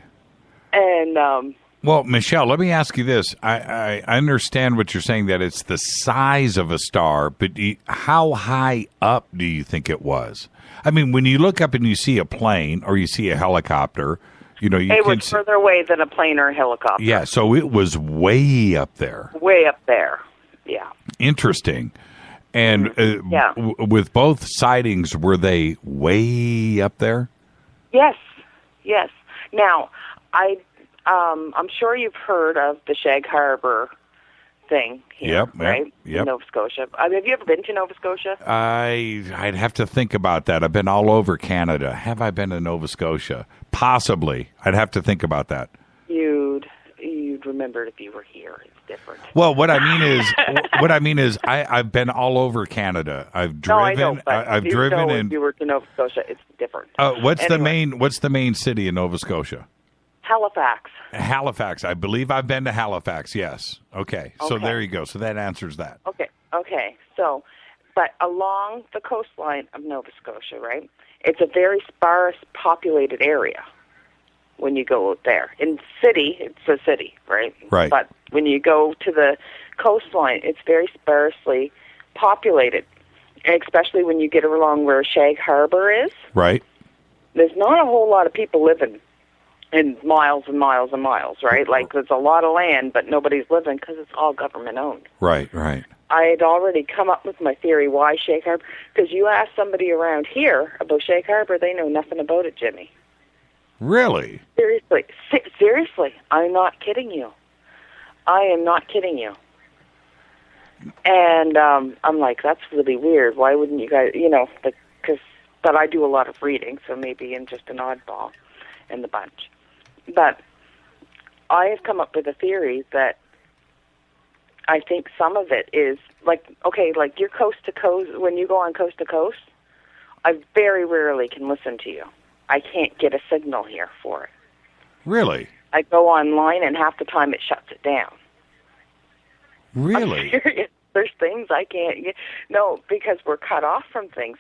And well, Michelle, let me ask you this. I understand what you're saying, that it's the size of a star, but how high up do you think it was? I mean, when you look up and you see a plane or you see a helicopter, it was further away than a plane or a helicopter. Yeah, so it was way up there. Way up there, yeah. Interesting. And with both sightings, were they way up there? Yes. Now, I'm sure you've heard of the Shag Harbor thing here, right? Yep. In Nova Scotia. Have you ever been to Nova Scotia? I'd have to think about that. I've been all over Canada. Have I been to Nova Scotia? Possibly. I'd have to think about that. You'd remember it if you were here. It's different. Well, what I mean is, I've been all over Canada. I've driven. No, I know, but I've driven in. If you were to Nova Scotia, it's different. What's the main city in Nova Scotia? Halifax. I believe I've been to Halifax, yes. Okay. So there you go. So that answers that. Okay. So, but along the coastline of Nova Scotia, right, it's a very sparse populated area when you go out there. In city, it's a city, right? Right. But when you go to the coastline, it's very sparsely populated, and especially when you get along where Shag Harbor is. Right. There's not a whole lot of people living in miles and miles and miles, right? Like, there's a lot of land, but nobody's living because it's all government-owned. Right. I had already come up with my theory why Shag Harbor, because you ask somebody around here about Shag Harbor, they know nothing about it, Jimmy. Really? Seriously. I'm not kidding you. I am not kidding you. And I'm like, that's really weird. Why wouldn't you guys, but I do a lot of reading, so maybe I'm just an oddball in the bunch. But I have come up with a theory that I think some of it is, like you're coast to coast, when you go on coast to coast, I very rarely can listen to you. I can't get a signal here for it. Really? I go online and half the time it shuts it down. Really? I'm serious. There's things I can't get. No, because we're cut off from things.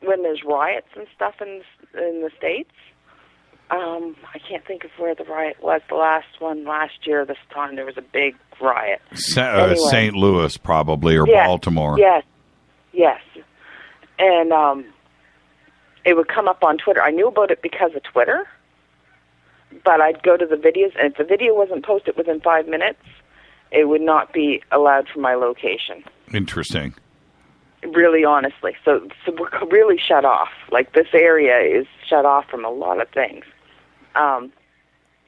When there's riots and stuff in the States, I can't think of where the riot was. The last one last year, this time, there was a big riot. Anyway. St. Louis, probably, or yes, Baltimore. Yes. And it would come up on Twitter. I knew about it because of Twitter, but I'd go to the videos, and if the video wasn't posted within 5 minutes, it would not be allowed for my location. Interesting. Really, honestly. So we're really shut off. Like, this area is shut off from a lot of things.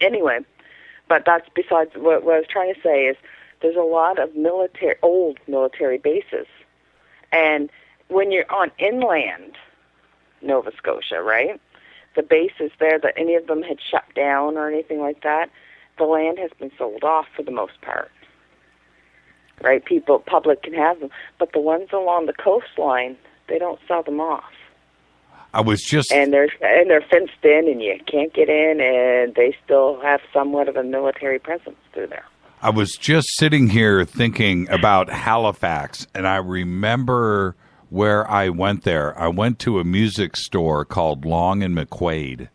Anyway, but that's besides what I was trying to say is there's a lot of old military bases. And when you're on inland Nova Scotia, right, the bases there, that any of them had shut down or anything like that, the land has been sold off for the most part. Right, public can have them, but the ones along the coastline, they don't sell them off. I was just and they're fenced in, and you can't get in, and they still have somewhat of a military presence through there. I was just sitting here thinking about Halifax, and I remember where I went there. I went to a music store called Long and McQuaid.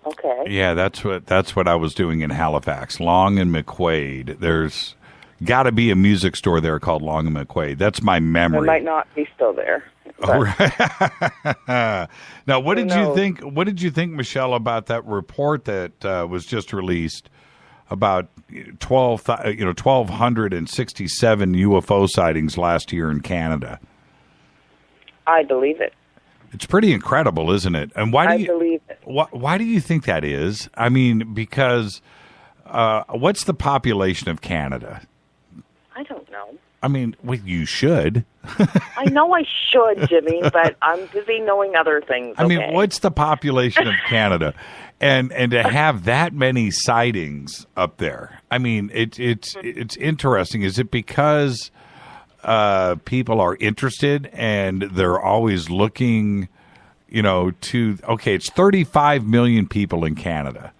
Okay. Yeah, that's what I was doing in Halifax. Long and McQuaid. There's got to be a music store there called Long and McQuaid. That's my memory. It might not be still there. Oh, right. Now, what did you think? What did you think, Michelle, about that report that was just released about 1,267 UFO sightings last year in Canada? I believe it. It's pretty incredible, isn't it? And why do you believe it? Why do you think that is? I mean, because what's the population of Canada? I don't know. I mean, well, you should. I know I should, Jimmy, but I'm busy knowing other things. I mean, what's the population of Canada? And to have that many sightings up there, I mean, it's interesting. Is it because people are interested and they're always looking, it's 35 million people in Canada.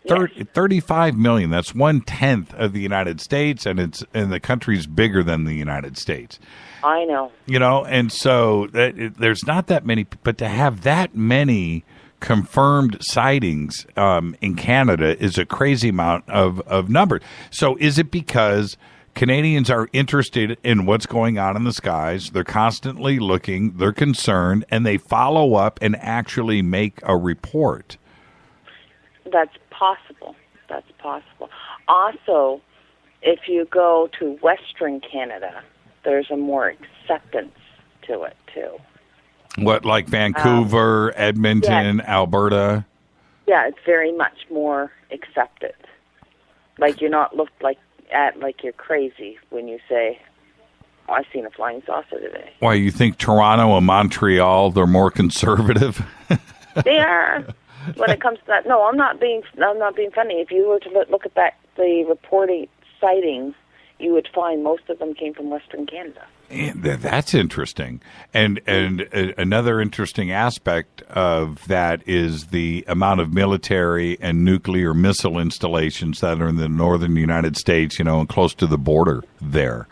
35 million. That's 1/10 of the United States, and the country's bigger than the United States. I know. And so there's not that many, but to have that many confirmed sightings in Canada is a crazy amount of numbers. So is it because Canadians are interested in what's going on in the skies? They're constantly looking, they're concerned, and they follow up and actually make a report? That's possible. Also, if you go to Western Canada, there's a more acceptance to it, too. What, like Vancouver, Edmonton, Alberta? Yeah, it's very much more accepted. Like, you're not looked like you're crazy when you say, oh, I seen a flying saucer today. Why, you think Toronto and Montreal, they're more conservative? They are. When it comes to that, no, I'm not being funny. If you were to look at the reporting sightings, you would find most of them came from Western Canada. That's interesting. And another interesting aspect of that is the amount of military and nuclear missile installations that are in the northern United States, and close to the border there.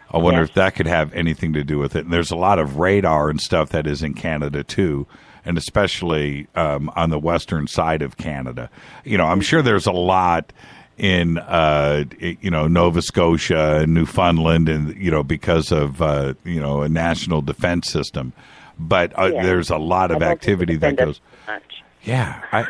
I wonder if that could have anything to do with it. And there's a lot of radar and stuff that is in Canada, too. And especially on the western side of Canada. I'm sure there's a lot in, Nova Scotia and Newfoundland and, because of, a national defense system. But there's a lot of activity that goes. Yeah.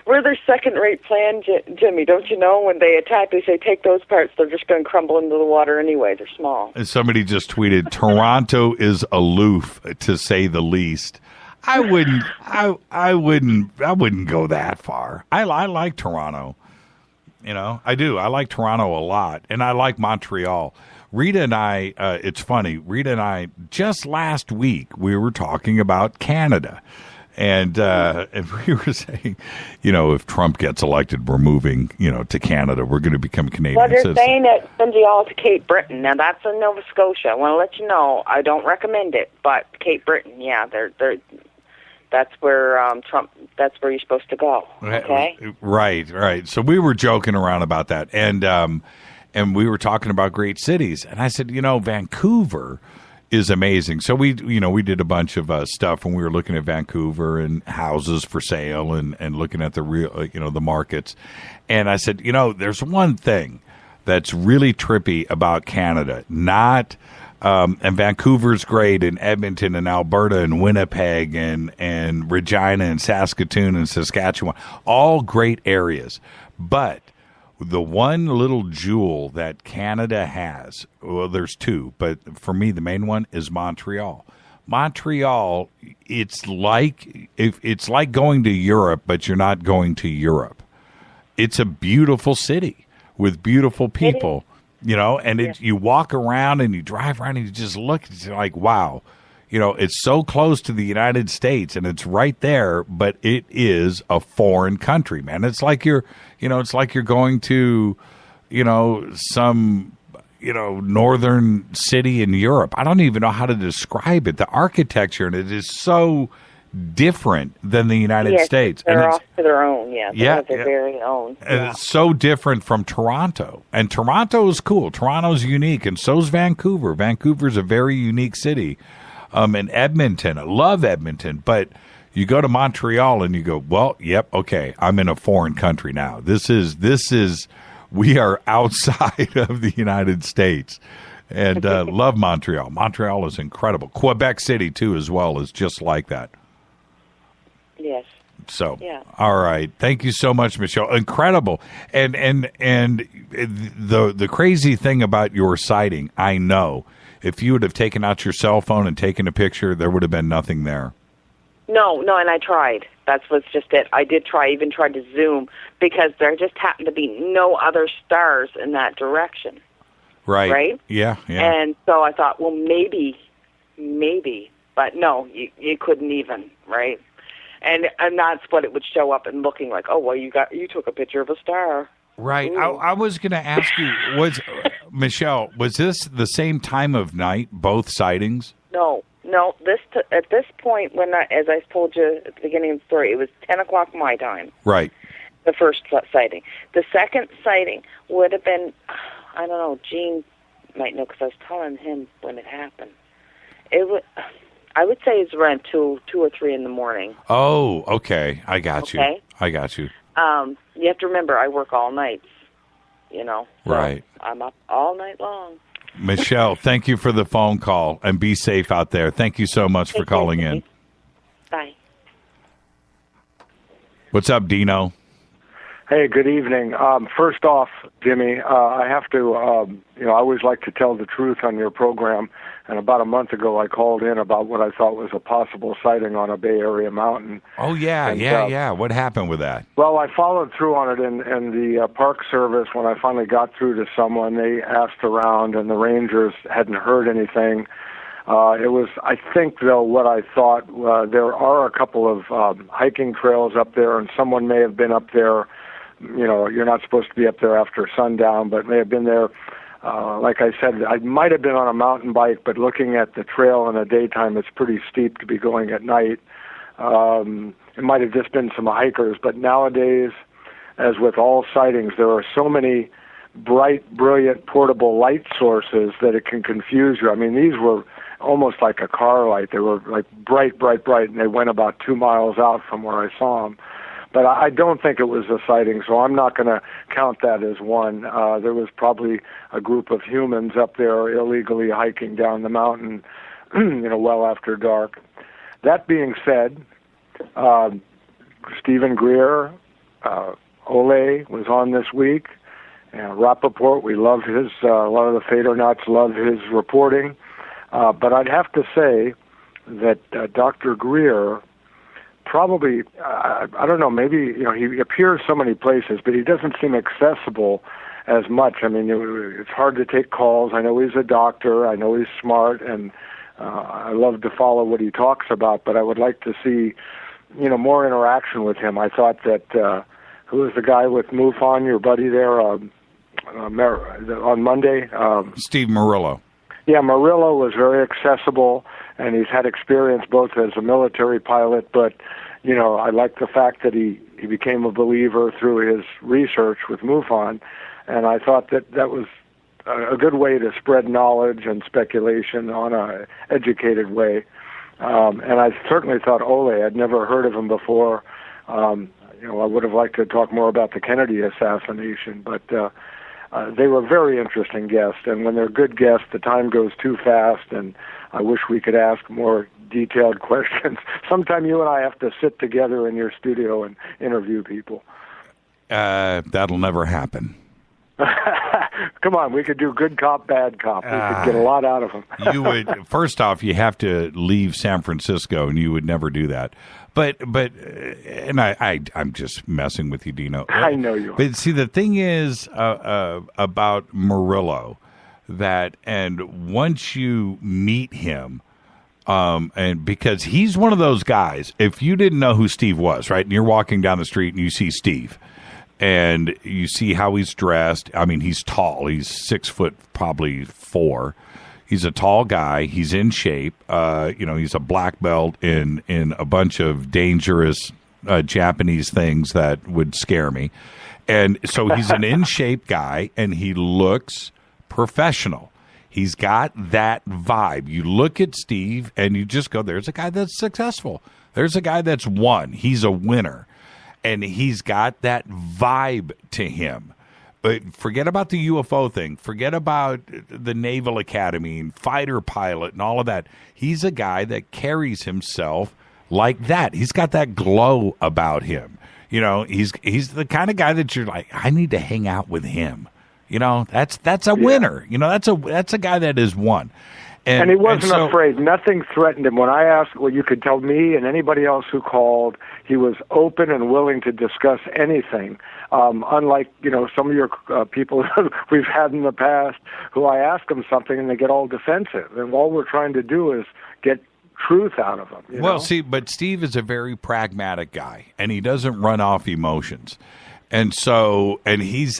We're their second-rate plan, Jimmy. Don't you know? When they attack, they say, take those parts. They're just going to crumble into the water anyway. They're small. Somebody just tweeted, Toronto is aloof, to say the least. I wouldn't go that far. I like Toronto. I do. I like Toronto a lot, and I like Montreal. Rita and I, it's funny, Rita and I, just last week, we were talking about Canada. And we were saying, if Trump gets elected, we're moving, to Canada. We're going to become Canadian Well, they're citizens. saying that sends you all to Cape Breton. Now, that's in Nova Scotia. I want to let you know. I don't recommend it, but Cape Breton, yeah, that's where Trump. That's where you're supposed to go. Okay. Right. So we were joking around about that, and we were talking about great cities, and I said, Vancouver is amazing. So we did a bunch of stuff when we were looking at Vancouver and houses for sale and looking at the real, the markets. And I said, there's one thing that's really trippy about Canada. And Vancouver's great, and Edmonton and Alberta and Winnipeg and Regina and Saskatoon and Saskatchewan, all great areas. But the one little jewel that Canada has, well, there's two, but for me, the main one is Montreal. Montreal, it's like going to Europe, but you're not going to Europe. It's a beautiful city with beautiful people, and you walk around and you drive around and you just look, it's like, wow. It's so close to the United States and it's right there, but it is a foreign country, man. It's like you're going to, some, northern city in Europe. I don't even know how to describe it. The architecture in it is so different than the United States. They're off to their own, They have their very own. And it's so different from Toronto. And Toronto is cool. Toronto's unique, and so's Vancouver. Vancouver's a very unique city. And Edmonton, I love Edmonton, but you go to Montreal and you go, well, yep, okay, I'm in a foreign country now. We are outside of the United States. And love Montreal. Montreal is incredible. Quebec City, too, as well, is just like that. Yes. So, all right. Thank you so much, Michelle. Incredible. And the crazy thing about your sighting, I know, if you would have taken out your cell phone and taken a picture, there would have been nothing there. No, and I tried. That's what's just it. I did even tried to zoom, because there just happened to be no other stars in that direction. Right? Yeah. And so I thought, well, maybe, but no, you couldn't even, right? And that's what it would show up and looking like, oh, well, you took a picture of a star. Right. I was going to ask you, Michelle, was this the same time of night, both sightings? No. At this point, as I told you at the beginning of the story, it was 10 o'clock my time. Right. The first sighting. The second sighting would have been, I don't know, Gene might know because I was telling him when it happened. I would say it's around 2 or 3 in the morning. Oh, okay. I got you. You have to remember, I work all nights, So right. I'm up all night long. Michelle, thank you for the phone call, and be safe out there. Thank you so much for calling in. Bye. What's up, Dino? Hey, good evening. First off, Jimmy, I have to, I always like to tell the truth on your program. And about a month ago, I called in about what I thought was a possible sighting on a Bay Area mountain. Oh, yeah. What happened with that? Well, I followed through on it, and the Park Service, when I finally got through to someone, they asked around, and the rangers hadn't heard anything. It was, I think, though, what I thought. There are a couple of hiking trails up there, and someone may have been up there. You're not supposed to be up there after sundown, but may have been there. Like I said, I might have been on a mountain bike, but looking at the trail in the daytime, it's pretty steep to be going at night. It might have just been some hikers, but nowadays, as with all sightings, there are so many bright, brilliant, portable light sources that it can confuse you. I mean, these were almost like a car light. They were like bright, and they went about 2 miles out from where I saw them. But I don't think it was a sighting, so I'm not going to count that as one. There was probably a group of humans up there illegally hiking down the mountain, well after dark. That being said, Stephen Greer, Ole was on this week, and Rappoport, we love his, a lot of the FADERNIGHTs love his reporting. But I'd have to say that Dr. Greer probably, I don't know, maybe, he appears so many places, but he doesn't seem accessible as much. I mean, it's hard to take calls. I know he's a doctor. I know he's smart, and I love to follow what he talks about, but I would like to see, more interaction with him. I thought that, who was the guy with MUFON, your buddy there, on Monday? Steve Murillo. Yeah, Murillo was very accessible, and he's had experience both as a military pilot, but, I like the fact that he became a believer through his research with MUFON, and I thought that was a good way to spread knowledge and speculation on a educated way. And I certainly thought Ole, I'd never heard of him before. I would have liked to talk more about the Kennedy assassination, but they were very interesting guests, and when they're good guests, the time goes too fast, and I wish we could ask more detailed questions. Sometime you and I have to sit together in your studio and interview people. That'll never happen. Come on, we could do good cop, bad cop. We could get a lot out of them. You would. First off, you have to leave San Francisco, and you would never do that. But and I'm just messing with you, Dino. I know you are. But see, the thing is about Murillo, and once you meet him, and because he's one of those guys, if you didn't know who Steve was, right, and you're walking down the street and you see Steve, and you see how he's dressed. I mean, he's tall. He's 6 foot, probably 4. He's a tall guy. He's in shape. He's a black belt in a bunch of dangerous Japanese things that would scare me. And so he's an in shape guy, and he looks professional. He's got that vibe. You look at Steve, and you just go, there's a guy that's successful. There's a guy that's won. He's a winner. And he's got that vibe to him. But forget about the UFO thing. Forget about the Naval Academy and fighter pilot and all of that. He's a guy that carries himself like that. He's got that glow about him. He's the kind of guy that you're like, I need to hang out with him. That's a winner. That's a guy that has won. And he wasn't afraid. Nothing threatened him. When I asked, you could tell me and anybody else who called, he was open and willing to discuss anything. Unlike, some of your people we've had in the past who I ask them something and they get all defensive. And all we're trying to do is get truth out of them. Well, see, but Steve is a very pragmatic guy, and he doesn't run off emotions. And so, and he's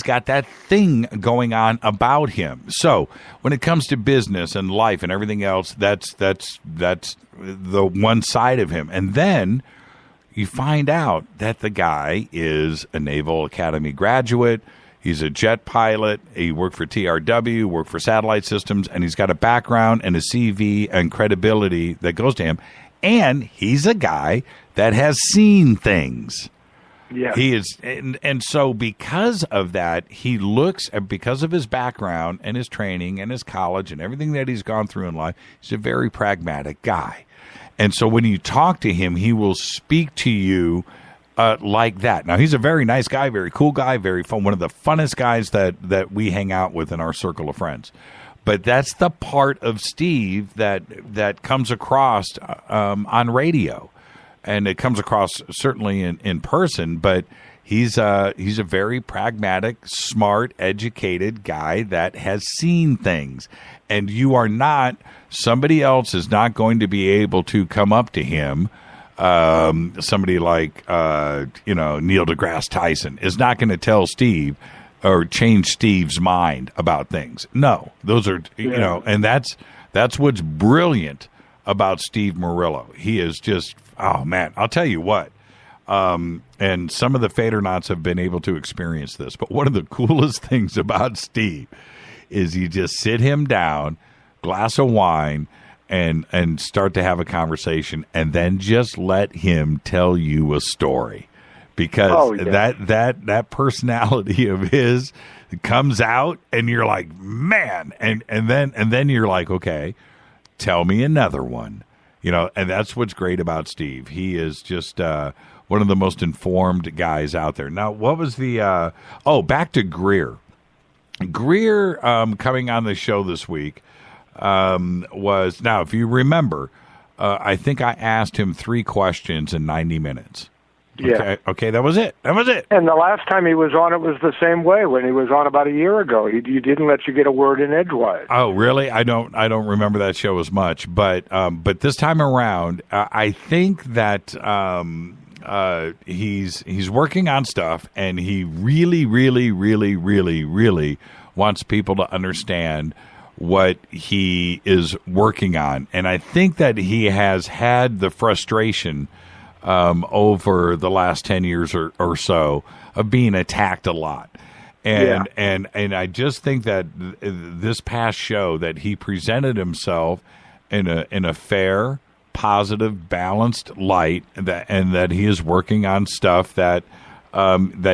got that thing going on about him. So when it comes to business and life and everything else, that's the one side of him. And then you find out that the guy is a Naval Academy graduate. He's a jet pilot. He worked for TRW, worked for satellite systems, and he's got a background and a CV and credibility that goes to him. And he's a guy that has seen things. Yeah. He is, and so because of that, he looks, because of his background and his training and his college and everything that he's gone through in life, he's a very pragmatic guy. And so when you talk to him, he will speak to you like that. Now, he's a very nice guy, very cool guy, very fun, one of the funnest guys that we hang out with in our circle of friends. But that's the part of Steve that comes across on radio. And it comes across certainly in person, but he's a very pragmatic, smart, educated guy that has seen things. And somebody else is not going to be able to come up to him. Somebody like, Neil deGrasse Tyson is not going to tell Steve or change Steve's mind about things. No, those are, and that's what's brilliant about Steve Murillo. He is just, oh man, I'll tell you what. And some of the Fadernauts have been able to experience this. But one of the coolest things about Steve is you just sit him down, glass of wine, and start to have a conversation, and then just let him tell you a story. Because that personality of his comes out, and you're like, man, and then you're like, okay, tell me another one. And that's what's great about Steve. He is just one of the most informed guys out there. Now, what was the back to Greer. Greer coming on the show this week was, now, if you remember, I think I asked him 3 questions in 90 minutes. Yeah. Okay, that was it. And the last time he was on, it was the same way. When he was on about a year ago, he didn't let you get a word in edgewise. Oh, really? I don't remember that show as much. But this time around, I think that he's working on stuff, and he really, really, really, really, really wants people to understand what he is working on. And I think that he has had the frustration over the last 10 years or so of being attacked a lot. And I just think that this past show that he presented himself in a fair, positive, balanced light, and that he is working on stuff that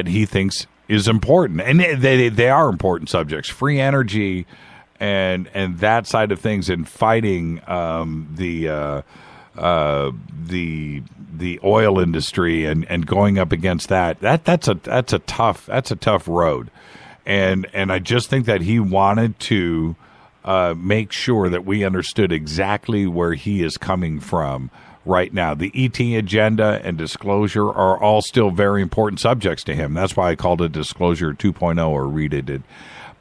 he thinks is important. And they are important subjects. Free energy and that side of things, and fighting the oil industry and going up against that's a tough road, and I just think that he wanted to make sure that we understood exactly where he is coming from right now. The ET agenda and disclosure are all still very important subjects to him. That's why I called it Disclosure 2.0 or Read-It.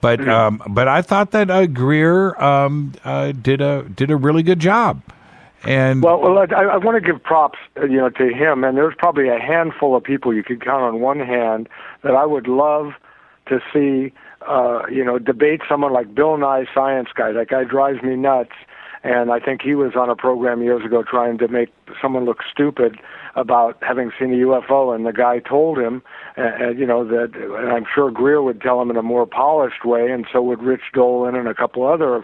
But I thought that Greer did a really good job. And well, I want to give props, to him. And there's probably a handful of people you could count on one hand that I would love to see, debate someone like Bill Nye, Science Guy. That guy drives me nuts. And I think he was on a program years ago trying to make someone look stupid about having seen a UFO, and the guy told him, and I'm sure Greer would tell him in a more polished way, and so would Rich Dolan and a couple other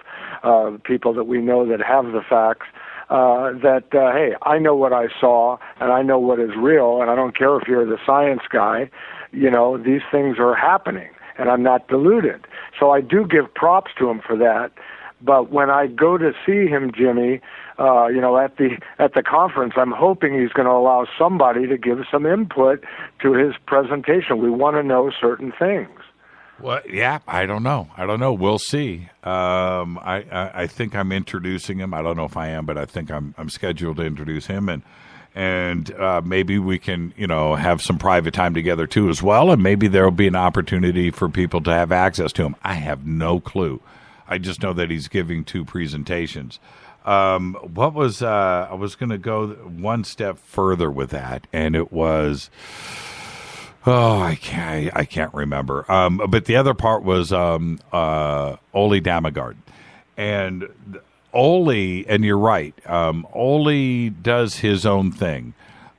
people that we know that have the facts. Hey, I know what I saw, and I know what is real, and I don't care if you're the science guy. These things are happening, and I'm not deluded. So I do give props to him for that. But when I go to see him, Jimmy, at the conference, I'm hoping he's going to allow somebody to give some input to his presentation. We want to know certain things. Well, yeah, I don't know. We'll see. I think I'm introducing him. I don't know if I am, but I think I'm scheduled to introduce him, and maybe we can, have some private time together too as well, and maybe there'll be an opportunity for people to have access to him. I have no clue. I just know that he's giving 2 presentations. I was going to go one step further with that, and it was. Oh, I can't remember. But the other part was Ole Damagard. And Ole, and you're right, Ole does his own thing.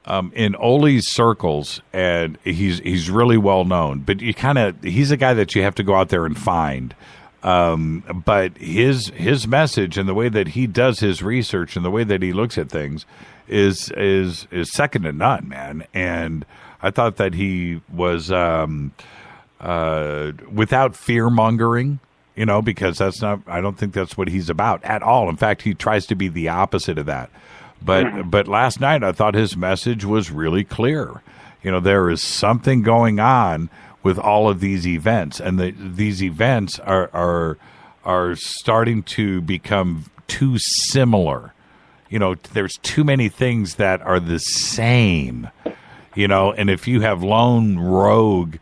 In Ole's circles, and he's really well known, but he's a guy that you have to go out there and find. But his message and the way that he does his research and the way that he looks at things is second to none, man. And I thought that he was without fear-mongering, because I don't think that's what he's about at all. In fact, he tries to be the opposite of that. But last night I thought his message was really clear. There is something going on with all of these events, and these events are starting to become too similar. There's too many things that are the same. And if you have lone rogue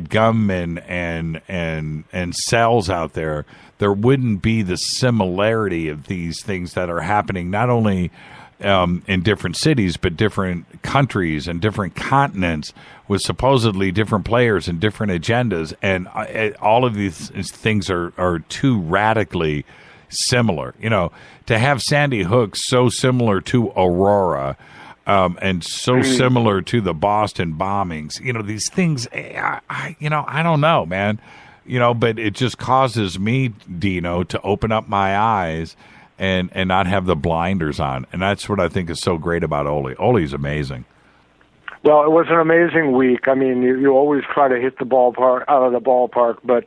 gunmen and cells out there, there wouldn't be the similarity of these things that are happening not only in different cities, but different countries and different continents with supposedly different players and different agendas. And all of these things are too radically similar. To have Sandy Hook so similar to Aurora, and so similar to the Boston bombings, these things, I don't know, man, but it just causes me, Dino, to open up my eyes and not have the blinders on. And that's what I think is so great about Ole. Ole's amazing. Well, it was an amazing week. I mean, you always try to hit the ballpark out of the ballpark, but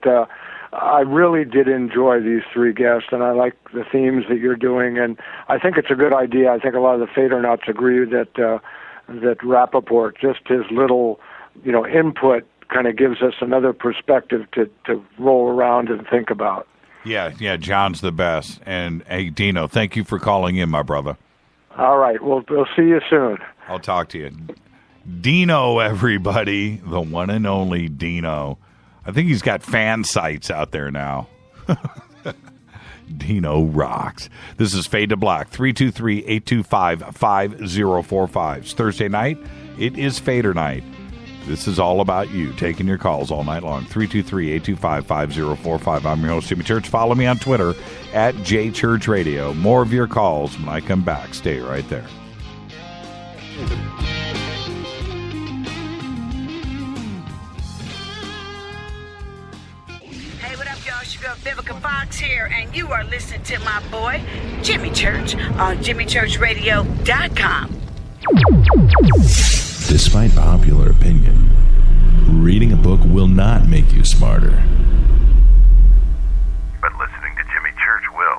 I really did enjoy these 3 guests, and I like the themes that you're doing, and I think it's a good idea. I think a lot of the FADERNIGHTs agree that Rappoport, just his little, input, kind of gives us another perspective to roll around and think about. Yeah, John's the best. And hey, Dino, thank you for calling in, my brother. All right. We'll see you soon. I'll talk to you. Dino, everybody. The one and only Dino. I think he's got fan sites out there now. Dino rocks. This is Fade to Black, 323-825-5045. It's Thursday night. It is Fader night. This is all about you, taking your calls all night long. 323-825-5045. I'm your host, Jimmy Church. Follow me on Twitter at JChurchRadio. More of your calls when I come back. Stay right there. Hey, what up, y'all? It's your girl Vivica Fox here, and you are listening to my boy, Jimmy Church, on JimmyChurchRadio.com. Despite popular opinion, reading a book will not make you smarter. But listening to Jimmy Church will.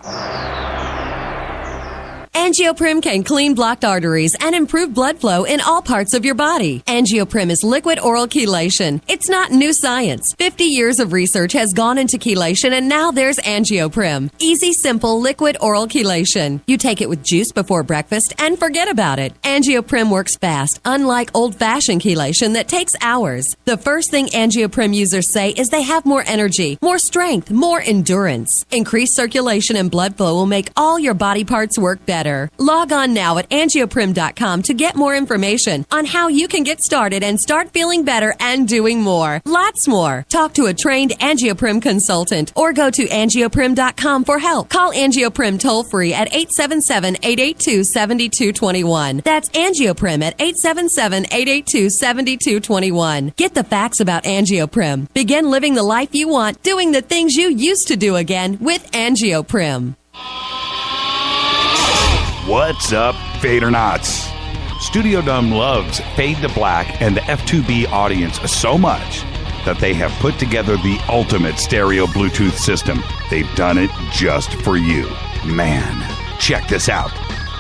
Angioprim can clean blocked arteries and improve blood flow in all parts of your body. Angioprim is liquid oral chelation. It's not new science. 50 years of research has gone into chelation, and now there's Angioprim. Easy, simple, liquid oral chelation. You take it with juice before breakfast and forget about it. Angioprim works fast, unlike old-fashioned chelation that takes hours. The first thing Angioprim users say is they have more energy, more strength, more endurance. Increased circulation and blood flow will make all your body parts work better. Log on now at angioprim.com to get more information on how you can get started and start feeling better and doing more. Lots more. Talk to a trained Angioprim consultant or go to angioprim.com for help. Call Angioprim toll-free at 877-882-7221. That's Angioprim at 877-882-7221. Get the facts about Angioprim. Begin living the life you want, doing the things you used to do again with Angioprim. What's up, Fadernauts? Studio Dome loves Fade to Black and the F2B audience so much that they have put together the ultimate stereo Bluetooth system. They've done it just for you. Man, check this out.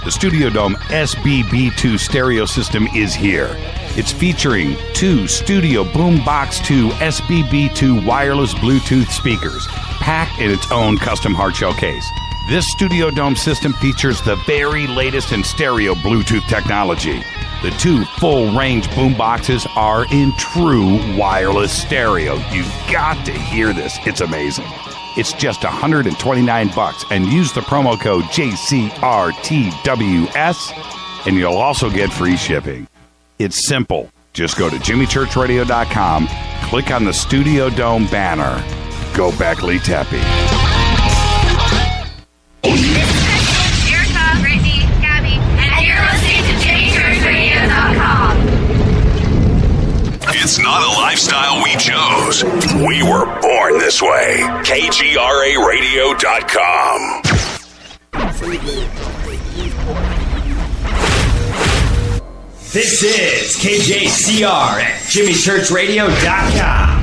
The Studio Dome SBB2 stereo system is here. It's featuring 2 Studio Boombox 2 SBB2 wireless Bluetooth speakers, packed in its own custom hard shell case. This Studio Dome system features the very latest in stereo Bluetooth technology. The 2 full-range boomboxes are in true wireless stereo. You've got to hear this. It's amazing. It's just $129, and use the promo code JCRTWS, and you'll also get free shipping. It's simple. Just go to JimmyChurchRadio.com, click on the Studio Dome banner. Go Beckley Tepe. Erica, Brittany, Gabby, and you're listening to JimmyChurchRadio.com. It's not a lifestyle we chose. We were born this way. KGRARadio.com. This is KJCR at JimmyChurchRadio.com.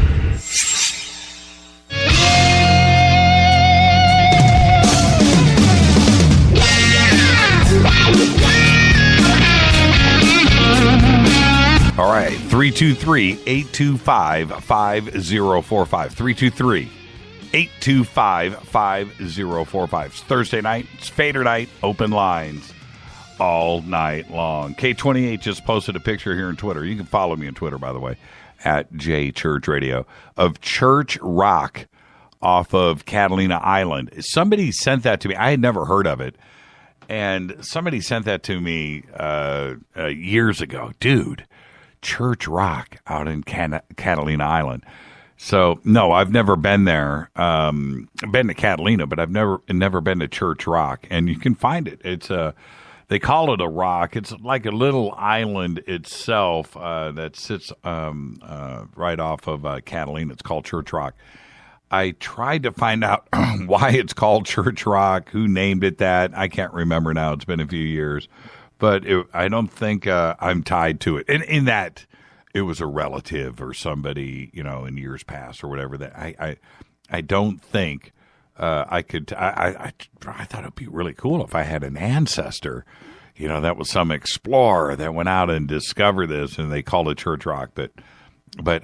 All right, 323-825-5045. 323-825-5045. It's Thursday night. It's Fader night. Open lines all night long. K28 just posted a picture here on Twitter. You can follow me on Twitter, by the way, at JChurchRadio, of Church Rock off of Catalina Island. Somebody sent that to me. I had never heard of it. And somebody sent that to me years ago. Dude, Church Rock out in Catalina Island. So, no, I've never been there. I've been to Catalina, but I've never been to Church Rock. And you can find it. It's they call it a rock. It's like a little island itself that sits right off of Catalina. It's called Church Rock. I tried to find out why it's called Church Rock, who named it that. I can't remember now. It's been a few years. But I don't think I'm tied to it. In that it was a relative or somebody, in years past or whatever. That I don't think I could. I thought it'd be really cool if I had an ancestor, that was some explorer that went out and discovered this, and they called it Church Rock. But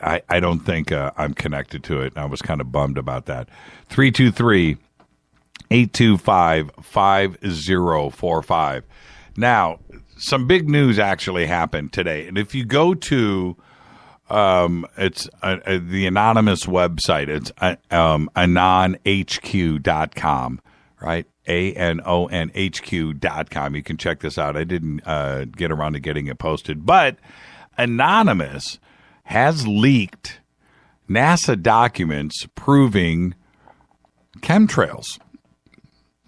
I don't think I'm connected to it. And I was kind of bummed about that. 323-825-5045. Now, some big news actually happened today. And if you go to it's the anonymous website, it's anonhq.com, right? ANONHQ.com. You can check this out. I didn't get around to getting it posted. But Anonymous has leaked NASA documents proving chemtrails.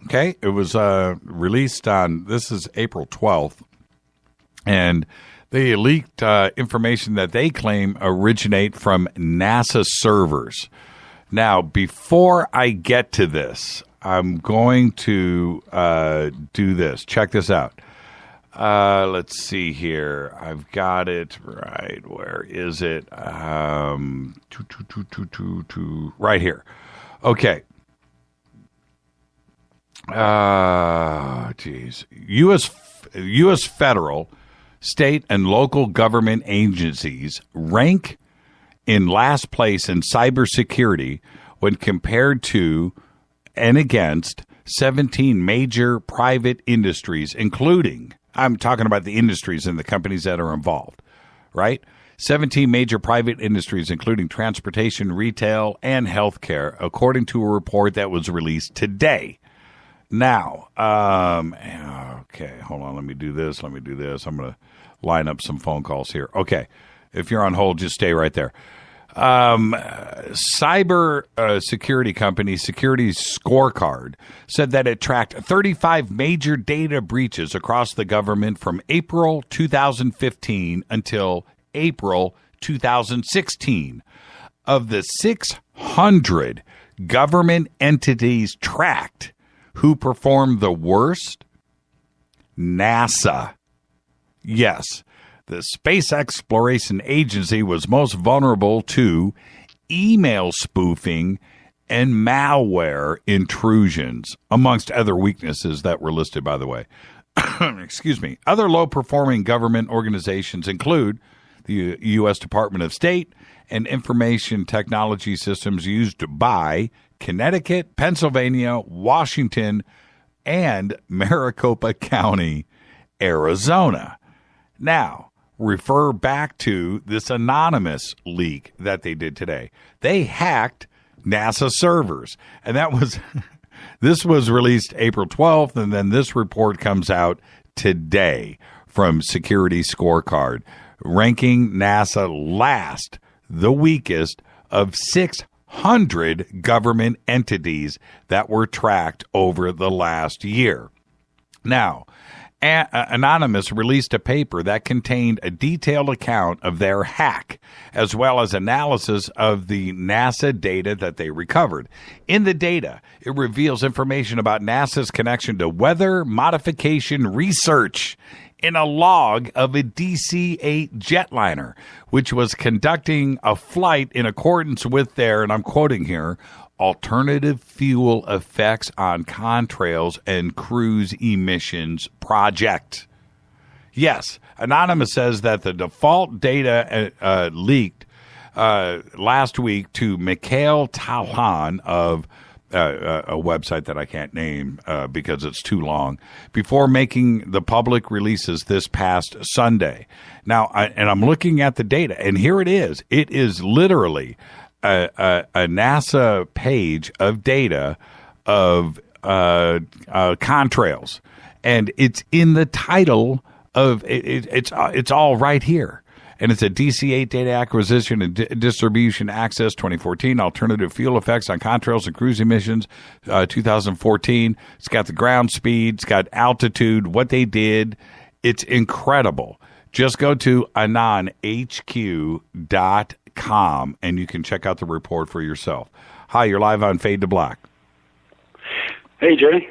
Okay? It was released on, this is April 12th, and they leaked information that they claim originate from NASA servers. Now, before I get to this, I'm going to do this. Check this out. Let's see here. I've got it right. Where is it? Right here. Okay. Geez. U.S. federal, state, and local government agencies rank in last place in cybersecurity when compared to and against 17 major private industries, including, I'm talking about the industries and the companies that are involved, right? 17 major private industries, including transportation, retail, and healthcare, according to a report that was released today. Now, okay, hold on. Let me do this. I'm going to line up some phone calls here. Okay. If you're on hold, just stay right there. Cyber security company Security Scorecard said that it tracked 35 major data breaches across the government from April 2015 until April 2016. Of the 600 government entities tracked, who performed the worst? NASA. Yes. The Space Exploration Agency was most vulnerable to email spoofing and malware intrusions, amongst other weaknesses that were listed, by the way. Excuse me. Other low-performing government organizations include the U.S. Department of State and information technology systems used by Connecticut, Pennsylvania, Washington, and Maricopa County, Arizona. Now, refer back to this anonymous leak that they did today. They hacked NASA servers, and that was this was released April 12th, and then this report comes out today from Security Scorecard, ranking NASA last, the weakest of 600 government entities that were tracked over the last year. Now, Anonymous released a paper that contained a detailed account of their hack, as well as analysis of the NASA data that they recovered. In the data, it reveals information about NASA's connection to weather modification research in a log of a DC-8 jetliner, which was conducting a flight in accordance with their, and I'm quoting here, alternative fuel effects on contrails and cruise emissions project. Yes, Anonymous says that the default data leaked last week to Mikhail Talhan of a website that I can't name because it's too long, before making the public releases this past Sunday. Now, I'm looking at the data, and here it is. It is literally a NASA page of data of contrails, and it's in the title of it's all right here, and it's a DC-8 data acquisition and distribution access 2014 alternative fuel effects on contrails and cruise emissions 2014. It's got the ground speed, it's got altitude, what they did. It's incredible. Just go to anonhq.com and you can check out the report for yourself. Hi, you're live on Fade to Black. Hey, Jay.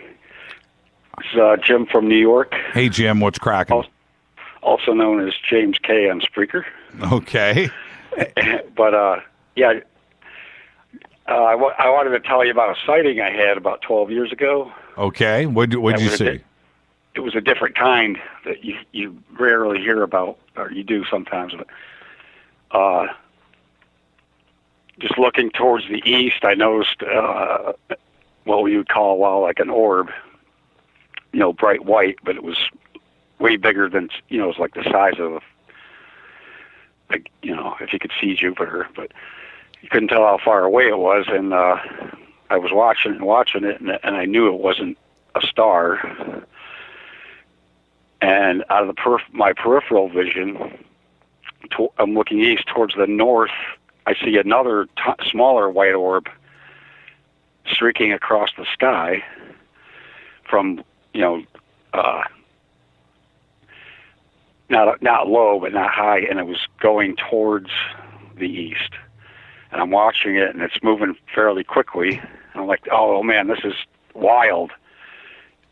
It's Jim from New York. Hey, Jim, what's cracking? Also known as James K. on Spreaker. Okay. But, yeah, I wanted to tell you about a sighting I had about 12 years ago. Okay. What'd you see? It was a different kind that you rarely hear about, or you do sometimes. But, just looking towards the east, I noticed what we would call like an orb, bright white, but it was way bigger than, it was like the size of, like, if you could see Jupiter, but you couldn't tell how far away it was. And I was watching it, and I knew it wasn't a star. And out of my peripheral vision, I'm looking east towards the north. I see another smaller white orb streaking across the sky from, not low, but not high, and it was going towards the east. And I'm watching it, and it's moving fairly quickly. And I'm like, oh man, this is wild.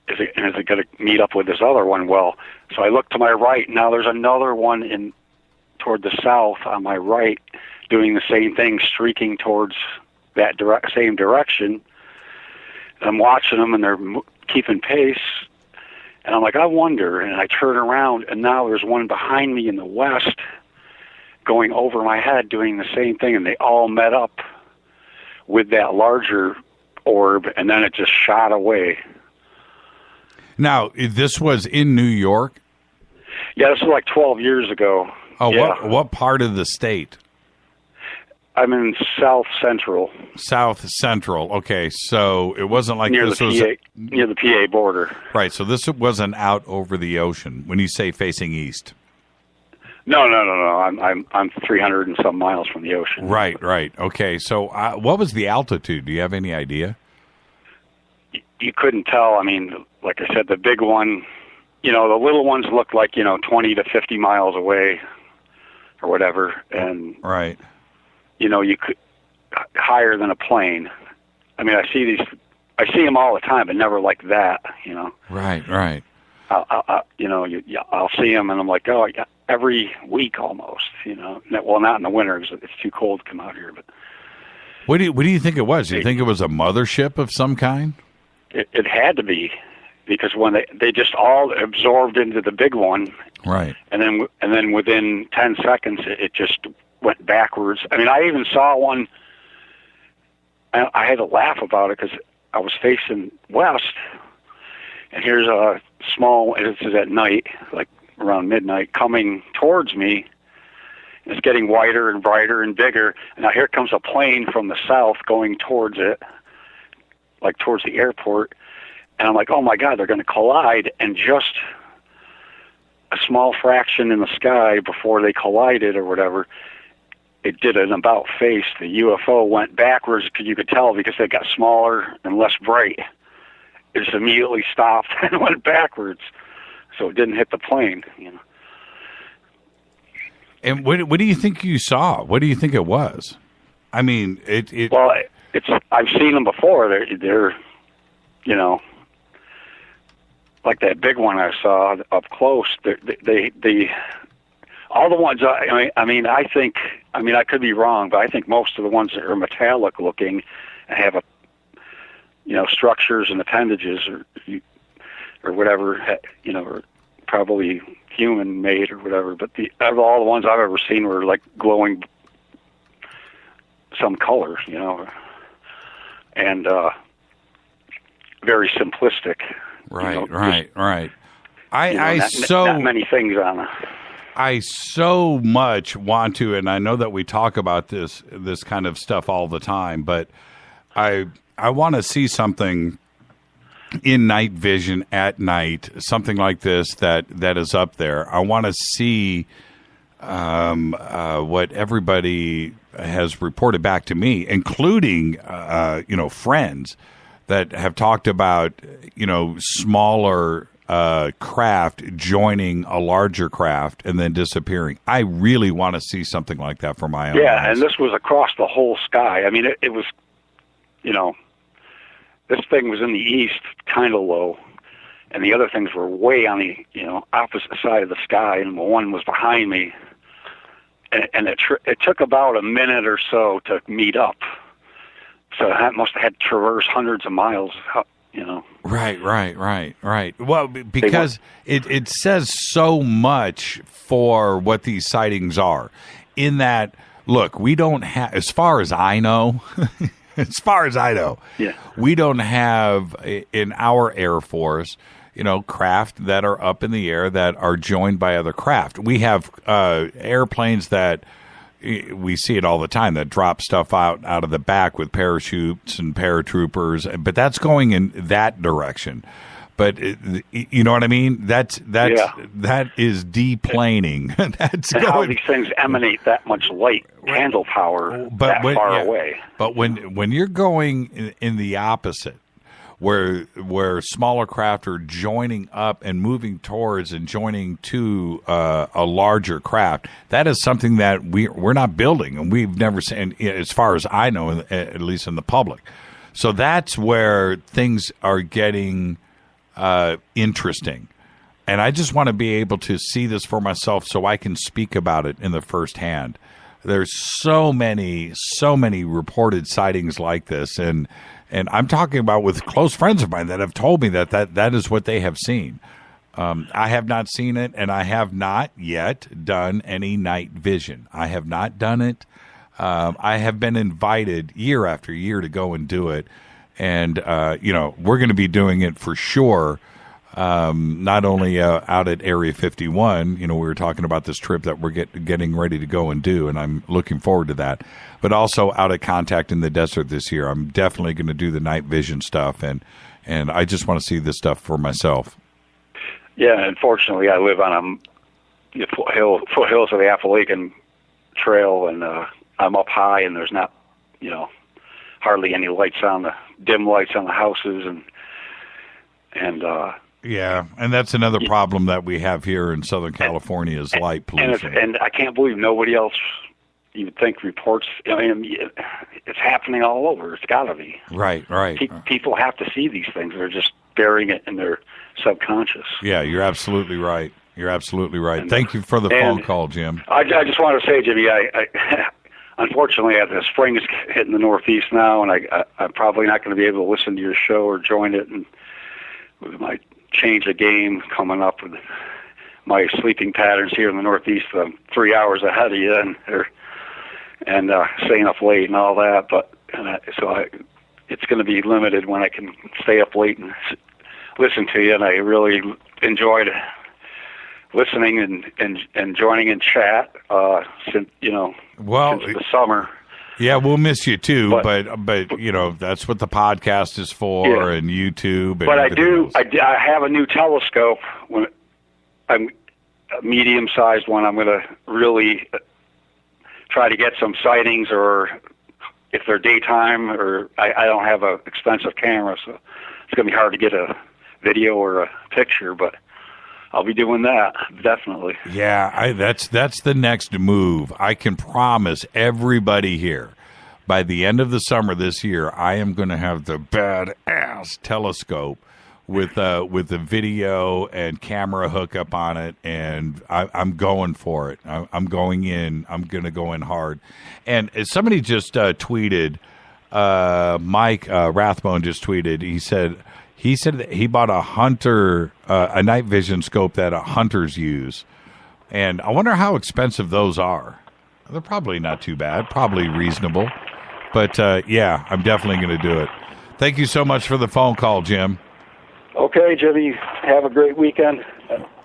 Is it going to meet up with this other one? Well, so I look to my right. Now there's another one toward the south on my right, doing the same thing, streaking towards that same direction. And I'm watching them, and they're keeping pace. And I'm like, I wonder. And I turn around, and now there's one behind me in the west, going over my head, doing the same thing. And they all met up with that larger orb, and then it just shot away. Now, this was in New York? Yeah, this was like 12 years ago. Oh, yeah. What part of the state? I'm in South Central. South Central. Okay, so it wasn't like near this the was PA, near the PA border. Right. So this wasn't out over the ocean when you say facing east. No. I'm 300 and some miles from the ocean. Right. Okay. So what was the altitude? Do you have any idea? You couldn't tell. I mean, like I said, the big one, the little ones looked like, 20 to 50 miles away or whatever. And, right. You could, higher than a plane. I mean, I see them all the time, but never like that, Right. I'll see them and I'm like, oh, every week almost, Well, not in the winter because it's too cold to come out here, but. What do you think it was? Do you think it was a mothership of some kind? It had to be, because when they just all absorbed into the big one, right? And then within 10 seconds, it just went backwards. I mean, I even saw one. I had to laugh about it because I was facing west, and here's a small. This is at night, like around midnight, coming towards me. It's getting wider and brighter and bigger. And now here comes a plane from the south going towards it, like towards the airport. And I'm like, oh my God, they're going to collide. And just a small fraction in the sky before they collided or whatever, it did an about face. The UFO went backwards because you could tell because they got smaller and less bright. It just immediately stopped and went backwards. So it didn't hit the plane, And what do you think you saw? What do you think it was? I mean, Well, I've seen them before. They're like that big one I saw up close. They all the ones. I think. I could be wrong, but I think most of the ones that are metallic looking and have structures and appendages or whatever, are probably human made or whatever. But all the ones I've ever seen were like glowing some colors, and very simplistic. Right. Not many things on it. I so much want to, and I know that we talk about this kind of stuff all the time, but I want to see something in night vision at night, something like this that is up there. I want to see what everybody has reported back to me, including friends that have talked about smaller craft joining a larger craft and then disappearing. I really want to see something like that for my own eyes. And this was across the whole sky. I mean, it was, this thing was in the east, kind of low, and the other things were way on the, opposite side of the sky, and one was behind me. And it took about a minute or so to meet up. So I must have had to traverse hundreds of miles, Right. Well, because it says so much for what these sightings are. In that, look, we don't have, as far as I know, yeah, we don't have in our Air Force, craft that are up in the air that are joined by other craft. We have airplanes that we see it all the time that drop stuff out of the back with parachutes and paratroopers, but that's going in that direction. But you know what I mean? That is deplaning. That's and how these things emanate that much light, candle power, far away. But when you're going in the opposite, where smaller craft are joining up and moving towards and joining to a larger craft, that is something that we're not building, and we've never seen, as far as I know, at least in the public. So that's where things are getting interesting. And I just want to be able to see this for myself so I can speak about it in the first hand. There's so many reported sightings like this, and I'm talking about with close friends of mine that have told me that is what they have seen. I have not seen it, and I have not yet done any night vision. I have not done it. I have been invited year after year to go and do it, and we're going to be doing it for sure. Not only out at Area 51, we were talking about this trip that we're getting ready to go and do, and I'm looking forward to that, but also out at Contact in the Desert this year. I'm definitely going to do the night vision stuff, and I just want to see this stuff for myself. Yeah, unfortunately, I live on foothills of the Appalachian Trail, and I'm up high, and there's not, hardly any lights dim lights on the houses, and yeah, and that's another problem that we have here in Southern California is light pollution. And I can't believe nobody else, you would think, reports. It's happening all over. It's got to be. Right. People have to see these things. They're just burying it in their subconscious. Yeah, you're absolutely right. And, thank you for the phone call, Jim. I just want to say, Jimmy, I unfortunately, the spring is hitting the Northeast now, and I'm probably not going to be able to listen to your show or join it. And with my change of game coming up with my sleeping patterns here in the Northeast, I'm 3 hours ahead of you, and staying up late and all that. But it's going to be limited when I can stay up late and listen to you. And I really enjoyed listening and joining in chat since the summer. Yeah, we'll miss you too, but that's what the podcast is for, and YouTube. And but I have a new telescope. When I'm a medium-sized one, I'm going to really try to get some sightings, or if they're daytime, or I don't have an expensive camera, so it's going to be hard to get a video or a picture, but I'll be doing that, definitely. Yeah, that's the next move. I can promise everybody here, by the end of the summer this year, I am going to have the badass telescope with a video and camera hookup on it, and I'm going for it. I'm going in. I'm going to go in hard. And somebody just tweeted, Mike Rathbone just tweeted, he said that he bought a night vision scope that hunters use. And I wonder how expensive those are. They're probably not too bad, probably reasonable. But, yeah, I'm definitely going to do it. Thank you so much for the phone call, Jim. Okay, Jimmy, have a great weekend.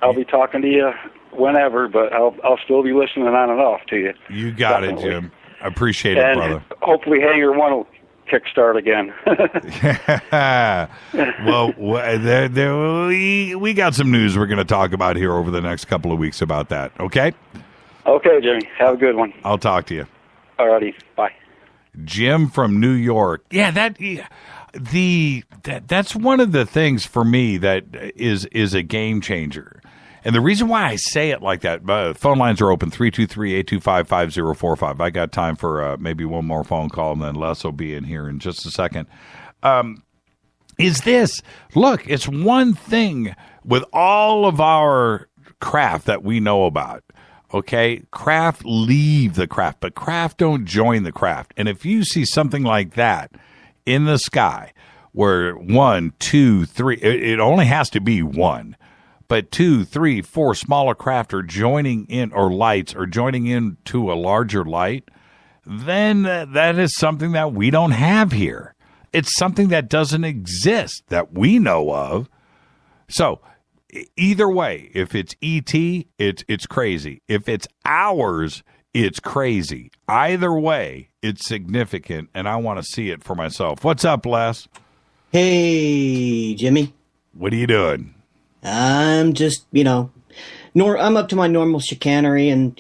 I'll be talking to you whenever, but I'll still be listening on and off to you. You got it, Jim. I appreciate it, brother. Hopefully Hangar 1 will kickstart again. Well, we got some news we're going to talk about here over the next couple of weeks about that, okay? Okay, Jimmy. Have a good one. I'll talk to you. All righty. Bye. Jim from New York. Yeah, that's one of the things for me that is a game changer. And the reason why I say it like that, phone lines are open, 323-825-5045. I got time for maybe one more phone call, and then Les will be in here in just a second. Is this, look, it's one thing with all of our craft that we know about. Okay, craft leave the craft, but craft don't join the craft. And if you see something like that in the sky, where 1, 2, 3, it only has to be one, but 2, 3, 4 smaller craft are joining in, or lights are joining into a larger light, then that is something that we don't have here. It's something that doesn't exist that we know of. So either way, if it's ET, it's crazy. If it's ours, it's crazy. Either way, it's significant, and I want to see it for myself. What's up, Les? Hey, Jimmy. What are you doing? I'm just, I'm up to my normal chicanery and,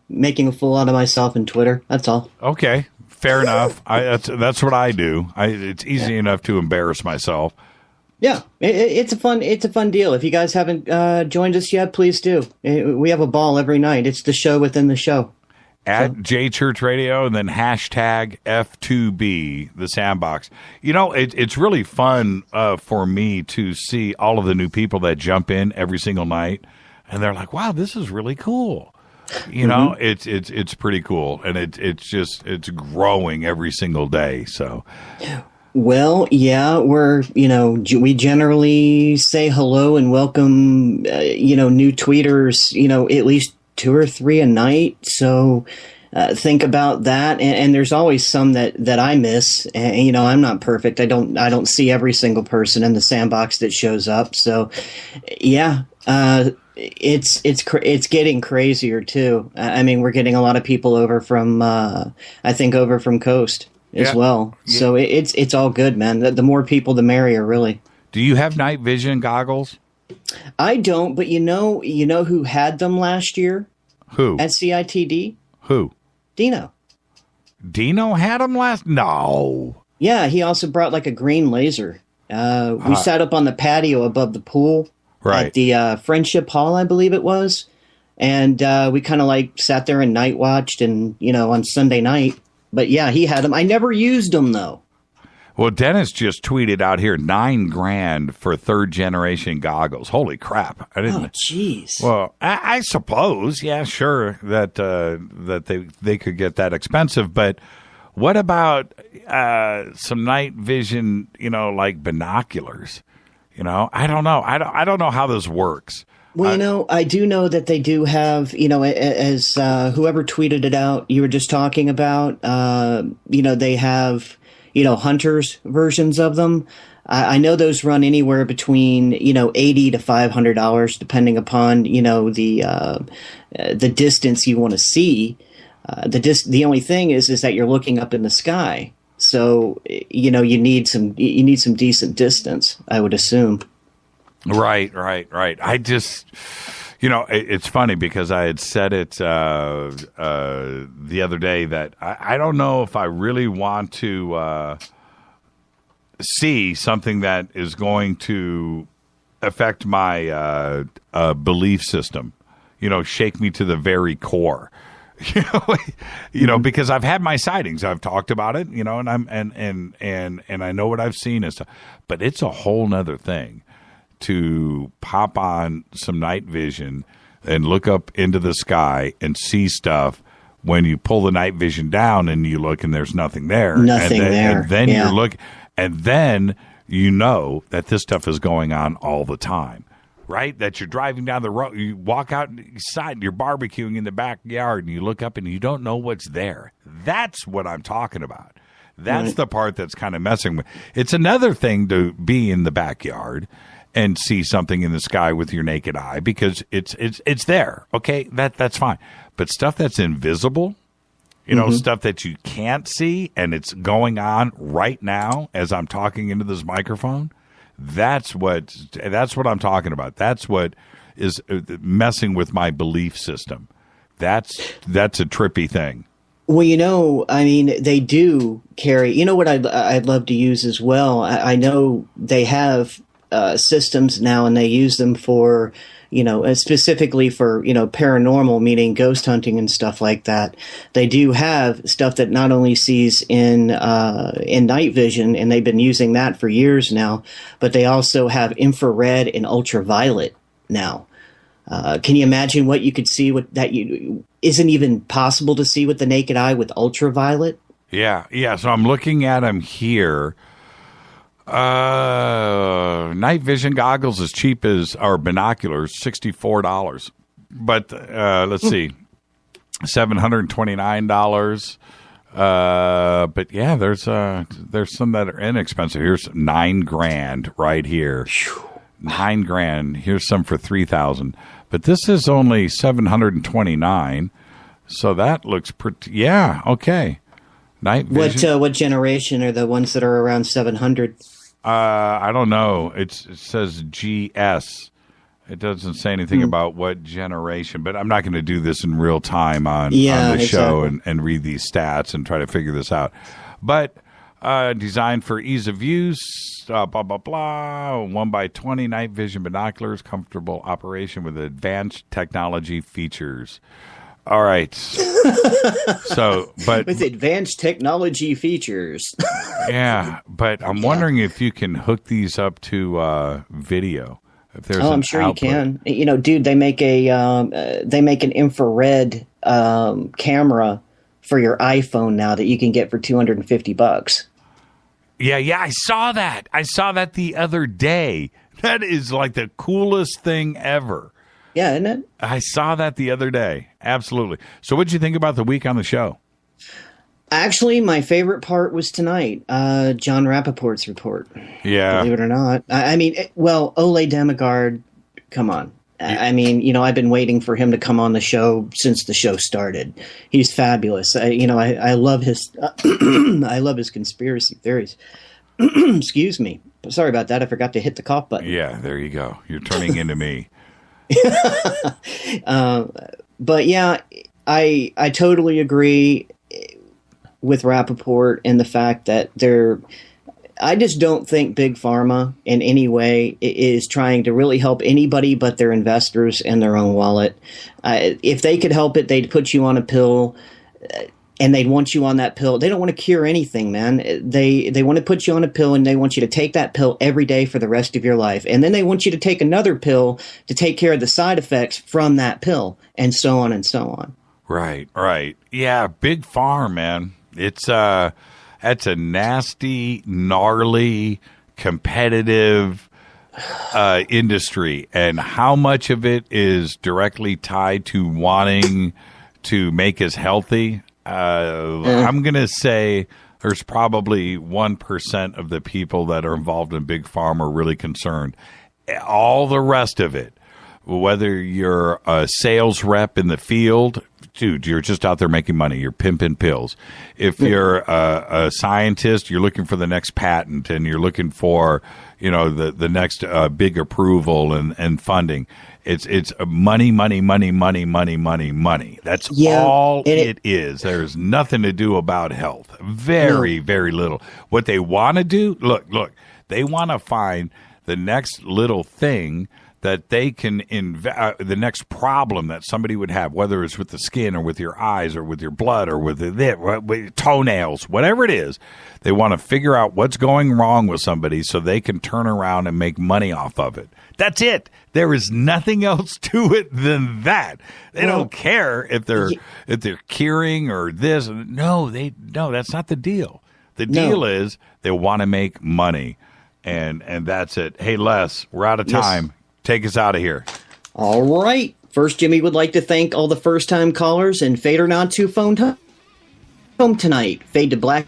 making a fool out of myself in Twitter. That's all. Okay, fair enough. That's what I do. It's easy enough to embarrass myself. Yeah, it's a fun deal. If you guys haven't joined us yet, please do. We have a ball every night. It's the show within the show. At J Church Radio, and then hashtag F2B, the sandbox. It's really fun for me to see all of the new people that jump in every single night, and they're like, "Wow, this is really cool." It's pretty cool, and it's growing every single day. So. Well, yeah, we generally say hello and welcome, new tweeters, at least 2 or 3 a night. So think about that. And there's always some that I miss. And, I'm not perfect. I don't see every single person in the sandbox that shows up. So, yeah, it's getting crazier too. I mean, we're getting a lot of people over from Coast as well. Yeah. So it's all good, man. The more people, the merrier, really. Do you have night vision goggles? I don't, but you know who had them last year? Who? At CITD? Who? Dino. Dino had them last? No. Yeah, he also brought like a green laser. We sat up on the patio above the pool. Right. At the Friendship Hall, I believe it was. And we kind of like sat there and night watched and, on Sunday night. But yeah, he had them. I never used them though. Well, Dennis just tweeted out here $9,000 for 3rd generation goggles. Holy crap! I didn't. Oh, jeez. Well, I suppose, yeah, sure that they could get that expensive, but what about some night vision? Like binoculars. I don't know. I don't know how this works. Well, I do know that they do have, as whoever tweeted it out, you were just talking about, they have, hunters versions of them. I know those run anywhere between, $80 to $500, depending upon, the distance you want to see. The only thing is that you're looking up in the sky. So, you need some decent distance, I would assume. Right. I just, it's funny because I had said it the other day that I don't know if I really want to see something that is going to affect my belief system, shake me to the very core. Because I've had my sightings. I've talked about it, and and I know what I've seen and stuff, but it's a whole nother thing to pop on some night vision and look up into the sky and see stuff when you pull the night vision down and you look and there's nothing there. And then you look, and then you know that this stuff is going on all the time, right? That you're driving down the road, you walk outside, you're barbecuing in the backyard and you look up and you don't know what's there. That's what I'm talking about. That's the part that's kind of messing with. It's another thing to be in the backyard and see something in the sky with your naked eye because it's there. Okay, that's fine. But stuff that's invisible, stuff that you can't see and it's going on right now as I'm talking into this microphone, that's what I'm talking about. That's what is messing with my belief system. That's a trippy thing. Well, they do carry. What I'd love to use as well. I know they have systems now, and they use them for, specifically for, paranormal, meaning ghost hunting and stuff like that. They do have stuff that not only sees in night vision, and they've been using that for years now, but they also have infrared and ultraviolet now. Can you imagine what you could see with that isn't even possible to see with the naked eye with ultraviolet? Yeah. So I'm looking at them here. Night vision goggles as cheap as our binoculars, $64. But let's see, $729. But yeah, there's some that are inexpensive. Here's $9,000 right here. $9,000. Here's some for $3,000. But this is only $729. So that looks pretty. Yeah, okay. Night vision. What generation are the ones that are around 700? I don't know. It says GS. It doesn't say anything about what generation, but I'm not going to do this in real time on the show and read these stats and try to figure this out. But designed for ease of use, blah, blah, blah. 1x20 night vision binoculars, comfortable operation with advanced technology features. All right. But with advanced technology features. Yeah, but I'm wondering if you can hook these up to video. If there's I'm sure output. you can. You know, dude, they make an infrared camera for your iPhone now that you can get for $250. Yeah, I saw that. I saw that the other day. That is like the coolest thing ever. Yeah, isn't it? I saw that the other day. Absolutely. So what did you think about the week on the show? Actually, my favorite part was tonight, Jon Rappoport's report. Yeah. Believe it or not. I mean, Ole Demigard, come on. I mean, you know, I've been waiting for him to come on the show since the show started. He's fabulous. I love his I love his conspiracy theories. Excuse me. Sorry about that. I forgot to hit the cough button. Yeah, there you go. You're turning into me. But yeah, I totally agree with Rappoport in the fact that I just don't think Big Pharma in any way is trying to really help anybody but their investors and their own wallet. If they could help it, they'd put you on a pill and they'd want you on that pill. They don't want to cure anything, man. They want to put you on a pill and they want you to take that pill every day for the rest of your life. And then they want you to take another pill to take care of the side effects from that pill and so on and so on. Right. Yeah, Big Pharma, man. That's a nasty, gnarly, competitive industry, and how much of it is directly tied to wanting to make us healthy? I'm going to say there's probably 1% of the people that are involved in Big Pharma are really concerned. All the rest of it, whether you're a sales rep in the field, dude, you're just out there making money. You're pimping pills. If you're a scientist, you're looking for the next patent and you're looking for, you know, the next big approval and funding. It's money. That's all it is. There's nothing to do about health. Very little. What they want to do, look, they want to find the next little thing that they can the next problem that somebody would have, whether it's with the skin or with your eyes or with your blood or with with toenails, whatever it is, they want to figure out what's going wrong with somebody so they can turn around and make money off of it. That's it. There is nothing else to it than that. They don't care if they're curing or this. No, that's not the deal. The deal is they want to make money, and that's it. Hey, Les, we're out of time. Yes. Take us out of here. All right. First, Jimmy would like to thank all the first-time callers and Fade or Not to phone home tonight. Fade to Black.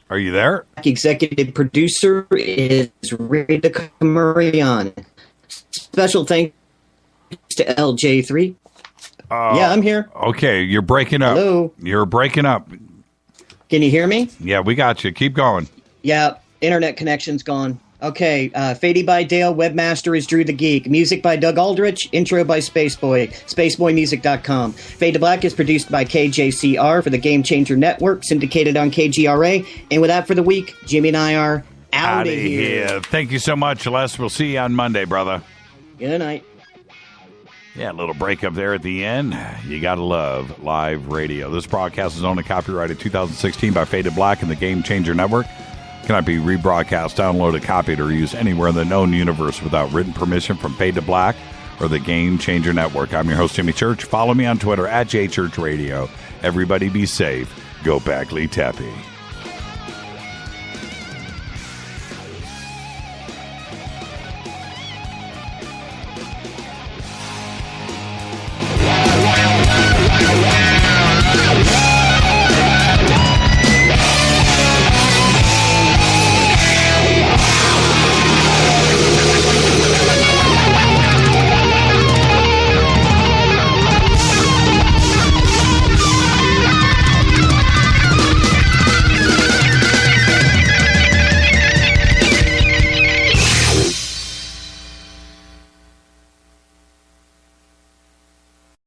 Are you there? Executive producer is Rita Murray. Special thanks to LJ3. Yeah, I'm here. Okay, you're breaking up. Hello. You're breaking up. Can you hear me? Yeah, we got you. Keep going. Yeah, internet connection's gone. Okay, Fady by Dale, webmaster is Drew the Geek, music by Doug Aldrich, intro by Spaceboy, spaceboymusic.com. Fade to Black is produced by KJCR for the Game Changer Network, syndicated on KGRA, and with that for the week, Jimmy and I are out of here. Thank you so much, Les. We'll see you on Monday, brother. Good night. Yeah, a little break up there at the end. You gotta love live radio. This broadcast is owned and copyrighted 2016 by Fade to Black and the Game Changer Network. Cannot be rebroadcast, downloaded, copied, or used anywhere in the known universe without written permission from Fade to Black or the Game Changer Network. I'm your host, Jimmy Church. Follow me on Twitter at JChurchRadio. Everybody be safe. Go Bagley Tappy.